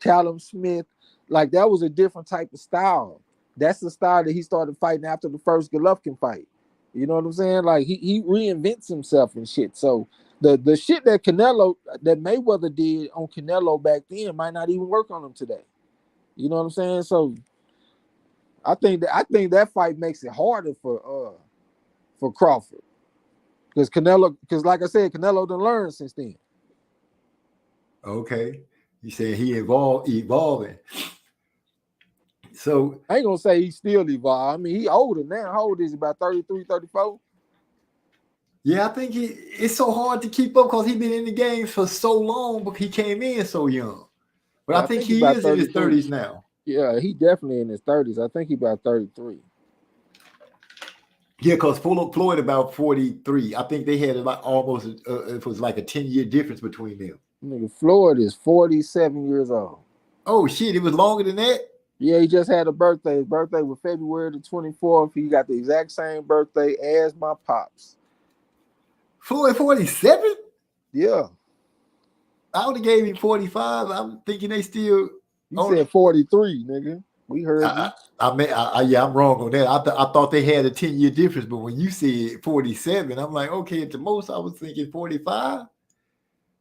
Callum Smith, like that was a different type of style. That's the style that he started fighting after the first Golovkin fight. You know what I'm saying? Like he reinvents himself and shit. So the shit that Mayweather did on Canelo back then might not even work on him today. You know what I'm saying? So I think that fight makes it harder for Crawford. Because like I said, Canelo done learned since then. Okay. You said he evolving. So I ain't gonna say he's still evolved. I mean, he older now. How old is he? About 33, 34? Yeah, I think it's so hard to keep up because he's been in the game for so long, but he came in so young. But I think he is in his 30s now. Yeah, he definitely in his 30s. I think he about 33. Yeah, because Floyd about 43. I think they had like almost it was like a 10-year difference between them. Nigga, Floyd is 47 years old. Oh shit, it was longer than that? Yeah, he just had a birthday. His birthday was February the 24th. He got the exact same birthday as my pops. Floyd 47? Yeah. I would have gave him 45. I'm thinking they still. You said 43, nigga. We heard you. I'm wrong on that. I thought they had a 10-year difference, but when you said 47, I'm like, okay, at the most, I was thinking 45.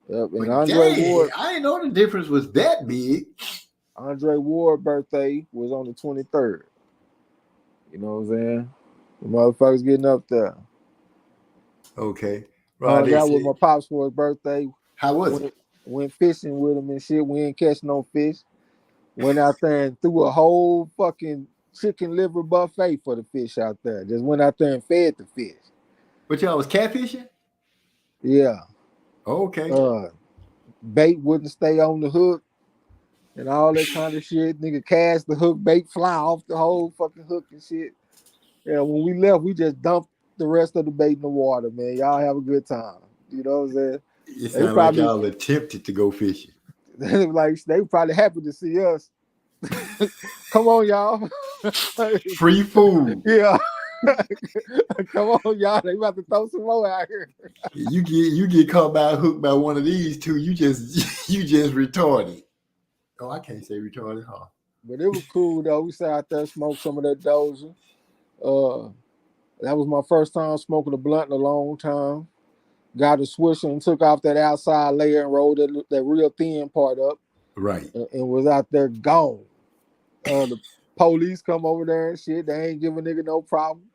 Yep, and Andre Ward. I didn't know the difference was that big. Andre Ward's birthday was on the 23rd. You know what I'm saying? The motherfuckers getting up there. Okay. Right. I got with my pops for his birthday. How was it? Went fishing with him and shit. We ain't catch no fish. Went out there and threw a whole fucking chicken liver buffet for the fish out there. Just went out there and fed the fish. But y'all was catfishing? Yeah. Okay. Bait wouldn't stay on the hook and all that kind of shit. Nigga cast the hook, bait fly off the whole fucking hook and shit. Yeah, when we left, we just dumped the rest of the bait in the water, man. Y'all have a good time. You know what I'm saying? It sounds like y'all attempted to go fishing. Like they probably happy to see us. Come on, y'all. Free food. Yeah. Come on, y'all. They about to throw some more out here. You get caught by a hook by one of these two. You just retarded. Oh, I can't say retarded, huh? But it was cool though. We sat out there, smoked some of that dozer. That was my first time smoking a blunt in a long time. Got a swisher and took off that outside layer and rolled that real thin part up. Right. And was out there gone. The police come over there and shit. They ain't give a nigga no problem.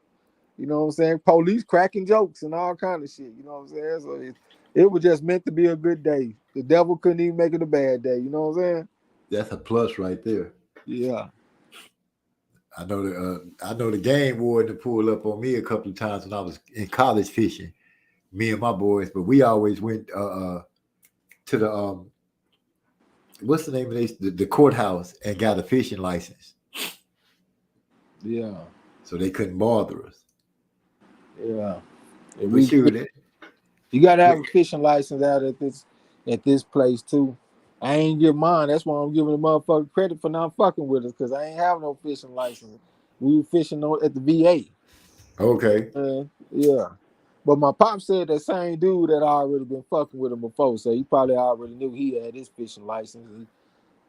You know what I'm saying? Police cracking jokes and all kind of shit. You know what I'm saying? So it was just meant to be a good day. The devil couldn't even make it a bad day. You know what I'm saying? That's a plus right there. Yeah. I know the game warden pulled up on me a couple of times when I was in college fishing, me and my boys, but we always went to the what's the name of the courthouse and got a fishing license. Yeah. So they couldn't bother us. Yeah. We shoot it. You gotta have a fishing license out at this place too. I ain't get mine. That's why I'm giving the motherfucker credit for not fucking with us, because I ain't have no fishing license. We were fishing at the VA. Okay. Yeah. But my pop said that same dude that I already been fucking with him before, so he probably already knew he had his fishing license. He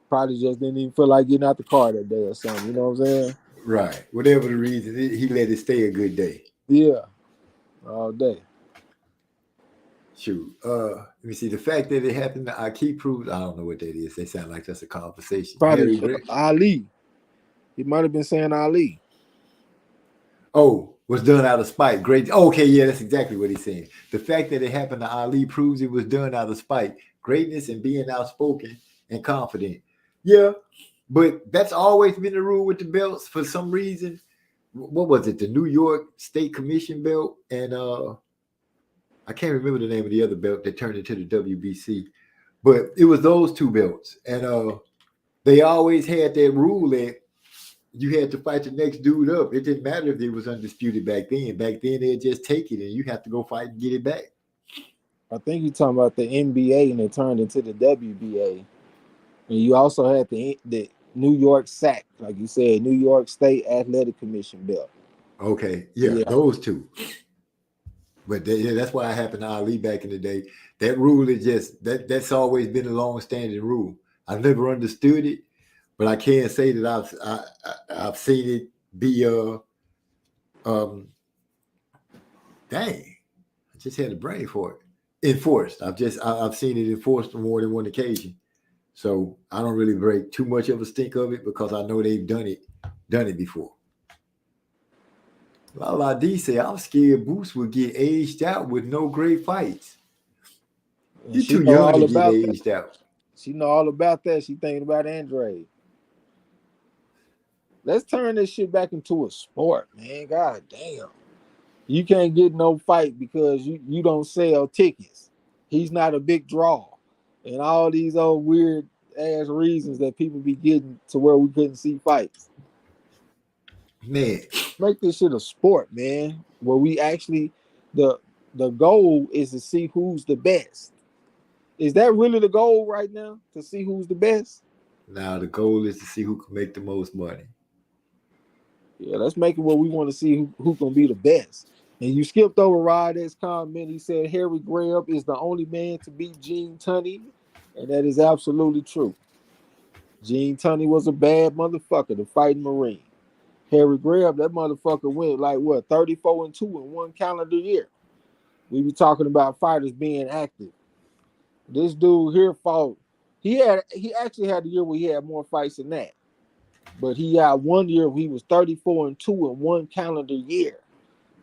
probably just didn't even feel like getting out the car that day or something. You know what I'm saying? Right. Whatever the reason, he let it stay a good day. Yeah. All day. Shoot. Let me see. The fact that it happened to Aki proves, I don't know what that is. They sound like that's a conversation. Probably Ali. He might have been saying Ali. Oh, was done out of spite. Great. Okay, yeah, that's exactly what he's saying. The fact that it happened to Ali proves it was done out of spite, greatness, and being outspoken and confident. Yeah, but that's always been the rule with the belts for some reason. What was it? The New York State Commission belt, and I can't remember the name of the other belt that turned into the WBC, but it was those two belts, and they always had that rule that you had to fight the next dude up. It didn't matter if it was undisputed back then. Back then, they'd just take it, and you have to go fight and get it back. I think you're talking about the NBA, and it turned into the WBA. And you also had the New York SAC, like you said, New York State Athletic Commission belt. Okay, yeah. Those two. But that's why it happened to Ali back in the day. That rule is just that's always been a long-standing rule. I've never understood it, but I can say that I've seen it be dang, I just had a brain for it. Enforced. I've seen it enforced on more than one occasion. So I don't really break too much of a stink of it because I know they've done it before. Lala D say, I'm scared Boots would get aged out with no great fights. You're too young to get aged out. She know all about that. She thinking about Andre. Let's turn this shit back into a sport, man. God damn. You can't get no fight because you don't sell tickets. He's not a big draw. And all these old weird ass reasons that people be getting to where we couldn't see fights. Man. Make this shit a sport, man. Where we actually the goal is to see who's the best. Is that really the goal right now? To see who's the best? Now the goal is to see who can make the most money. Yeah, let's make it what we want to see who can be the best. And you skipped over Rod's comment. He said Harry Greb is the only man to beat Gene Tunney, and that is absolutely true. Gene Tunney was a bad motherfucker, the fighting Marine. Harry Greb, that motherfucker went like what 34-2 in one calendar year. We be talking about fighters being active. This dude here fought. He actually had the year where he had more fights than that. But he had 1 year he was 34-2 in one calendar year.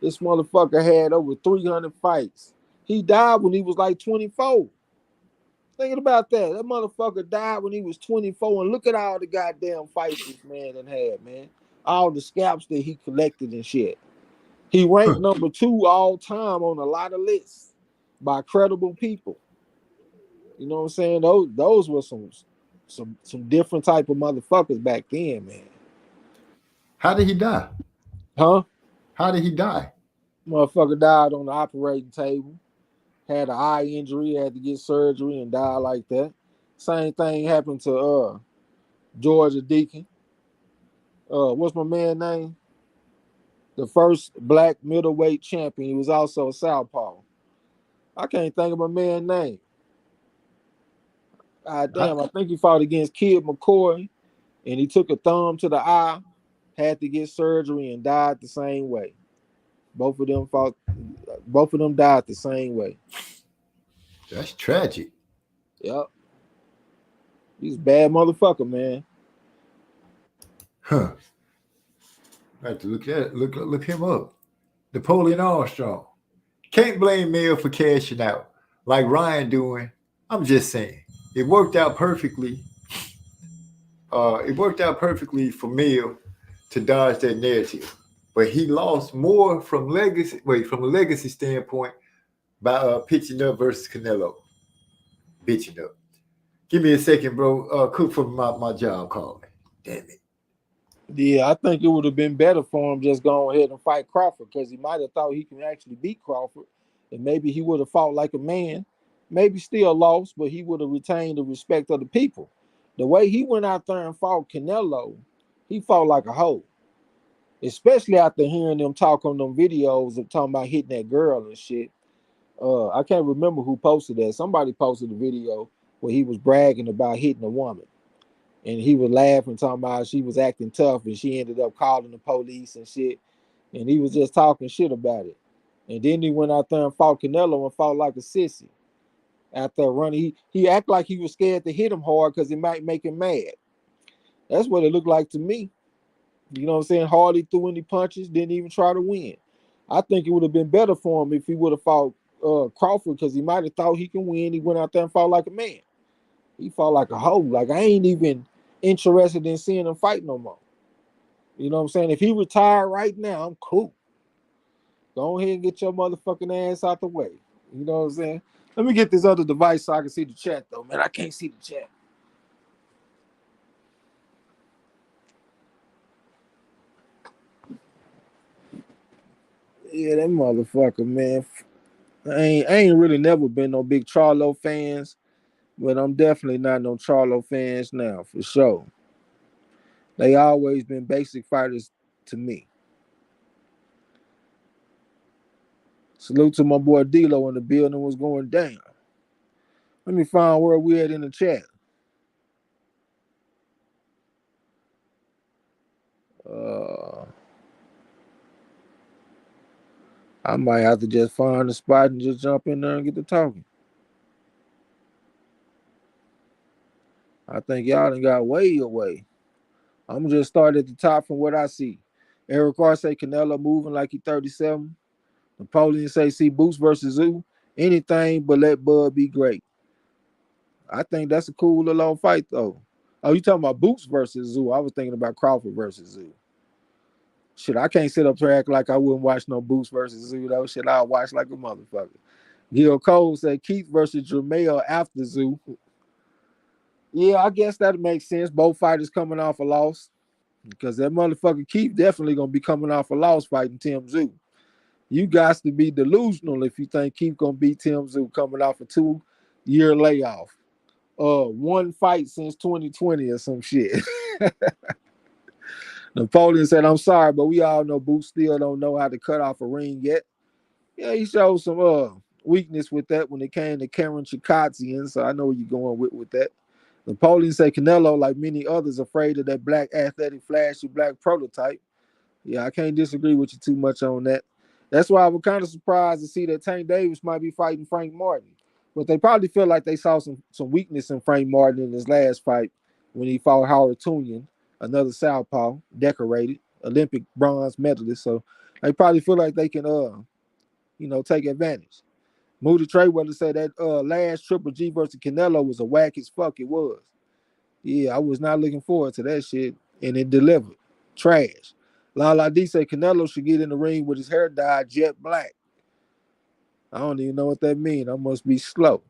This motherfucker had over 300 fights. He died when he was like 24. Thinking about that. That motherfucker died when he was 24. And look at all the goddamn fights this man done had, man. All the scalps that he collected and shit. He ranked number 2 all time on a lot of lists by credible people. You know what I'm saying? Those were some different type of motherfuckers back then, man. How did he die? Huh? How did he die? Motherfucker died on the operating table. Had an eye injury, had to get surgery and died like that. Same thing happened to Georgia Deacon. What's my man's name? The first black middleweight champion. He was also a southpaw. I can't think of my man's name. God damn, I think he fought against Kid McCoy, and he took a thumb to the eye, had to get surgery, and died the same way. Both of them died the same way. That's tragic. Yep. He's a bad motherfucker, man. Huh. I have to look him up. Napoleon Armstrong. Can't blame Mel for cashing out like Ryan doing. I'm just saying it worked out perfectly. It worked out perfectly for Mel to dodge that narrative, but he lost more from legacy. Wait, from a legacy standpoint by pitching up versus Canelo. Bitching up. Give me a second, bro. Cook for my job calling. Damn it. Yeah, I think it would have been better for him just go ahead and fight Crawford because he might have thought he can actually beat Crawford, and maybe he would have fought like a man. Maybe still lost, but he would have retained the respect of the people. The way he went out there and fought Canelo, he fought like a hoe. Especially after hearing them talk on them videos of talking about hitting that girl and shit. I can't remember who posted that. Somebody posted a video where he was bragging about hitting a woman. And he was laughing, talking about she was acting tough, and she ended up calling the police and shit. And he was just talking shit about it. And then he went out there and fought Canelo and fought like a sissy. After running, he acted like he was scared to hit him hard because it might make him mad. That's what it looked like to me. You know what I'm saying? Hardly threw any punches, didn't even try to win. I think it would have been better for him if he would have fought Crawford because he might have thought he can win. He went out there and fought like a man. He fought like a hoe. Like, I ain't even interested in seeing him fight no more. You know what I'm saying? If he retired right now, I'm cool. Go ahead and get your motherfucking ass out the way. You know what I'm saying? Let me get this other device so I can see the chat, though, man. I can't see the chat. Yeah, that motherfucker, man. I ain't really never been no big Charlo fans, but I'm definitely not no Charlo fans now, for sure. They always been basic fighters to me. Salute to my boy D-Lo in the building was going down. Let me find where we at in the chat. I might have to just find a spot and just jump in there and get to talking. I think y'all done got way away. I'm just start at the top from what I see. Eric R say Canelo moving like he 37. Napoleon say see Boots versus Zoo. Anything but let Bud be great. I think that's a cool little fight though. Oh, you talking about Boots versus Zoo? I was thinking about Crawford versus Zoo. Shit, I can't sit up here act like I wouldn't watch no Boots versus Zoo though. Shit, I'll watch like a motherfucker. Gil Cole said Keith versus Jermell after Zoo. Yeah, I guess that makes sense. Both fighters coming off a loss. Because that motherfucker Keith definitely gonna be coming off a loss fighting Tim Zoo. You guys to be delusional if you think Keith gonna beat Tim Zoo coming off a 2-year layoff. One fight since 2020 or some shit. Napoleon said, I'm sorry, but we all know Boots still don't know how to cut off a ring yet. Yeah, he showed some weakness with that when it came to Karen Chikatsian, so I know where you're going with that. Napoleon said Canelo, like many others, afraid of that black athletic, flashy black prototype. Yeah, I can't disagree with you too much on that. That's why I was kind of surprised to see that Tank Davis might be fighting Frank Martin. But they probably feel like they saw some weakness in Frank Martin in his last fight when he fought Howard Tunian, another southpaw, decorated, Olympic bronze medalist. So they probably feel like they can, take advantage. Moody Trayweather said that last Triple G versus Canelo was a whack as fuck. It was. Yeah, I was not looking forward to that shit, and it delivered. Trash. Lala D said Canelo should get in the ring with his hair dyed jet black. I don't even know what that means. I must be slow.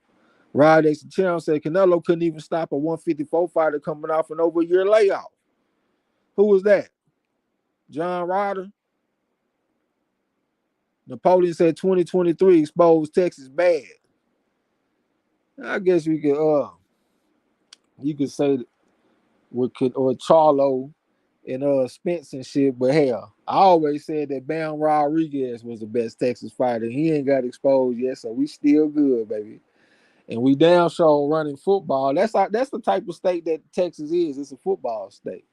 Rod X Champ said Canelo couldn't even stop a 154 fighter coming off an over a year layoff. Who was that? John Ryder? Napoleon said 2023 exposed Texas bad. I guess we could you could say that or Charlo and Spence and shit, but hell, I always said that Bam Rodriguez was the best Texas fighter. He ain't got exposed yet, so we still good, baby. And we down show running football. That's the type of state that Texas is. It's a football state.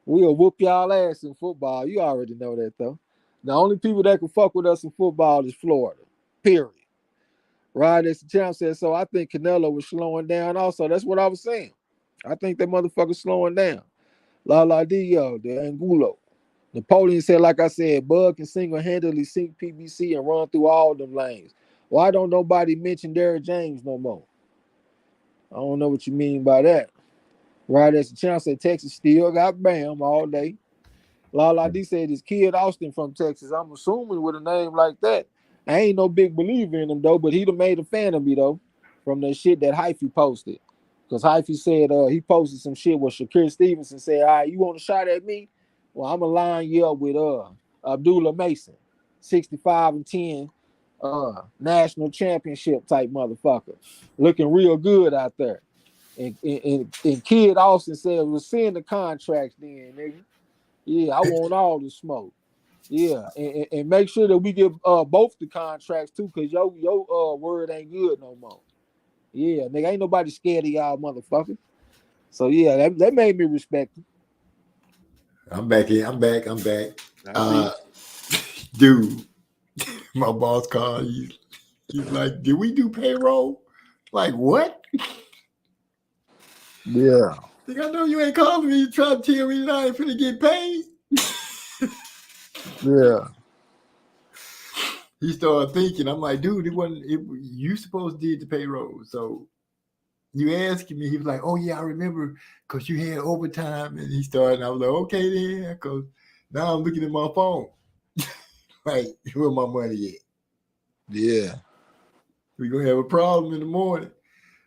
We'll whoop y'all ass in football. You already know that though. The only people that can fuck with us in football is Florida. Period. Rod as the champ said so. I think Canelo was slowing down also. That's what I was saying. I think that motherfucker's slowing down. La La Dio, the Angulo. Napoleon said, like I said, Bud can single-handedly sink PBC and run through all them lanes. Why don't nobody mention Derrick James no more? I don't know what you mean by that. Right as the chance said Texas still got Bam all day. Lala D said his kid Austin from Texas. I'm assuming with a name like that. I ain't no big believer in him though, but he done made a fan of me though from the shit that Hyphy posted. Because Hyphy said he posted some shit where Shakir Stevenson said, all right, you want a shot at me? Well, I'm gonna line you up with Abdullah Mason, 65-10 national championship type motherfucker. Looking real good out there. And Kid Austin said, we'll send the contracts then, nigga. Yeah, I want all the smoke. Yeah, and make sure that we get both the contracts too, because your word ain't good no more. Yeah, nigga, ain't nobody scared of y'all motherfucker. So yeah, that made me respect him. I'm back. Dude, my boss called. He's like, did we do payroll? Like, what? Yeah. Think I know you ain't calling me trying to tell me that I ain't finna get paid. Yeah. He started thinking, I'm like, dude, you supposed to did the payroll. So you asking me, he was like, oh yeah, I remember because you had overtime. And he started, and I was like, okay then, because now I'm looking at my phone. Like, where my money at? Yeah. We're gonna have a problem in the morning.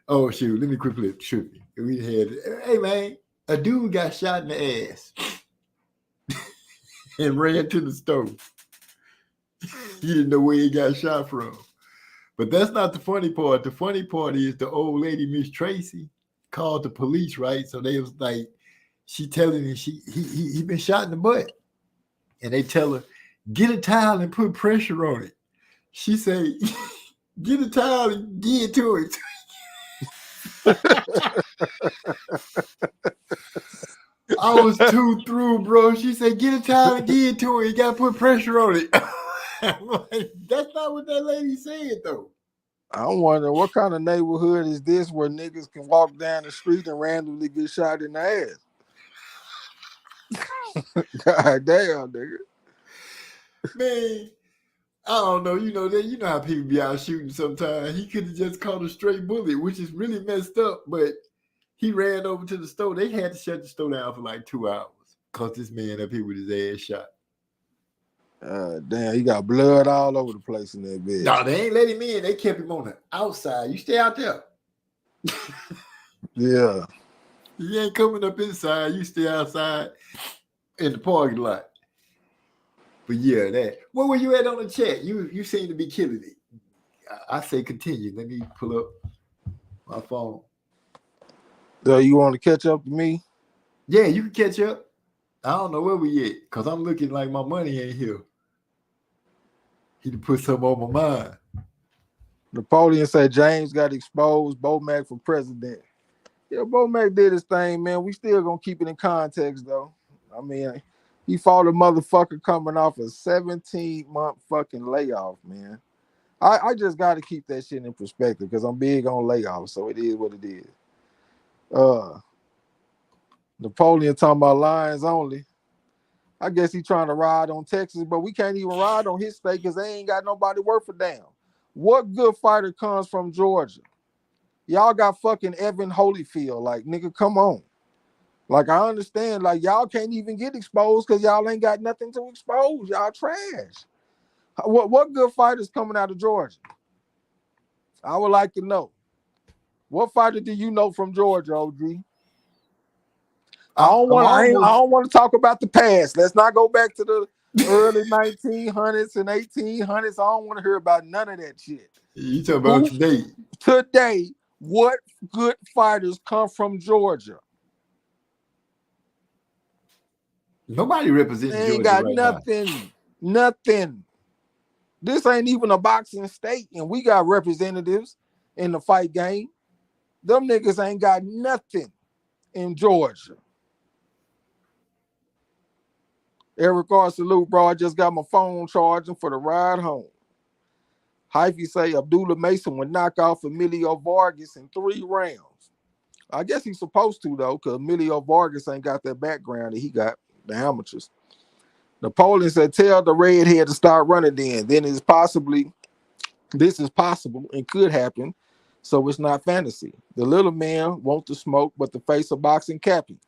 Oh shoot, let me quickly trip you. We had, hey man, a dude got shot in the ass and ran to the stove. He didn't know where he got shot from. But that's not the funny part. The funny part is the old lady, Miss Tracy, called the police, right? So they was like, she telling him he been shot in the butt. And they tell her, get a towel and put pressure on it. She say, get a towel and give it to it. I was too through, bro. She said, get a towel and give it to it. You got to put pressure on it. I'm like, that's not what that lady said, though. I'm wondering what kind of neighborhood is this where niggas can walk down the street and randomly get shot in the ass? God damn, nigga. Man, I don't know. You know how people be out shooting sometimes. He could have just caught a straight bullet, which is really messed up, but he ran over to the store. They had to shut the store down for like 2 hours because this man up here with his ass shot. Damn, he got blood all over the place in that bed. No, they ain't let him in. They kept him on the outside. You stay out there. Yeah. He ain't coming up inside. You stay outside in the parking lot. But yeah, that. Where were you at on the chat? You seem to be killing it. I say continue. Let me pull up my phone. So you want to catch up to me? Yeah, you can catch up. I don't know where we at because I'm looking like my money ain't here. He done put something on my mind. Napoleon said James got exposed. Bo Mac for president. Yeah, Bo Mac did his thing, man. We still gonna keep it in context, though. I mean, he fought a motherfucker coming off a 17-month fucking layoff, man. I just got to keep that shit in perspective because I'm big on layoffs, so it is what it is. Napoleon talking about Lions only. I guess he trying to ride on Texas, but we can't even ride on his state because they ain't got nobody worth a damn. What good fighter comes from Georgia? Y'all got fucking Evan Holyfield. Like, nigga, come on. Like, I understand. Like, y'all can't even get exposed because y'all ain't got nothing to expose. Y'all trash. What good fighters coming out of Georgia? I would like to know. What fighter do you know from Georgia, OG? I don't want to talk about the past. Let's not go back to the early 1900s and 1800s. I don't want to hear about none of that shit. You talking about today? Today, what good fighters come from Georgia? Nobody represents They Georgia ain't got right nothing. Now. Nothing. This ain't even a boxing state, and we got representatives in the fight game. Them niggas ain't got nothing in Georgia. Eric R. Salute, bro. I just got my phone charging for the ride home. Hyphy say Abdullah Mason would knock off Emilio Vargas in 3 rounds. I guess he's supposed to, though, because Emilio Vargas ain't got that background that he got, the amateurs. Napoleon said, "Tell the redhead to start running. Then this is possible and could happen. So it's not fantasy. The little man wants to smoke, but the face of boxing cappy."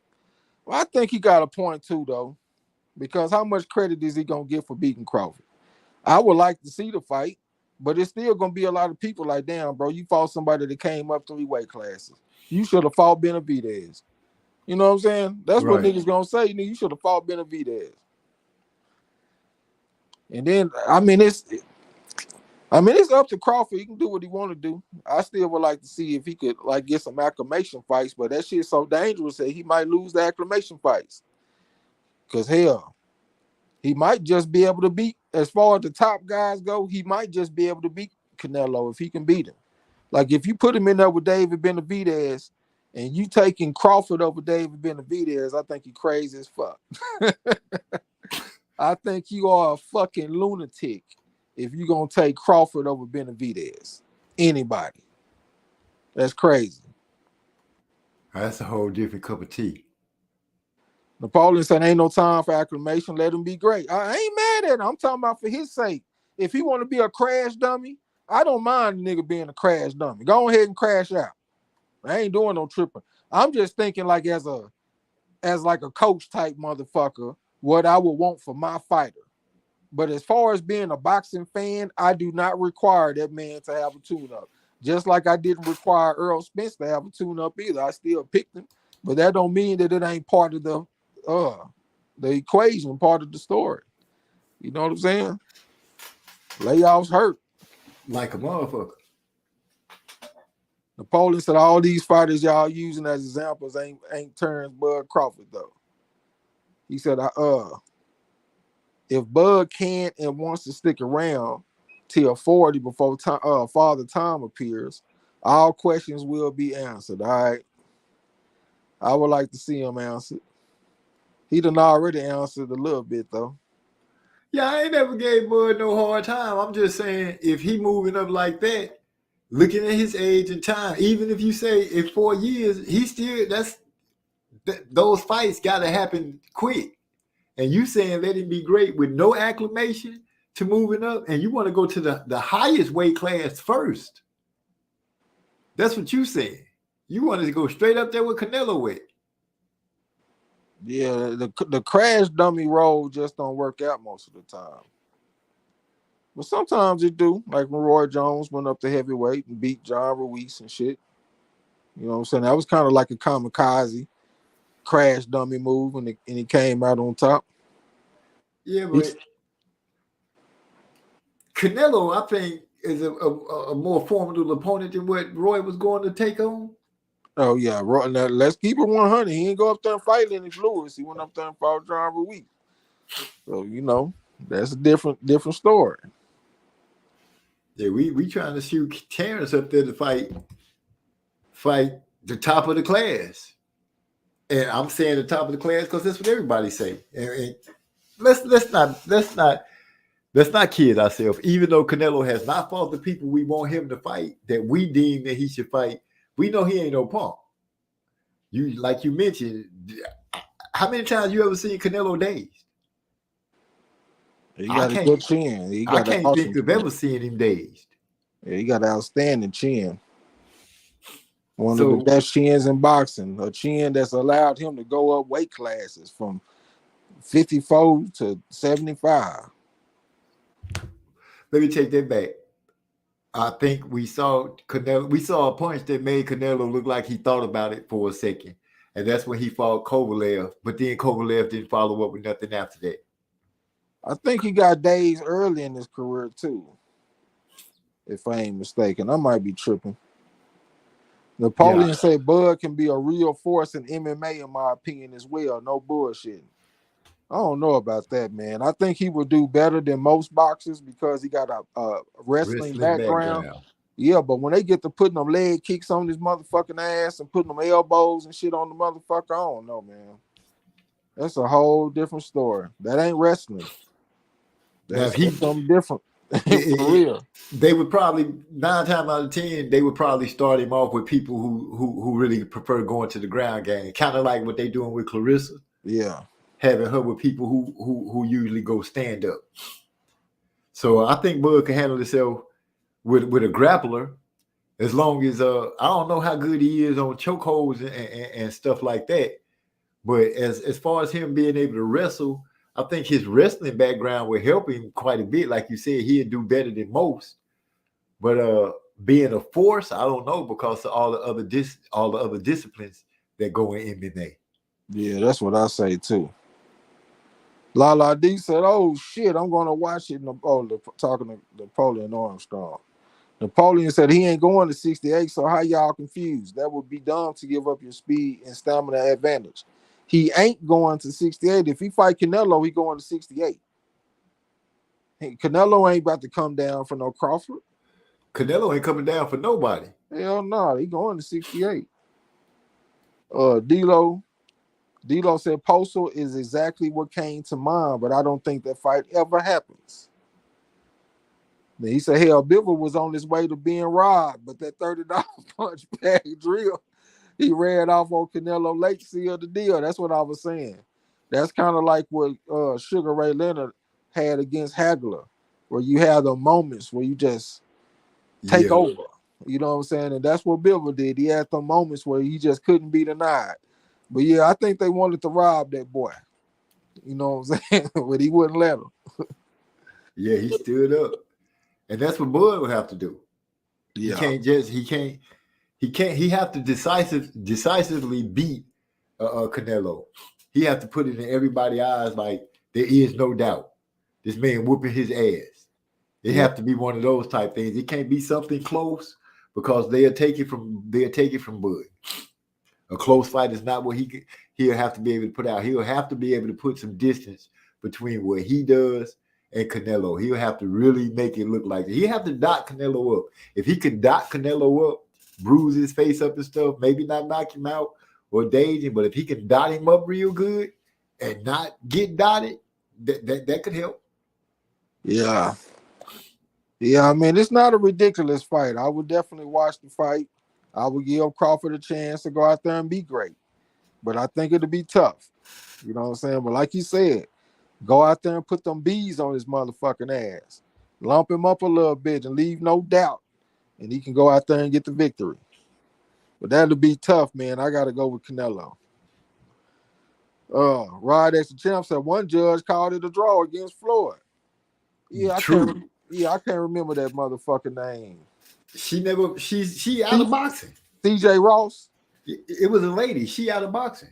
Well, I think he got a point too, though, because how much credit is he gonna get for beating Crawford? I would like to see the fight, but it's still gonna be a lot of people like, damn, bro, you fought somebody that came up 3 weight classes. You should have fought Benavidez. You know what I'm saying? That's what Right. niggas gonna say. You should have fought Benavidez. And then, I mean, it's up to Crawford. He can do what he want to do. I still would like to see if he could like get some acclamation fights, but that shit's so dangerous that he might lose the acclamation fights. Cause hell, he might just be able to beat, as far as the top guys go, he might just be able to beat Canelo if he can beat him. Like if you put him in there with David Benavidez and you taking Crawford over David Benavidez, I think you're crazy as fuck. I think you are a fucking lunatic if you're gonna take Crawford over Benavidez. Anybody. That's crazy. That's a whole different cup of tea. Napoleon said, "Ain't no time for acclamation. Let him be great." I ain't mad at him. I'm talking about for his sake. If he want to be a crash dummy, I don't mind the nigga being a crash dummy. Go ahead and crash out. I ain't doing no tripping. I'm just thinking like as like a coach type motherfucker, what I would want for my fighter. But as far as being a boxing fan, I do not require that man to have a tune-up. Just like I didn't require Earl Spence to have a tune-up either. I still picked him, but that don't mean that it ain't part of the equation, part of the story. You know what I'm saying? Layoffs hurt. Like a motherfucker. Napoleon said all these fighters y'all using as examples ain't Terrence Bud Crawford though. He said, if Bud can't and wants to stick around till 40 before Father Time appears, all questions will be answered. All right. I would like to see him answered. He done already answered a little bit though. Yeah, I ain't never gave Bud no hard time. I'm just saying if he moving up like that, looking at his age and time, even if you say in 4 years, he still those fights got to happen quick. And you saying let him be great with no acclamation to moving up, and you want to go to the highest weight class first. That's what you saying. You wanted to go straight up there with Canelo with. Yeah, the crash dummy role just don't work out most of the time. But sometimes it do. Like when Roy Jones went up to heavyweight and beat John Ruiz and shit. You know what I'm saying? That was kind of like a kamikaze crash dummy move, and he came out on top. Yeah, but Canelo, I think, is a more formidable opponent than what Roy was going to take on. Oh yeah, Roy. Now let's keep it 100. He didn't go up there and fight Lenny Lewis. He went up there and fought John Ruiz. So you know that's a different story. Yeah, we trying to shoot Terrence up there to fight the top of the class, and I'm saying the top of the class because that's what everybody say. And let's not kid ourselves. Even though Canelo has not fought the people we want him to fight, that we deem that he should fight, we know he ain't no punk. You like you mentioned, how many times you ever seen Canelo dazed? He got a good chin. I can't think of ever seeing him dazed. Yeah, he got an outstanding chin. One of the best chins in boxing. A chin that's allowed him to go up weight classes from 54 to 75. Let me take that back. I think we saw Canelo. We saw a punch that made Canelo look like he thought about it for a second, and that's when he fought Kovalev. But then Kovalev didn't follow up with nothing after that. I think he got dazed early in his career too, if I ain't mistaken. I might be tripping. Napoleon said Bud can be a real force in MMA, in my opinion, as well. No bullshit. I don't know about that, man. I think he would do better than most boxers because he got a wrestling background. Yeah, but when they get to putting them leg kicks on his motherfucking ass and putting them elbows and shit on the motherfucker, I don't know, man. That's a whole different story. That ain't wrestling. That's something different. For real. They would probably 9 times out of 10, they would probably start him off with people who really prefer going to the ground game, kind of like what they doing with Clarissa. Yeah. having her with people who usually go stand up. So I think Bud can handle himself with a grappler, as long as I don't know how good he is on chokeholds and stuff like that. But as far as him being able to wrestle, I think his wrestling background will help him quite a bit. Like you said, he'd do better than most. But being a force, I don't know, because of all the other disciplines that go in MMA. Yeah, that's what I say too. Lala D said, "Oh shit, I'm gonna watch it." Talking to Napoleon Armstrong. Napoleon said he ain't going to 68, so how y'all confused? That would be dumb to give up your speed and stamina advantage. He ain't going to 68. If he fight Canelo, he going to 68. Hey, Canelo ain't about to come down for no Crawford. Canelo ain't coming down for nobody. Hell no, he going to 68. D'Lo said Postal is exactly what came to mind, but I don't think that fight ever happens. Then he said, hell, Bivol was on his way to being robbed, but that $30 punch bag drill, he ran off on Canelo late, sealed the deal. That's what I was saying. That's kind of like what Sugar Ray Leonard had against Hagler, where you have the moments where you just take over. You know what I'm saying? And that's what Bivol did. He had the moments where he just couldn't be denied. But yeah, I think they wanted to rob that boy. You know what I'm saying? But he wouldn't let him. Yeah, he stood up. And that's what Bud would have to do. Yeah. He have to decisively beat Canelo. He have to put it in everybody's eyes like there is no doubt this man whooping his ass. It have to be one of those type things. It can't be something close, because they'll take it from Bud. A close fight is not what he'll have to be able to put out. He'll have to be able to put some distance between what he does and Canelo. He'll have to really make it look like it. He'll have to dot Canelo up. If he can dot Canelo up, bruise his face up and stuff, maybe not knock him out or dage him, but if he can dot him up real good and not get dotted, that could help. Yeah. Yeah, I mean, it's not a ridiculous fight. I would definitely watch the fight. I would give Crawford a chance to go out there and be great. But I think it'll be tough. You know what I'm saying? But like you said, go out there and put them bees on his motherfucking ass. Lump him up a little bit and leave no doubt. And he can go out there and get the victory. But that'll be tough, man. I got to go with Canelo. Rod X the Champ said one judge called it a draw against Floyd. Yeah, I can't remember that motherfucking name. She out of boxing. CJ Ross. It was a lady. She out of boxing.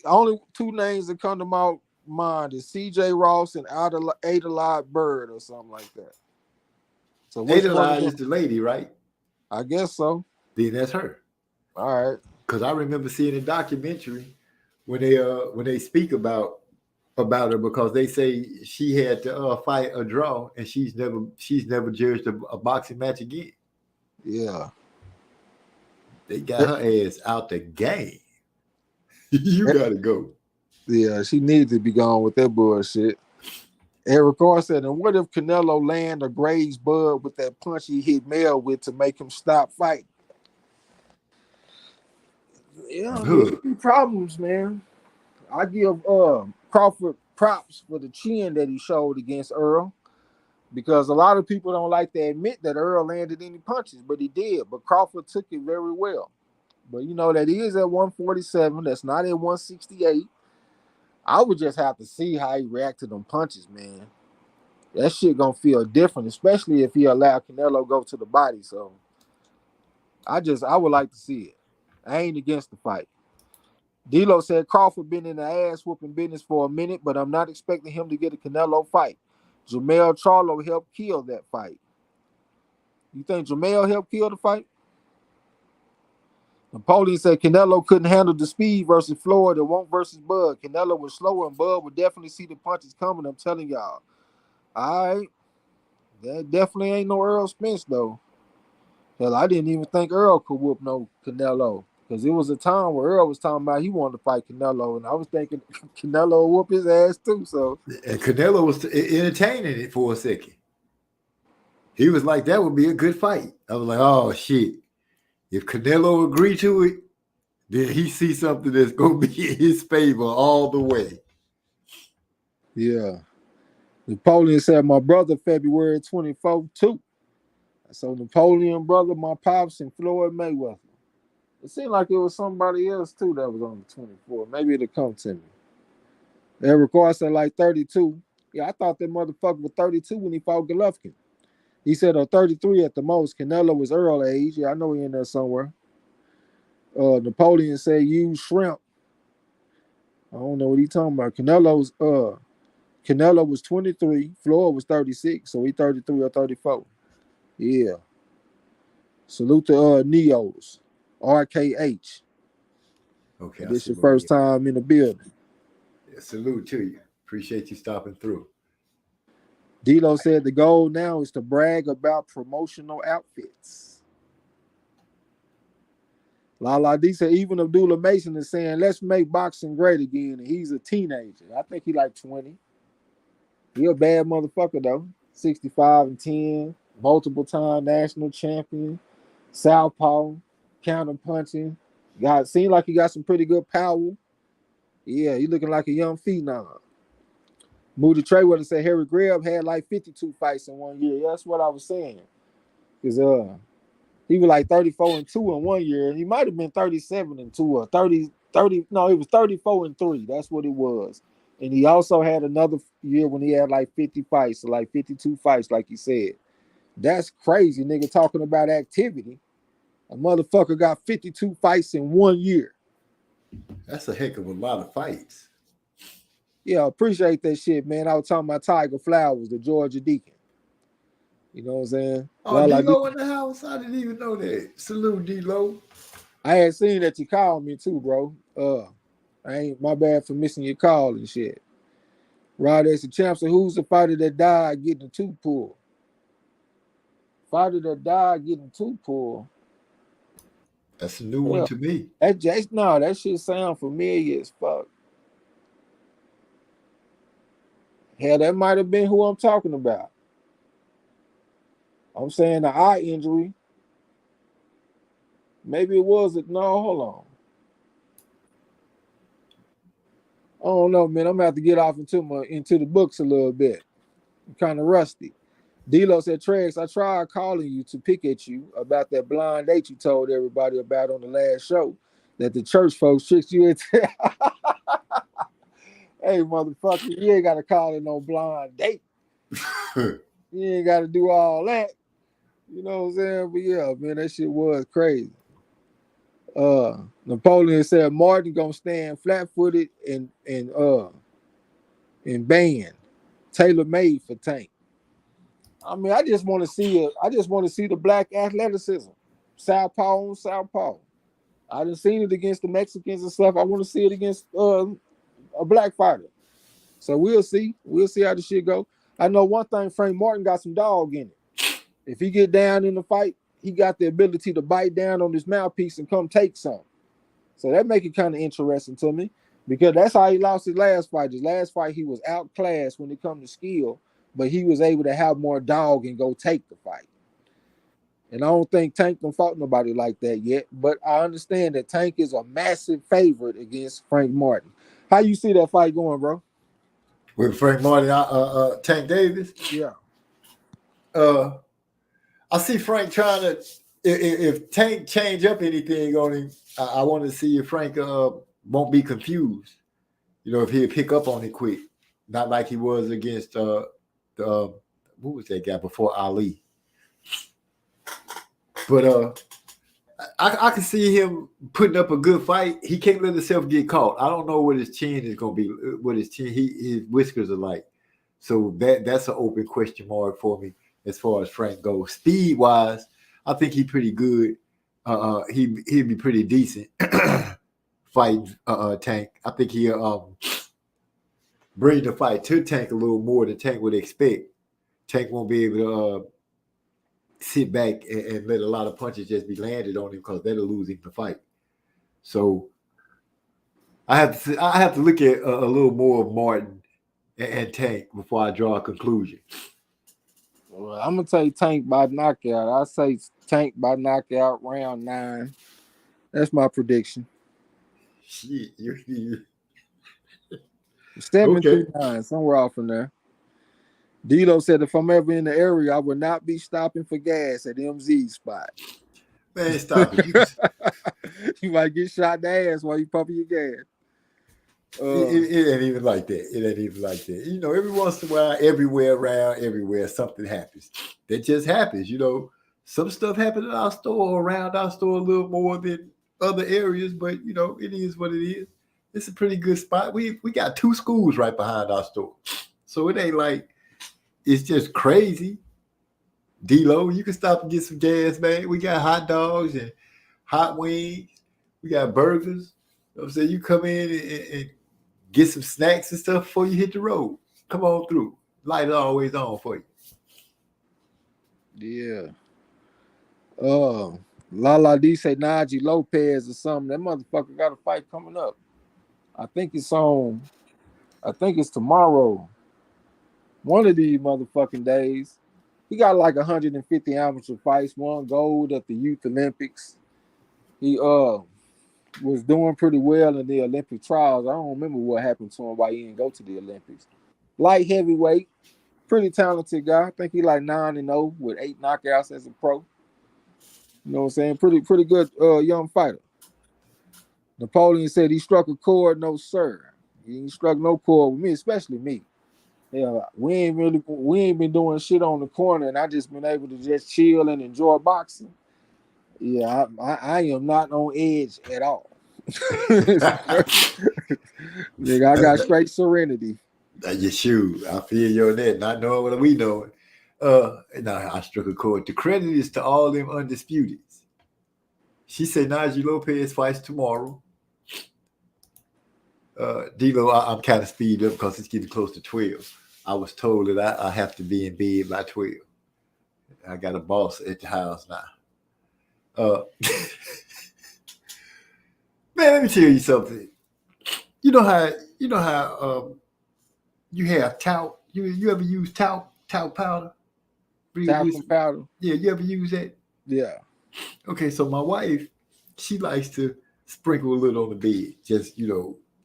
Only two names that come to my mind is CJ Ross and Adelaide Bird or something like that. So Adelaide is the lady, right? I guess so. Then that's her. All right. Because I remember seeing a documentary when they speak about her, because they say she had to fight a draw, and she's never judged a boxing match again. Yeah. They got her ass out the game. You gotta go. Yeah, she needs to be gone with that bullshit. Eric Carr said, and what if Canelo land or graze Bud with that punch he hit Mel with to make him stop fighting? Yeah, problems, man. I give Crawford props for the chin that he showed against Earl, because a lot of people don't like to admit that Earl landed any punches, but he did. But Crawford took it very well. But you know, that is at 147. That's not at 168. I would just have to see how he react to them punches, man. That shit gonna feel different, especially if he allowed Canelo go to the body. So I would like to see it. I ain't against the fight. D'Lo said Crawford been in the ass whooping business for a minute, but I'm not expecting him to get a Canelo fight. Jermell Charlo helped kill that fight. You think Jermell helped kill the fight? Napoleon said Canelo couldn't handle the speed versus Floyd. It won't versus Bud. Canelo was slower, and Bud would definitely see the punches coming. I'm telling y'all. All right. That definitely ain't no Earl Spence, though. Hell, I didn't even think Earl could whoop no Canelo. Because it was a time where Earl was talking about he wanted to fight Canelo, and I was thinking Canelo would whoop his ass too. So, and Canelo was entertaining it for a second. He was like, that would be a good fight. I was like, oh shit. If Canelo agreed to it, Did he see something that's gonna be in his favor all the way? Yeah. Napoleon said, my brother, February 24th, too. So Napoleon, brother, my pops, and Floyd Mayweather. It seemed like it was somebody else, too, that was on the 24th. Maybe it'll come to me. Eric Ross said, like 32. Yeah, I thought that motherfucker was 32 when he fought Golovkin. He said, 33 at the most. Canelo was Earl age. Yeah, I know he in there somewhere. Napoleon said, use shrimp. I don't know what he talking about. Canelo was 23. Floyd was 36. So he 33 or 34. Yeah. Salute to Neos. RKH. Okay. This your first time in the building. Yeah, salute to you. Appreciate you stopping through. D-Lo said the goal now is to brag about promotional outfits. Lala D said even Abdullah Mason is saying let's make boxing great again, and he's a teenager. I think he like 20. He a bad motherfucker though. 65-10, multiple time national champion, southpaw, counter punching. Seemed like he got some pretty good power. Yeah, he looking like a young phenom. Moody Trayweather said Harry Greb had like 52 fights in 1 year. Yeah, that's what I was saying. Because he was like 34-2 in 1 year. He might have been 37-2 or 30. No, it was 34-3. That's what it was. And he also had another year when he had like 50 fights, so like 52 fights, like he said. That's crazy, nigga, talking about activity. A motherfucker got 52 fights in 1 year. That's a heck of a lot of fights. Yeah, appreciate that shit, man. I was talking about Tiger Flowers, the Georgia Deacon. You know what I'm saying? Oh, D-Lo in the house? I didn't even know that. Salute, D-Lo. I had seen that you called me too, bro. I ain't my bad for missing your call and shit. Rod S. the champ said, who's the fighter that died getting a tooth pulled? Fighter that died getting a tooth pulled. That's a new one to me. That shit sound familiar as fuck. Hell, that might have been who I'm talking about. I'm saying the eye injury. Maybe it was hold on. I don't know, man. I'm gonna have to get off into the books a little bit. I'm kind of rusty. D-Lo said, Trex, I tried calling you to pick at you about that blind date you told everybody about on the last show that the church folks tricked you into. Hey, motherfucker, you ain't got to call it no blind date. You ain't got to do all that. You know what I'm saying? But yeah, man, that shit was crazy. Napoleon said Martin gonna stand flat-footed and banned, tailor-made for Tank. I mean, I just want to see the black athleticism, southpaw on southpaw. I done seen it against the Mexicans and stuff. I want to see it against a black fighter. So we'll see. We'll see how the shit go. I know one thing, Frank Martin got some dog in it. If he get down in the fight, he got the ability to bite down on his mouthpiece and come take some. So that make it kind of interesting to me because that's how he lost his last fight. His last fight, he was outclassed when it comes to skill, but he was able to have more dog and go take the fight. And I don't think Tank done fought nobody like that yet, but I understand that Tank is a massive favorite against Frank Martin. How you see that fight going, bro? With Frank Martin, Tank Davis? Yeah. I see Frank trying to, if Tank change up anything on him, I want to see if Frank won't be confused. You know, if he'll pick up on it quick. Not like he was against, who was that guy before Ali? But I can see him putting up a good fight. He can't let himself get caught. I don't know what his chin is going to be, what his whiskers are like. So that's an open question mark for me as far as Frank goes. Speed-wise, I think he's pretty good. He'd be pretty decent fighting Tank. I think he'll bring the fight to Tank a little more than Tank would expect. Tank won't be able to sit back and let a lot of punches just be landed on him because that'll lose him the fight. So I have to look at a little more of Martin and Tank before I draw a conclusion. Well, I'm gonna take Tank by knockout. I say Tank by knockout round 9. That's my prediction. Shit, you 739, somewhere off from there. D-Lo said, if I'm ever in the area, I will not be stopping for gas at MZ spot. man, stop it. You might get shot in the ass while you pumping your gas. It ain't even like that. It ain't even like that. You know, every once in a while, everywhere, something happens. That just happens. You know, some stuff happens at our store, around our store a little more than other areas, but you know, it is what it is. It's a pretty good spot. We got 2 schools right behind our store, so it ain't like it's just crazy. D-Lo, you can stop and get some gas, man. We got hot dogs and hot wings. We got burgers. You know what I'm saying? You come in and get some snacks and stuff before you hit the road. Come on through. Light is always on for you. Yeah. Lala D say Najee Lopez or something. That motherfucker got a fight coming up. I think it's tomorrow. One of these motherfucking days. He got like 150 amateur fights, 1 gold at the Youth Olympics. He was doing pretty well in the Olympic trials. I don't remember what happened to him why he didn't go to the Olympics. Light heavyweight, pretty talented guy. I think he like 9-0 with 8 knockouts as a pro. You know what I'm saying? Pretty good young fighter. Napoleon said he struck a chord. No, sir. He ain't struck no chord with me, especially me. Yeah, we ain't been doing shit on the corner, and I just been able to just chill and enjoy boxing. Yeah, I am not on edge at all. Nigga, I got straight serenity. You shoot. I feel you on that. Not knowing what we knowing. I struck a chord. The credit is to all them undisputeds. She said Najee Lopez fights tomorrow. D-Lo, I'm kind of speeding up because it's getting close to 12. I was told that I have to be in bed by 12. I got a boss at the house now. Man, let me tell you something. You know how you have talc. You ever use talc powder? Talcum powder. Yeah, you ever use that? Yeah. Okay, so my wife, she likes to sprinkle a little on the bed, just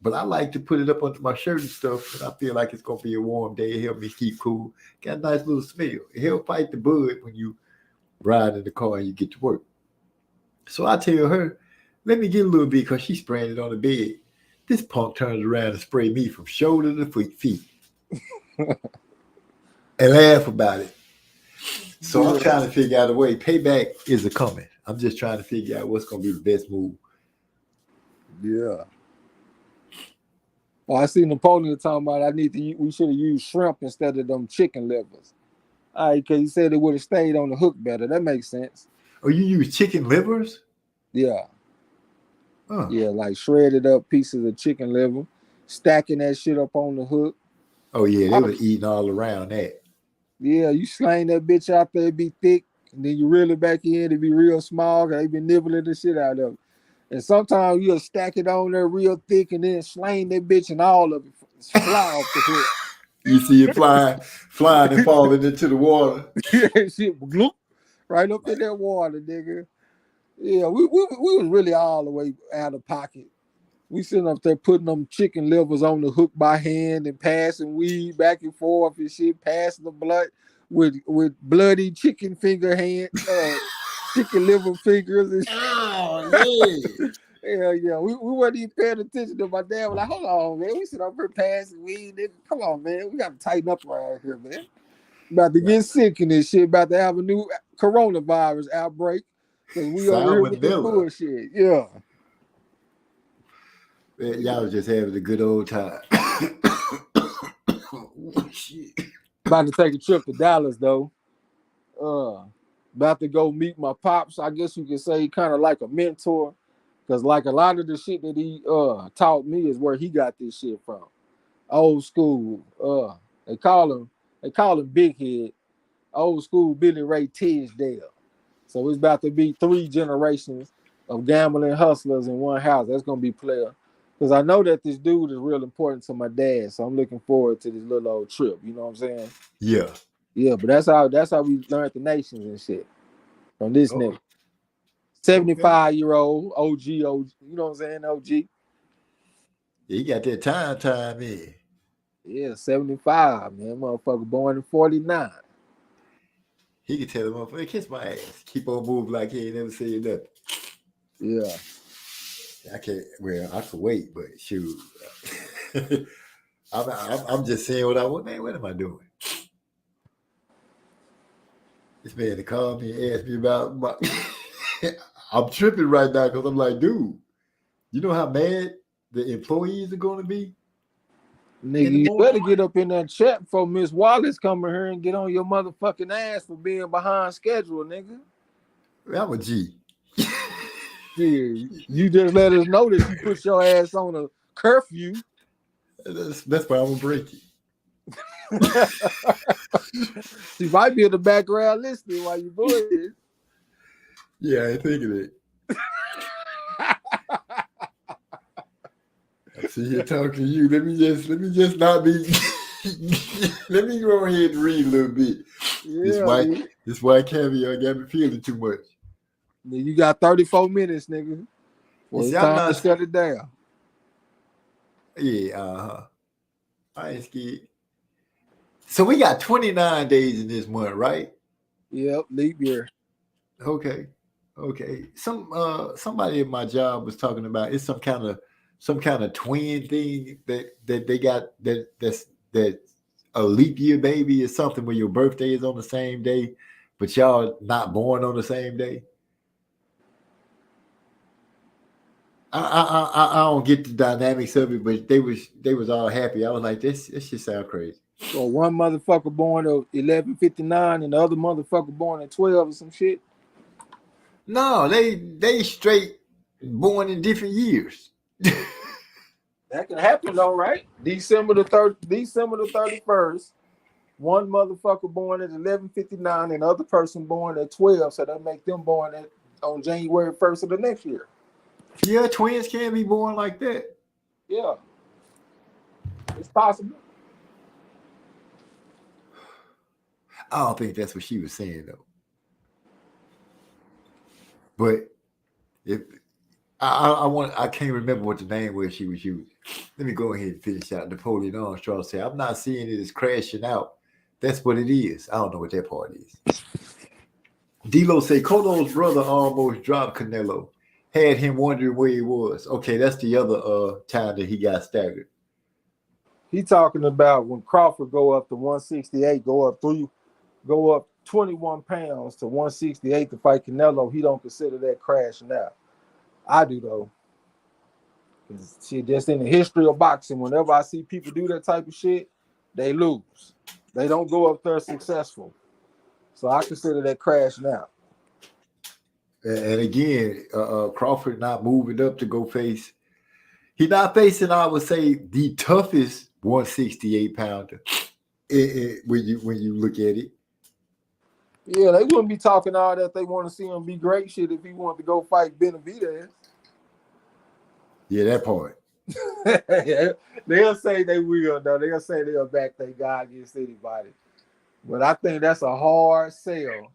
but I like to put it up under my shirt and stuff, and I feel like it's gonna be a warm day. It help me keep cool. Got a nice little smell. It help fight the bud when you ride in the car and you get to work. So I tell her, let me get a little bit because she's spraying it on the bed. This punk turns around and spray me from shoulder to feet and laugh about it. So I'm trying to figure out a way. Payback is a coming. I'm just trying to figure out what's going to be the best move. Yeah. Well, I see Napoleon talking about we should have used shrimp instead of them chicken livers. All right, because he said it would have stayed on the hook better. That makes sense. Oh, you use chicken livers? Yeah. Huh. Yeah, like shredded up pieces of chicken liver, stacking that shit up on the hook. Oh, yeah, they were eating all around that. Yeah, you slang that bitch out there, it be thick, and then you reel it back in, it be real small, because they been nibbling the shit out of it. And sometimes you'll stack it on there real thick and then slang that bitch and all of it fly off the hook. You see it flying and falling into the water. Yeah, shit, gloop, right up in that water, nigga. Yeah, we was really all the way out of pocket. We sitting up there putting them chicken livers on the hook by hand and passing weed back and forth and shit, passing the blood with bloody chicken finger hand, chicken liver fingers and shit. Oh, yeah. Yeah. We wasn't even paying attention to my dad. Was like, hold on, man. We sit up here passing weed. Nigga. Come on, man. We got to tighten up around here, man. About to get sick in this shit. About to have a new coronavirus outbreak. Because we over here with this bullshit. Yeah. Man, y'all was just having a good old time. Shit. About to take a trip to Dallas, though. About to go meet my pops. I guess you could say kind of like a mentor. Because like a lot of the shit that he taught me is where he got this shit from. Old school. They call him Big Head. Old school Billy Ray Tisdale. So it's about to be 3 generations of gambling hustlers in one house. That's gonna be player. Because I know that this dude is real important to my dad. So I'm looking forward to this little old trip. You know what I'm saying? Yeah. Yeah, but that's how we learned the nations and shit. From this nigga. 75-year-old OG, you know what I'm saying? OG. He got that time in. Yeah, 75, man. Motherfucker born in 49. He can tell the motherfucker, kiss my ass. Keep on moving like he ain't never said nothing. Yeah. I can't. Well, I could wait, but shoot, I'm just saying what I want. Man, what am I doing? This man to call me and ask me about my. I'm tripping right now because I'm like, dude, you know how mad the employees are going to be? Nigga, you better get up in that chat before Miss Wallace come in here and get on your motherfucking ass for being behind schedule, nigga. I'm a G. Yeah, you just let us know that you put your ass on a curfew. That's why I'm gonna break it. She might be in the background listening while you doing it. Yeah, I ain't thinking it. I see here talking to you. Let me just not be. Let me go ahead and read a little bit. Yeah, this white caviar got me feeling too much. You got 34 minutes, nigga. Well, it's time to shut it down. Yeah, I ain't scared. So we got 29 days in this month, right? Yep, leap year. Okay. Somebody at my job was talking about it's some kind of twin thing that they got that's a leap year baby or something where your birthday is on the same day, but y'all not born on the same day. I don't get the dynamics of it, but they was all happy. I was like, this shit sound crazy. So one motherfucker born at 11:59 and the other motherfucker born at 12 or some shit. No, they straight born in different years. That can happen though, right? December the 31st. One motherfucker born at 11:59 and the other person born at 12, so that make them born on January 1st of the next year. Yeah, twins can be born like that. Yeah, it's possible. I don't think that's what she was saying though. But if I can't remember what the name was she was using. Let me go ahead and finish out. Napoleon Armstrong said, "I'm not seeing it as crashing out. That's what it is." I don't know what that part is. D-Lo say Cotto's brother almost dropped Canelo. Had him wondering where he was. Okay, that's the other time that he got staggered. He talking about when Crawford go up to 168, go up 21 pounds to 168 to fight Canelo. He don't consider that crashing out. I do though. Shit, just in the history of boxing, whenever I see people do that type of shit, they lose. They don't go up there successful. So I consider that crashing out. And again, Crawford not moving up to go face. He not facing, I would say, the toughest 168 pounder. When you look at it. Yeah, they wouldn't be talking all that. They want to see him be great shit if he wanted to go fight Benavidez. Yeah, that part. They'll say they will, though. They'll say they'll back their guy against anybody. But I think that's a hard sell.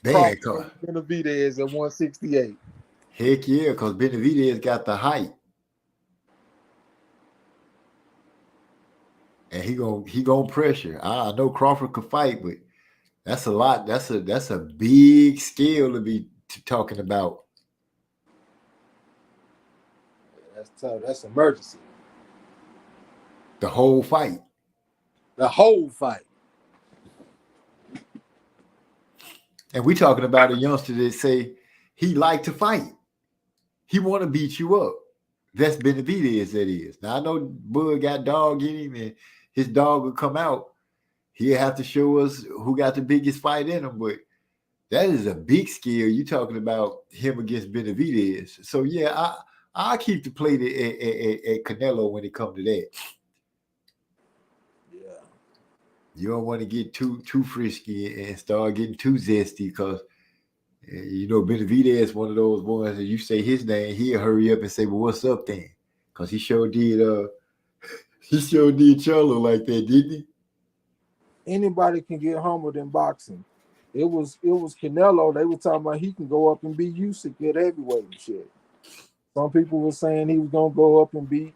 Benavidez at 168. Heck yeah, because Benavidez got the height. And he gonna pressure. I know Crawford could fight, but that's a lot. That's a big scale to be talking about. That's tough. That's emergency. The whole fight. And we talking about a youngster that say he like to fight. He want to beat you up. That's Benavidez, that is. Now I know Bud got dog in him, and his dog will come out. He'll have to show us who got the biggest fight in him, but that is a big scale. You talking about him against Benavidez. So yeah, I keep the plate at Canelo when it comes to that. Yeah. You don't want to get too frisky and start getting too zesty because Benavidez is one of those ones that you say his name, he'll hurry up and say, "Well, what's up then?" Because he sure did Charlo like that, didn't he? Anybody can get humbled in boxing. It was Canelo. They were talking about he can go up and beat Usyk at heavyweight and shit. Some people were saying he was gonna go up and beat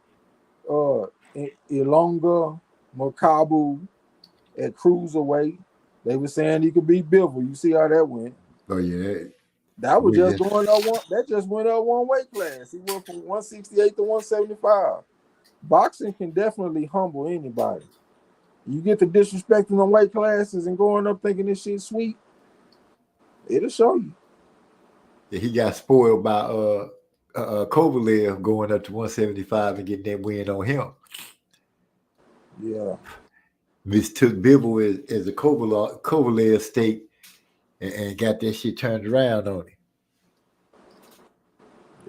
Ilonga Makabu at cruiserweight. They were saying he could beat Bivol. You see how that went? Oh yeah, That was just Yeah. going up one. That just went up one weight class. He went from 168 to 175. Boxing can definitely humble anybody. You get to disrespecting the weight classes and going up thinking this shit's sweet, it'll show you. he got spoiled by Kovalev going up to 175 and getting that win on him. Yeah. Mistook Bivol as a Kovalev stake and got that shit turned around on him.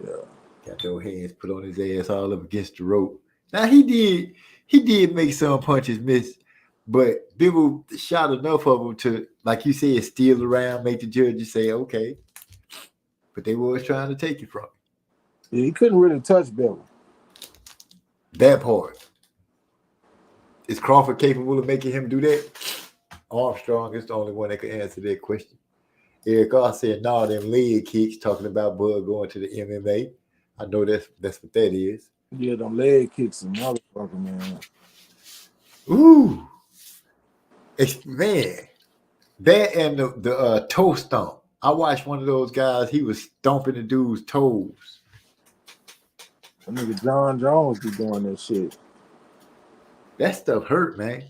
Yeah. Got those hands put on his ass all up against the rope. Now he did make some punches miss, but Bivol shot enough of them to, like you said, steal around, make the judges say, okay. But they was trying to take it from him. He couldn't really touch Bivol. That part. Is Crawford capable of making him do that? Armstrong is the only one that can answer that question. Eric R said, no, them leg kicks, talking about Bud going to the MMA. I know that's what that is. Yeah, them leg kicks and motherfucker, man. Ooh. Man. That and the toe stomp. I watched one of those guys, he was stomping the dude's toes. That nigga John Jones be doing that shit. That stuff hurt, man.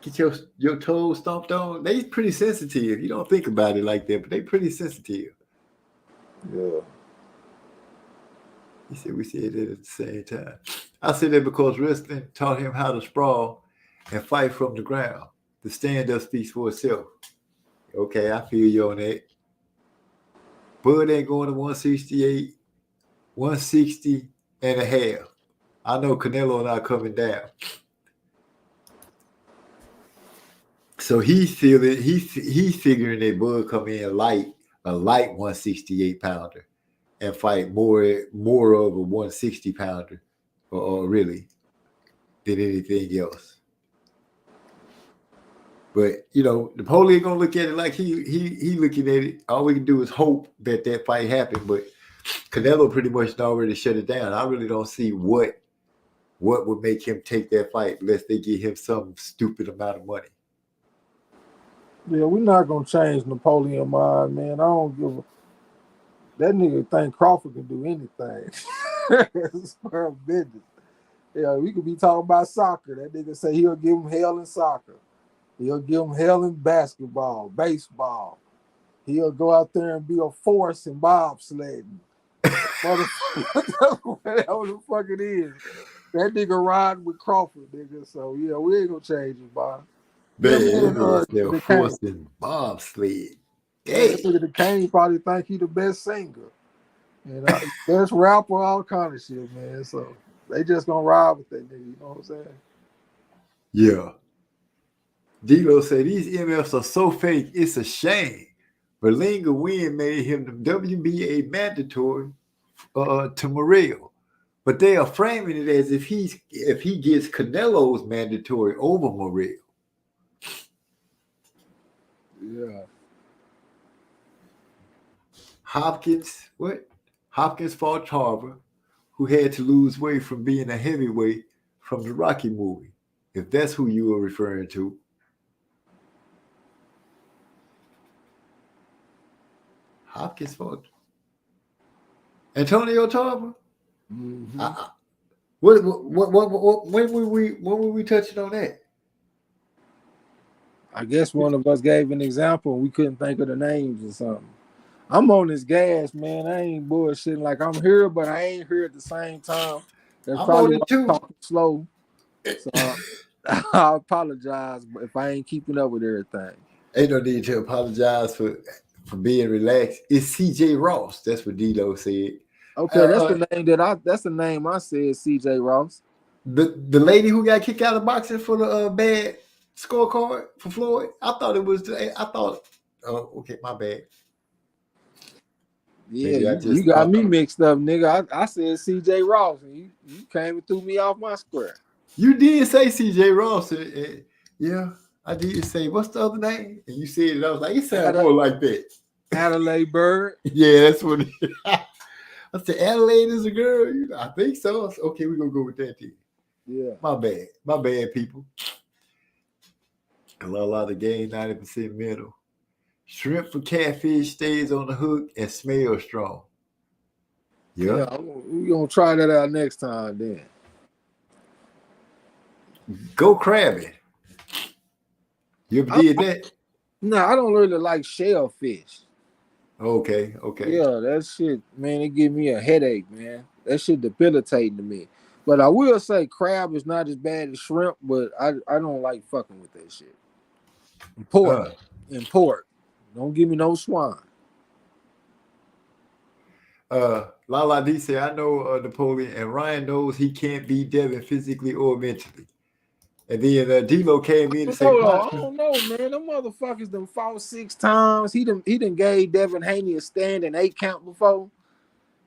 Get your toes stomped on. They pretty sensitive. You don't think about it like that, but they pretty sensitive. Yeah. He said we said that at the same time. I said that because wrestling taught him how to sprawl and fight from the ground. The stand-up speaks for itself. Okay, I feel you on that. Bud ain't going to 168, 160 and a half. I know Canelo not coming down. So he's figuring that Bud come in a light 168 pounder and fight more of a 160 pounder or really than anything else. But Napoleon gonna look at it like he looking at it. All we can do is hope that fight happened. But Canelo pretty much already shut it down. I really don't see what would make him take that fight unless they give him some stupid amount of money. Yeah, we're not gonna change Napoleon mind, man. I don't give a. That nigga think Crawford can do anything. It's for business. Yeah, we could be talking about soccer. That nigga say he'll give him hell in soccer. He'll give him hell in basketball, baseball. He'll go out there and be a force in bobsledding. Whatever the fuck it is. That nigga riding with Crawford, nigga. So, yeah, we ain't gonna change his mind. They're forcing bobsled. That nigga the Kane probably think he the best singer. And best rapper, all kind of shit, man. So they just gonna ride with that nigga, you know what I'm saying? Yeah. D'Lo said these MFs are so fake, it's a shame. Berlinga win made him the WBA mandatory to Morrell. But they are framing it as if he gets Canelo's mandatory over Morrell. Yeah. Hopkins fought Tarver, who had to lose weight from being a heavyweight from the Rocky movie, if that's who you were referring to. Hopkins fought Antonio Tarver. Mm-hmm. When were we touching on that? I guess one of us gave an example and we couldn't think of the names or something. I'm on this gas, man. I ain't bullshitting. Like I'm here, but I ain't here at the same time. That's I'm probably on it why too. I'm talking slow. So I apologize if I ain't keeping up with everything. Ain't no need to apologize for being relaxed. It's CJ Ross. That's what D'Lo said. Okay, that's the name I said, CJ Ross. The lady who got kicked out of boxing for the bad scorecard for Floyd. Okay, my bad. Yeah, you got me mixed up, nigga. I said CJ Ross, and you came and threw me off my square. You did say CJ Ross. Yeah, I did say, what's the other name? And you said it. I was like, it sounds more like that. Adelaide Bird. Yeah, that's what it is. I said, Adelaide is a girl. I think so. Okay, we're gonna go with that. Then. Yeah. My bad, people. A lot of game, 90% middle. Shrimp for catfish stays on the hook and smells strong. Yeah, we're gonna try that out next time then. Go crabbing. You ever did that? No, I don't really like shellfish. Okay. Yeah, that shit, man, it give me a headache, man. That shit debilitating to me. But I will say crab is not as bad as shrimp, but I don't like fucking with that shit. And pork. Don't give me no swine. Lala D say, I know Napoleon, and Ryan knows he can't beat Devin physically or mentally. And then D-Lo came in and said, I don't know, man. Them motherfuckers done fought 6 times. He done gave Devin Haney a standing 8 count before.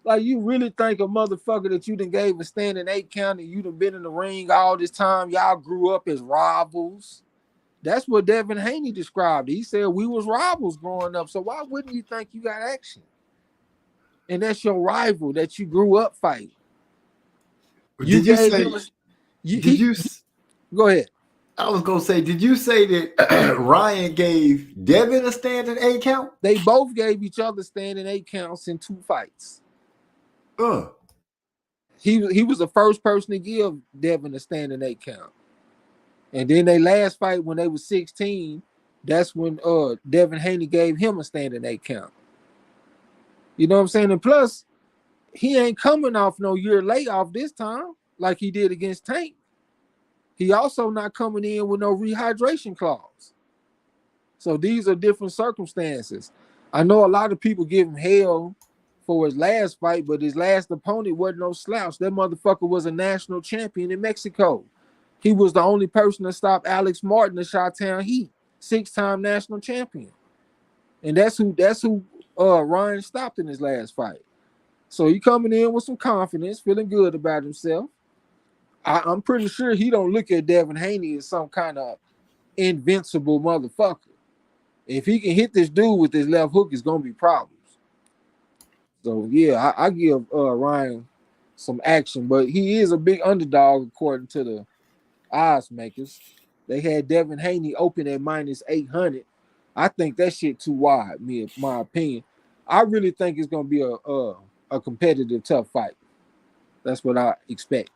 Like, you really think a motherfucker that you done gave a standing 8 count and you done been in the ring all this time, y'all grew up as rivals? That's what Devin Haney described. He said we was rivals growing up. So why wouldn't you think you got action? And that's your rival that you grew up fighting. Go ahead. I was gonna say, did you say that Ryan gave Devin a standing 8 count? They both gave each other standing 8 counts in 2 fights. He was the first person to give Devin a standing 8 count. And then they last fight when they was 16, that's when Devin Haney gave him a standing 8 count. You know what I'm saying? And plus, he ain't coming off no year layoff this time like he did against Tank. He also not coming in with no rehydration clause. So these are different circumstances. I know a lot of people give him hell for his last fight, but his last opponent wasn't no slouch. That motherfucker was a national champion in Mexico. He was the only person to stop Alex Martin, the Chi-Town Heat, 6-time national champion. And that's who Ryan stopped in his last fight. So he coming in with some confidence, feeling good about himself. I'm pretty sure he don't look at Devin Haney as some kind of invincible motherfucker. If he can hit this dude with his left hook, it's gonna be problems. So yeah, I give Ryan some action, but he is a big underdog according to the odds makers. They had Devin Haney open at -800. I think that shit too wide, my opinion. I really think it's gonna be a competitive, tough fight. That's what I expect.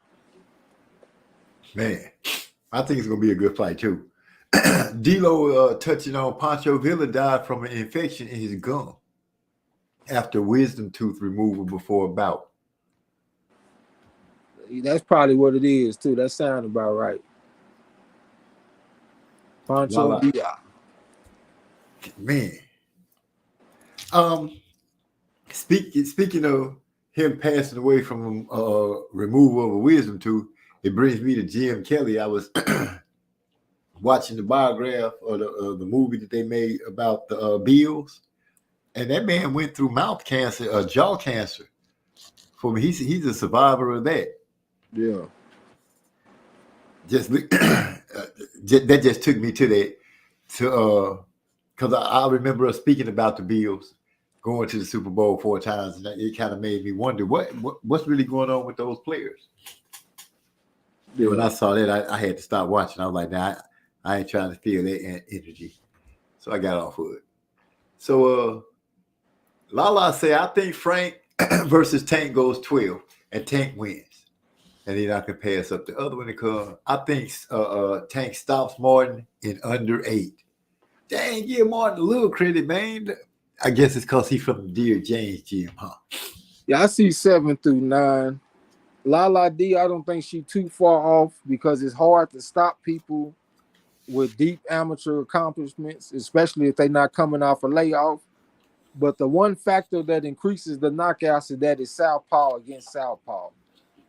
Man, I think it's gonna be a good fight too. D-Lo touching on Pancho Villa died from an infection in his gum after wisdom tooth removal before a bout. That's probably what it is too. That sounds about right. Pancho Villa. Man. Speaking of him passing away from removal of a wisdom tooth, it brings me to Jim Kelly. I was watching the biograph or the movie that they made about the Bills, and that man went through mouth cancer, jaw cancer. For me, he's a survivor of that. Yeah. That just took me to that, because I remember us speaking about the Bills going to the Super Bowl 4 times, and it kind of made me wonder what's really going on with those players. Yeah. When I saw that, I had to stop watching. I was like, nah, I ain't trying to feel that energy. So I got off of it. So Lala said, I think Frank versus Tank goes 12 and Tank wins. And then I can pass up the other one to come. I think Tank stops Martin in under 8. Dang, give Martin a little credit, man. I guess it's because he's from the Dear James gym, huh? Yeah, I see 7 through 9. Lala D, I don't think she's too far off because it's hard to stop people with deep amateur accomplishments, especially if they're not coming off a layoff. But the one factor that increases the knockouts is that it's southpaw against southpaw.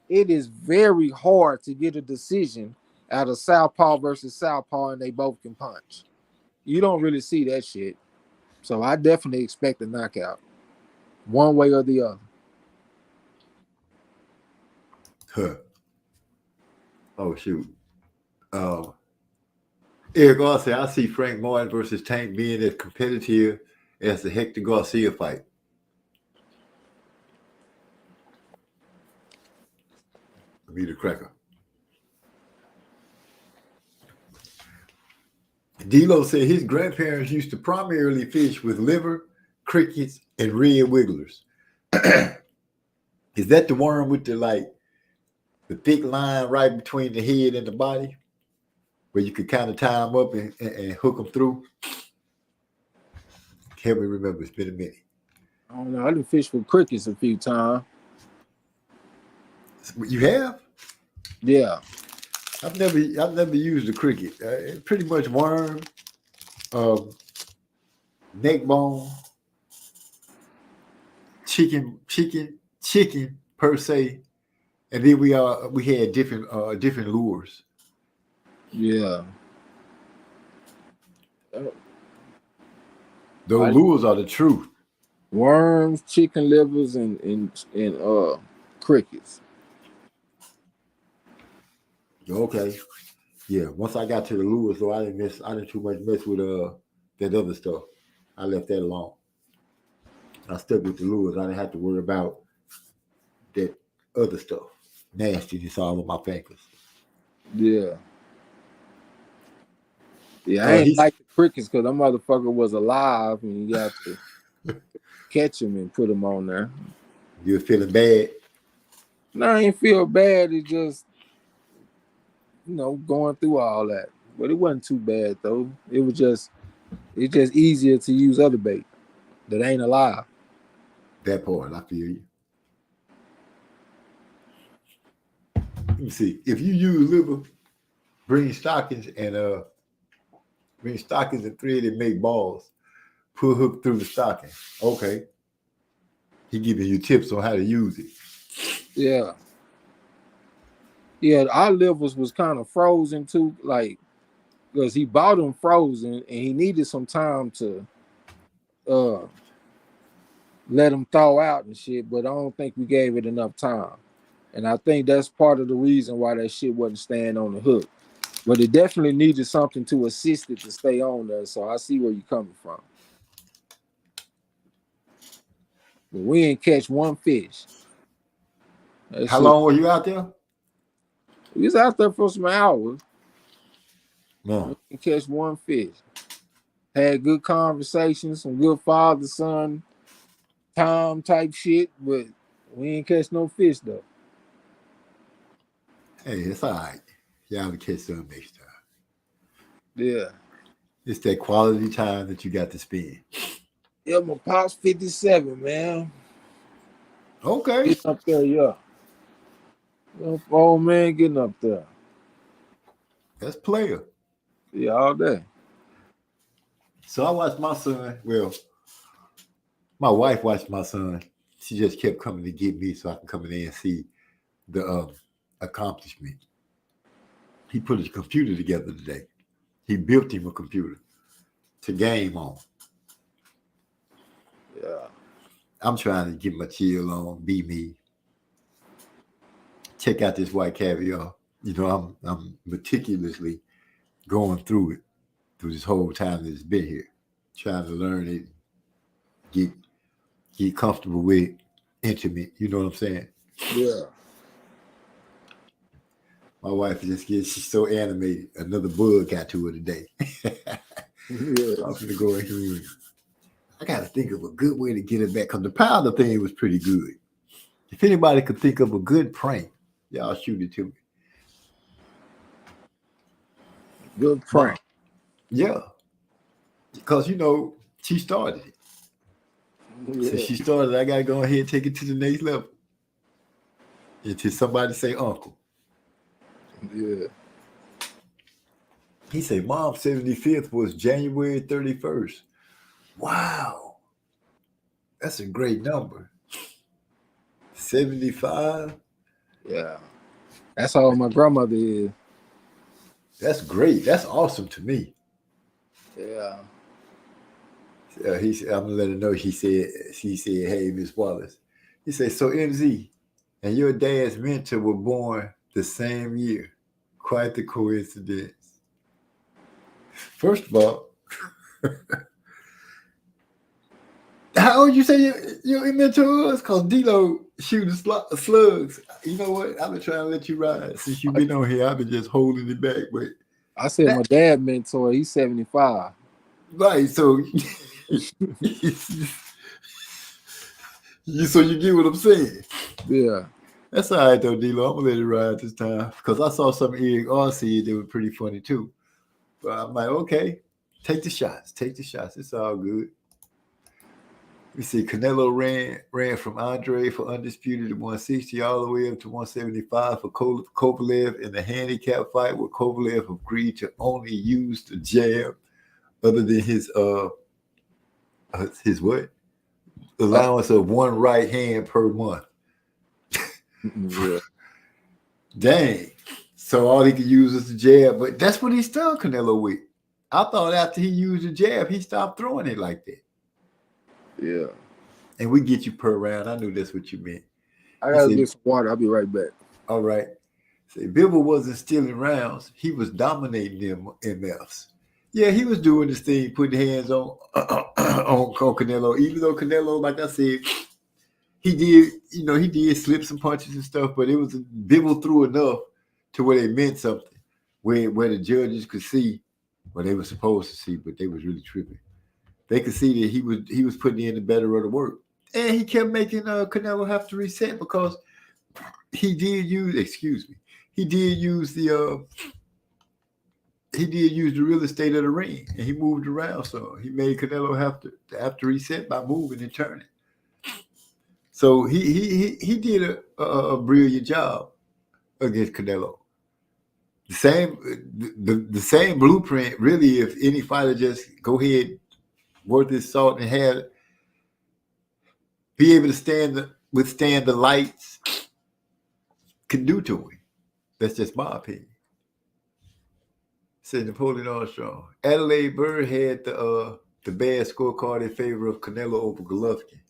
It is very hard to get a decision out of southpaw versus southpaw, and they both can punch. You don't really see that shit. So I definitely expect a knockout, one way or the other. Huh. Oh, shoot. Eric Garcia, I see Frank Martin versus Tank being as competitive as the Hector Garcia fight. Be the cracker. D-Lo said his grandparents used to primarily fish with liver, crickets, and red wigglers. Is that the worm with the thick line right between the head and the body, where you could kind of tie them up and hook them through? Help me remember. It's been a minute. I don't know. I done fished with crickets a few times. You have? Yeah. I've never used a cricket. It's pretty much worm, neck bone, chicken per se, and then we had different lures. Yeah. Those lures are the truth. Worms, chicken livers, and crickets. Okay. Yeah. Once I got to the lures, so I didn't too much mess with that other stuff. I left that alone. I stuck with the lures. I didn't have to worry about that other stuff. Nastiness all on my fingers. Yeah. Yeah, I ain't like the crickets because that motherfucker was alive and you got to catch him and put him on there. You were feeling bad? No, I ain't feel bad. It just, going through all that. But it wasn't too bad though. It's just easier to use other bait that ain't alive. That part, I feel you. Let me see. If you use liver, bring stockings and thread and make balls. Put a hook through the stocking. Okay. He giving you tips on how to use it. Yeah. Yeah, our livers was kind of frozen too, because he bought them frozen and he needed some time to let them thaw out and shit, but I don't think we gave it enough time. And I think that's part of the reason why that shit wasn't staying on the hook. But it definitely needed something to assist it to stay on there, so I see where you're coming from. But we didn't catch one fish. How long were you out there? We was out there for some hours. No. We didn't catch one fish. Had good conversations, some good father-son time type shit, but we ain't catch no fish though. Hey, it's all right. Y'all will catch some next time. Yeah. It's that quality time that you got to spend. Yeah, my pop's 57, man. Okay. Getting up there, yeah. Old man getting up there. That's player. Yeah, all day. So I watched my son. Well, my wife watched my son. She just kept coming to get me so I can come in there and see the accomplishment. He put his computer together today. He built him a computer to game on. Yeah. I'm trying to get my chill on, be me. Check out this white caviar. I'm meticulously going through this whole time that it's been here, trying to learn it, get comfortable with it, intimate. You know what I'm saying? Yeah. My wife she's so animated. Another bug got to her today. Yeah. I'm gonna go in here. I got to think of a good way to get it back because the powder thing was pretty good. If anybody could think of a good prank, y'all shoot it to me. Good prank. Yeah. Because, she started it. Yeah. So she started, I got to go ahead and take it to the next level. Until somebody say uncle. Yeah. He said, Mom's 75th was January 31st. Wow. That's a great number. 75. Yeah. That's how my grandmother is. That's great. That's awesome to me. Yeah. He said, I'm gonna let her know. She said, hey, Miss Wallace. He said, so MZ and your dad's mentor were born the same year. Quite the coincidence. First of all, how old you say your mentor was? Because D-Lo shooting slugs. You know what? I've been trying to let you ride since you've been on here. I've been just holding it back, but I said my dad mentor. He's 75. right. So, so you get what I'm saying? Yeah. That's all right though, D-Lo. I'm gonna let it ride this time because I saw some Eric R said they were pretty funny too. But I'm like, okay, take the shots. It's all good. We see Canelo ran from Andre for undisputed at 160 all the way up to 175 for Kovalev in the handicap fight, where Kovalev agreed to only use the jab, other than his what? Allowance of one right hand per month. Yeah. Dang. So all he could use is the jab, but that's what he stunned Canelo with. I thought after he used the jab, he stopped throwing it like that. Yeah. And we get you per round. I knew that's what you meant. I gotta get some water. I'll be right back. All right. Say Bivol wasn't stealing rounds. He was dominating them MFs. Yeah, he was doing this thing, putting hands on Canelo. Even though Canelo, like I said, he did slip some punches and stuff, but it was Bivol threw enough to where they meant something, where the judges could see what they were supposed to see, but they was really tripping. They could see that he was putting in the better of the work, and he kept making Canelo have to reset because he did use the real estate of the ring, and he moved around, so he made Canelo have to reset by moving and turning. So he did a brilliant job against Canelo. The same blueprint, really. If any fighter just go ahead, worth his salt, and be able to withstand the lights, can do to him. That's just my opinion. Said Napoleon Armstrong. Adelaide Bird had the bad scorecard in favor of Canelo over Golovkin.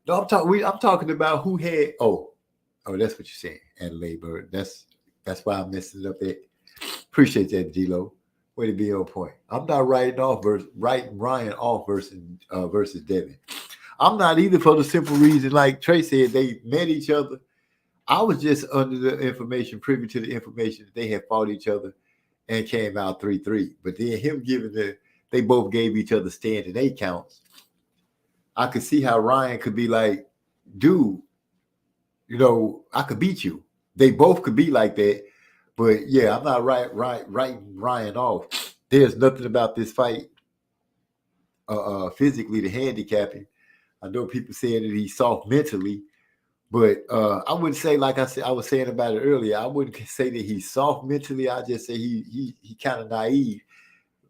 No, I'm talking about who had. Oh, that's what you're saying, Adelaide Bird. That's why I'm messing it up. Appreciate that, D-Lo. Way to be on point. I'm not writing Ryan off versus Devin. I'm not either, for the simple reason, like Trey said, they met each other. I was just under the information, privy to the information that they had fought each other and came out 3-3. But then him they both gave each other standing 8 counts. I could see how Ryan could be like, dude, I could beat you. They both could be like that. But yeah, I'm not writing Ryan off. There's nothing about this fight physically to handicap him. I know people saying that he's soft mentally, but I wouldn't say, like I was saying about it earlier, I wouldn't say that he's soft mentally. I just say he kind of naive,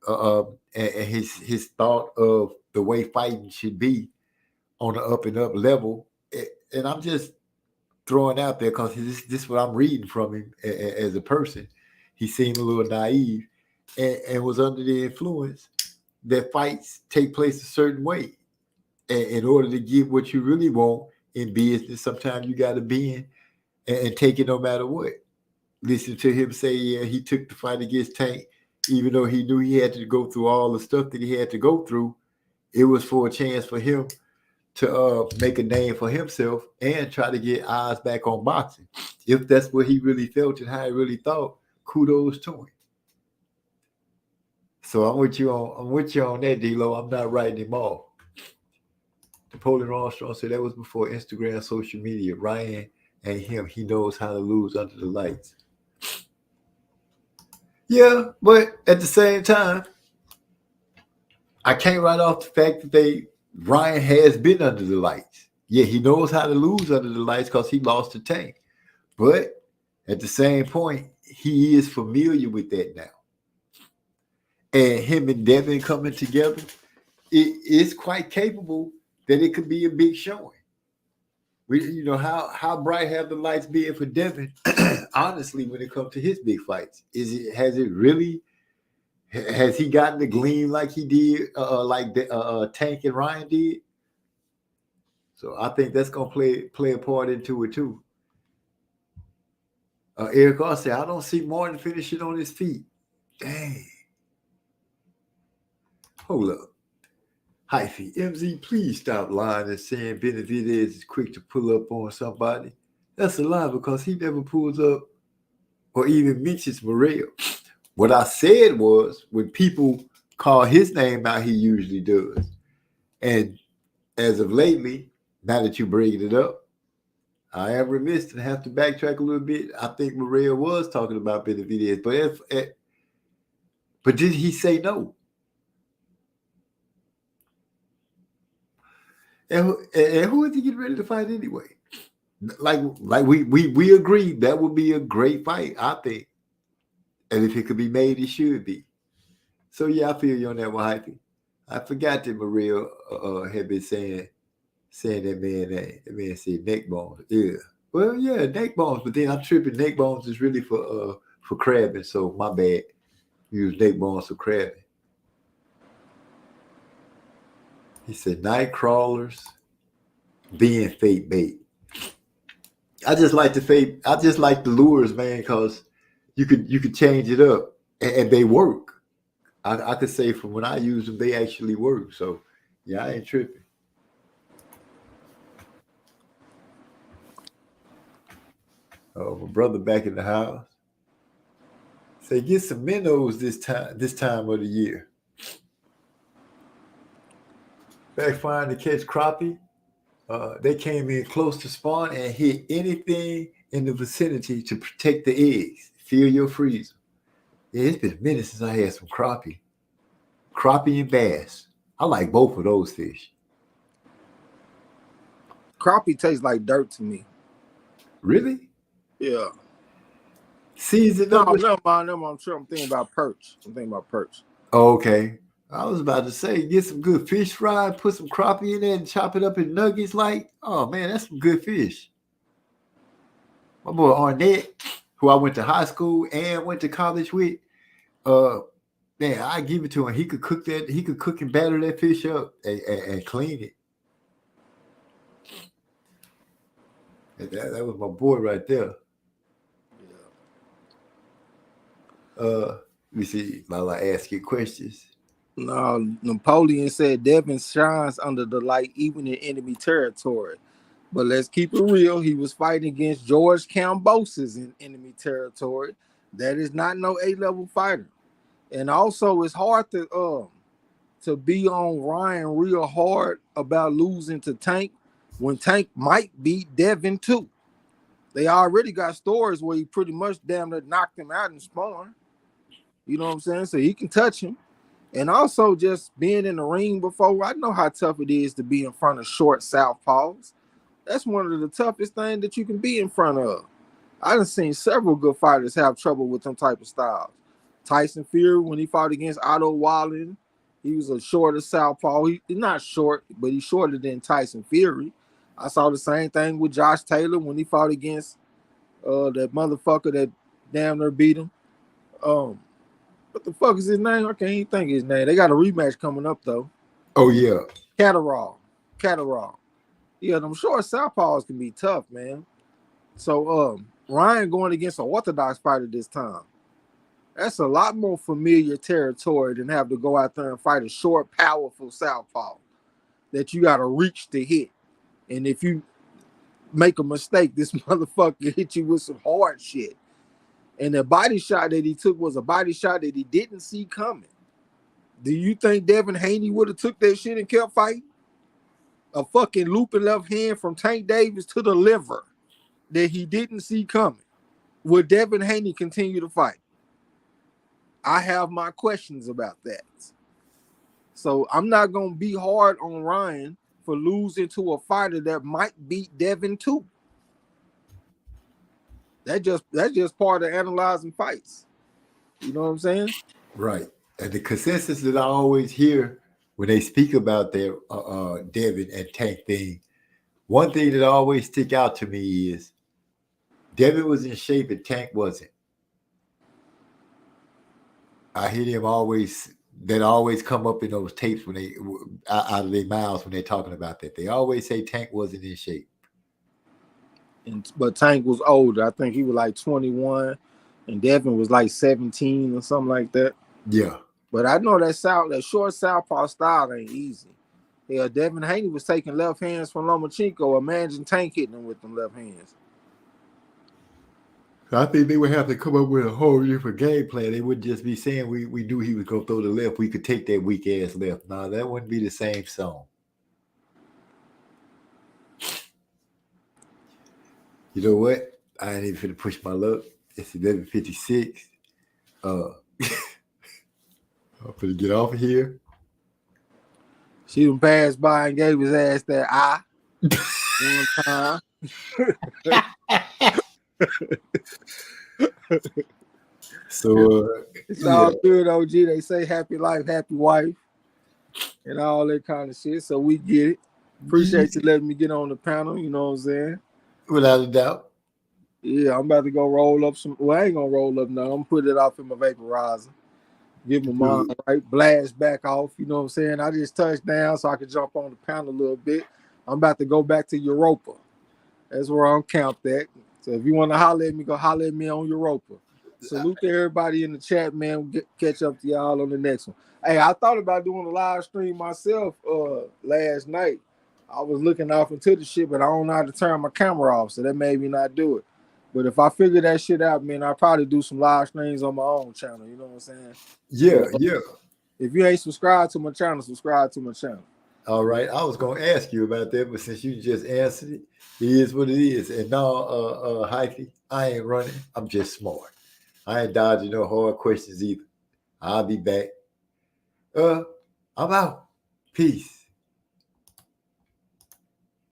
and his thought of the way fighting should be on the up and up level. And I'm just throwing out there because this is what I'm reading from him as a person. He seemed a little naive and was under the influence that fights take place a certain way. And in order to get what you really want in business, sometimes you got to bend and take it no matter what. Listen to him say, yeah, he took the fight against Tank, even though he knew he had to go through all the stuff that he had to go through. It was for a chance for him to make a name for himself and try to get eyes back on boxing. If that's what he really felt and how he really thought, kudos to him. So I'm with you on that, D-Lo. I'm not writing him off. Napoleon Armstrong said that was before Instagram, social media. Ryan and him, he knows how to lose under the lights. Yeah, but at the same time, I can't write off the fact that Ryan has been under the lights. Yeah, he knows how to lose under the lights because he lost to Tank. But at the same point, he is familiar with that now. And him and Devin coming together, it is quite capable that it could be a big showing. How bright have the lights been for Devin? Honestly, when it comes to his big fights, has he gotten the gleam like he did, like Tank and Ryan did? So I think that's gonna play a part into it too. Eric R said, I don't see Martin finishing on his feet. Dang. Hold up. Hyphy, MZ, please stop lying and saying Benavidez is quick to pull up on somebody. That's a lie because he never pulls up or even mentions Morrell. What I said was when people call his name out, he usually does. And as of lately, now that you bring it up, I am remiss and have to backtrack a little bit. I think Morrell was talking about Benavidez, but did he say no? And who is he getting ready to fight anyway? Like we agreed that would be a great fight, I think. And if it could be made, it should be. So yeah, I feel you on that one, Hyphy. I forgot that Morrell had been saying that man name. That man said neck bones. Yeah. Well, yeah, neck bones, but then I'm tripping. Neck bones is really for crabbing, so my bad. Use neck bones for crabbing. He said night crawlers being fake bait. I just like the lures, man, because you could change it up and they work. I could say from when I use them, they actually work. So yeah, I ain't tripping. Oh, my brother back in the house. Say get some minnows this time of the year. Back flying to catch crappie. They came in close to spawn and hit anything in the vicinity to protect the eggs. Fill your freezer. Yeah, it's been a minute since I had some crappie. Crappie and bass. I like both of those fish. Crappie tastes like dirt to me. Really? Yeah. Season No, up. never mind. I'm sure I'm thinking about perch. Okay. I was about to say, get some good fish fry, put some crappie in there and chop it up in nuggets like, oh man, that's some good fish. My boy Arnett, who I went to high school and went to college with, man, I give it to him. He could cook that, he could cook and batter that fish up and clean it. And that was my boy right there. Let me see, while I ask you questions. No, Napoleon said Devin shines under the light even in enemy territory. But let's keep it real. He was fighting against George Kambosos in enemy territory. That is not no A-level fighter. And also it's hard to be on Ryan real hard about losing to Tank when Tank might beat Devin too. They already got stories where he pretty much damn near knocked him out in sparring. You know what I'm saying? So he can touch him. And also just being in the ring before, I know how tough it is to be in front of short southpaws. That's one of the toughest things that you can be in front of. I done seen several good fighters have trouble with them type of styles. Tyson Fury, when he fought against Otto Wallen, he was a shorter southpaw. He's not short, but he's shorter than Tyson Fury. I saw the same thing with Josh Taylor when he fought against that motherfucker that damn near beat him. What the fuck is his name? I can't even think of his name. They got a rematch coming up though. Oh yeah. Catterall. Yeah, them short southpaws can be tough, man. So Ryan going against an orthodox fighter this time. That's a lot more familiar territory than have to go out there and fight a short, powerful southpaw that you got to reach to hit. And if you make a mistake, this motherfucker hit you with some hard shit. And the body shot that he took was a body shot that he didn't see coming. Do you think Devin Haney would have took that shit and kept fighting? A fucking looping left hand from Tank Davis to the liver that he didn't see coming. Would Devin Haney continue to fight? I have my questions about that. So I'm not going to be hard on Ryan for losing to a fighter that might beat Devin too. That's just part of analyzing fights. You know what I'm saying? Right. And the consensus that I always hear when they speak about their Devin and Tank thing, one thing that always stick out to me is Devin was in shape and Tank wasn't. I hear them always come up in those tapes when they out of their mouths when they're talking about that. They always say Tank wasn't in shape. But Tank was older. I think he was like 21 and Devin was like 17 or something like that. Yeah. But I know that short southpaw style ain't easy. Yeah, Devin Haney was taking left hands from Lomachenko. Imagine Tank hitting him with them left hands. I think they would have to come up with a whole different game plan. They wouldn't just be saying we knew he was gonna throw the left. We could take that weak ass left. No, that wouldn't be the same song. You know what? I ain't even finna push my luck. It's 11:56. I'm finna get off of here. She done passed by and gave his ass that eye one time. So It's all good, OG. They say happy life, happy wife, and all that kind of shit. So we get it. Appreciate you letting me get on the panel. You know what I'm saying? without a doubt. Yeah, I'm about to go roll up some. Well, I ain't gonna roll up now. I'm gonna put it off in my vaporizer. Give my mind right, blast back off. You know what I'm saying? I just touched down so I could jump on the panel a little bit. I'm about to go back to Europa. That's where I'm camped at. So if you want to holler at me, go holler at me on Europa. Salute to everybody in the chat, man. We'll catch up to y'all on the next one. Hey, I thought about doing a live stream myself last night. I was looking off into the shit, but I don't know how to turn my camera off, so that made me not do it. But if I figure that shit out, man, I'll probably do some live streams on my own channel. You know what I'm saying? Yeah, So, yeah. If you ain't subscribed to my channel, subscribe to my channel. All right. I was gonna ask you about that, but since you just answered it, it is what it is. And no, Hyphy, I ain't running. I'm just smart. I ain't dodging no hard questions either. I'll be back. I'm out. Peace.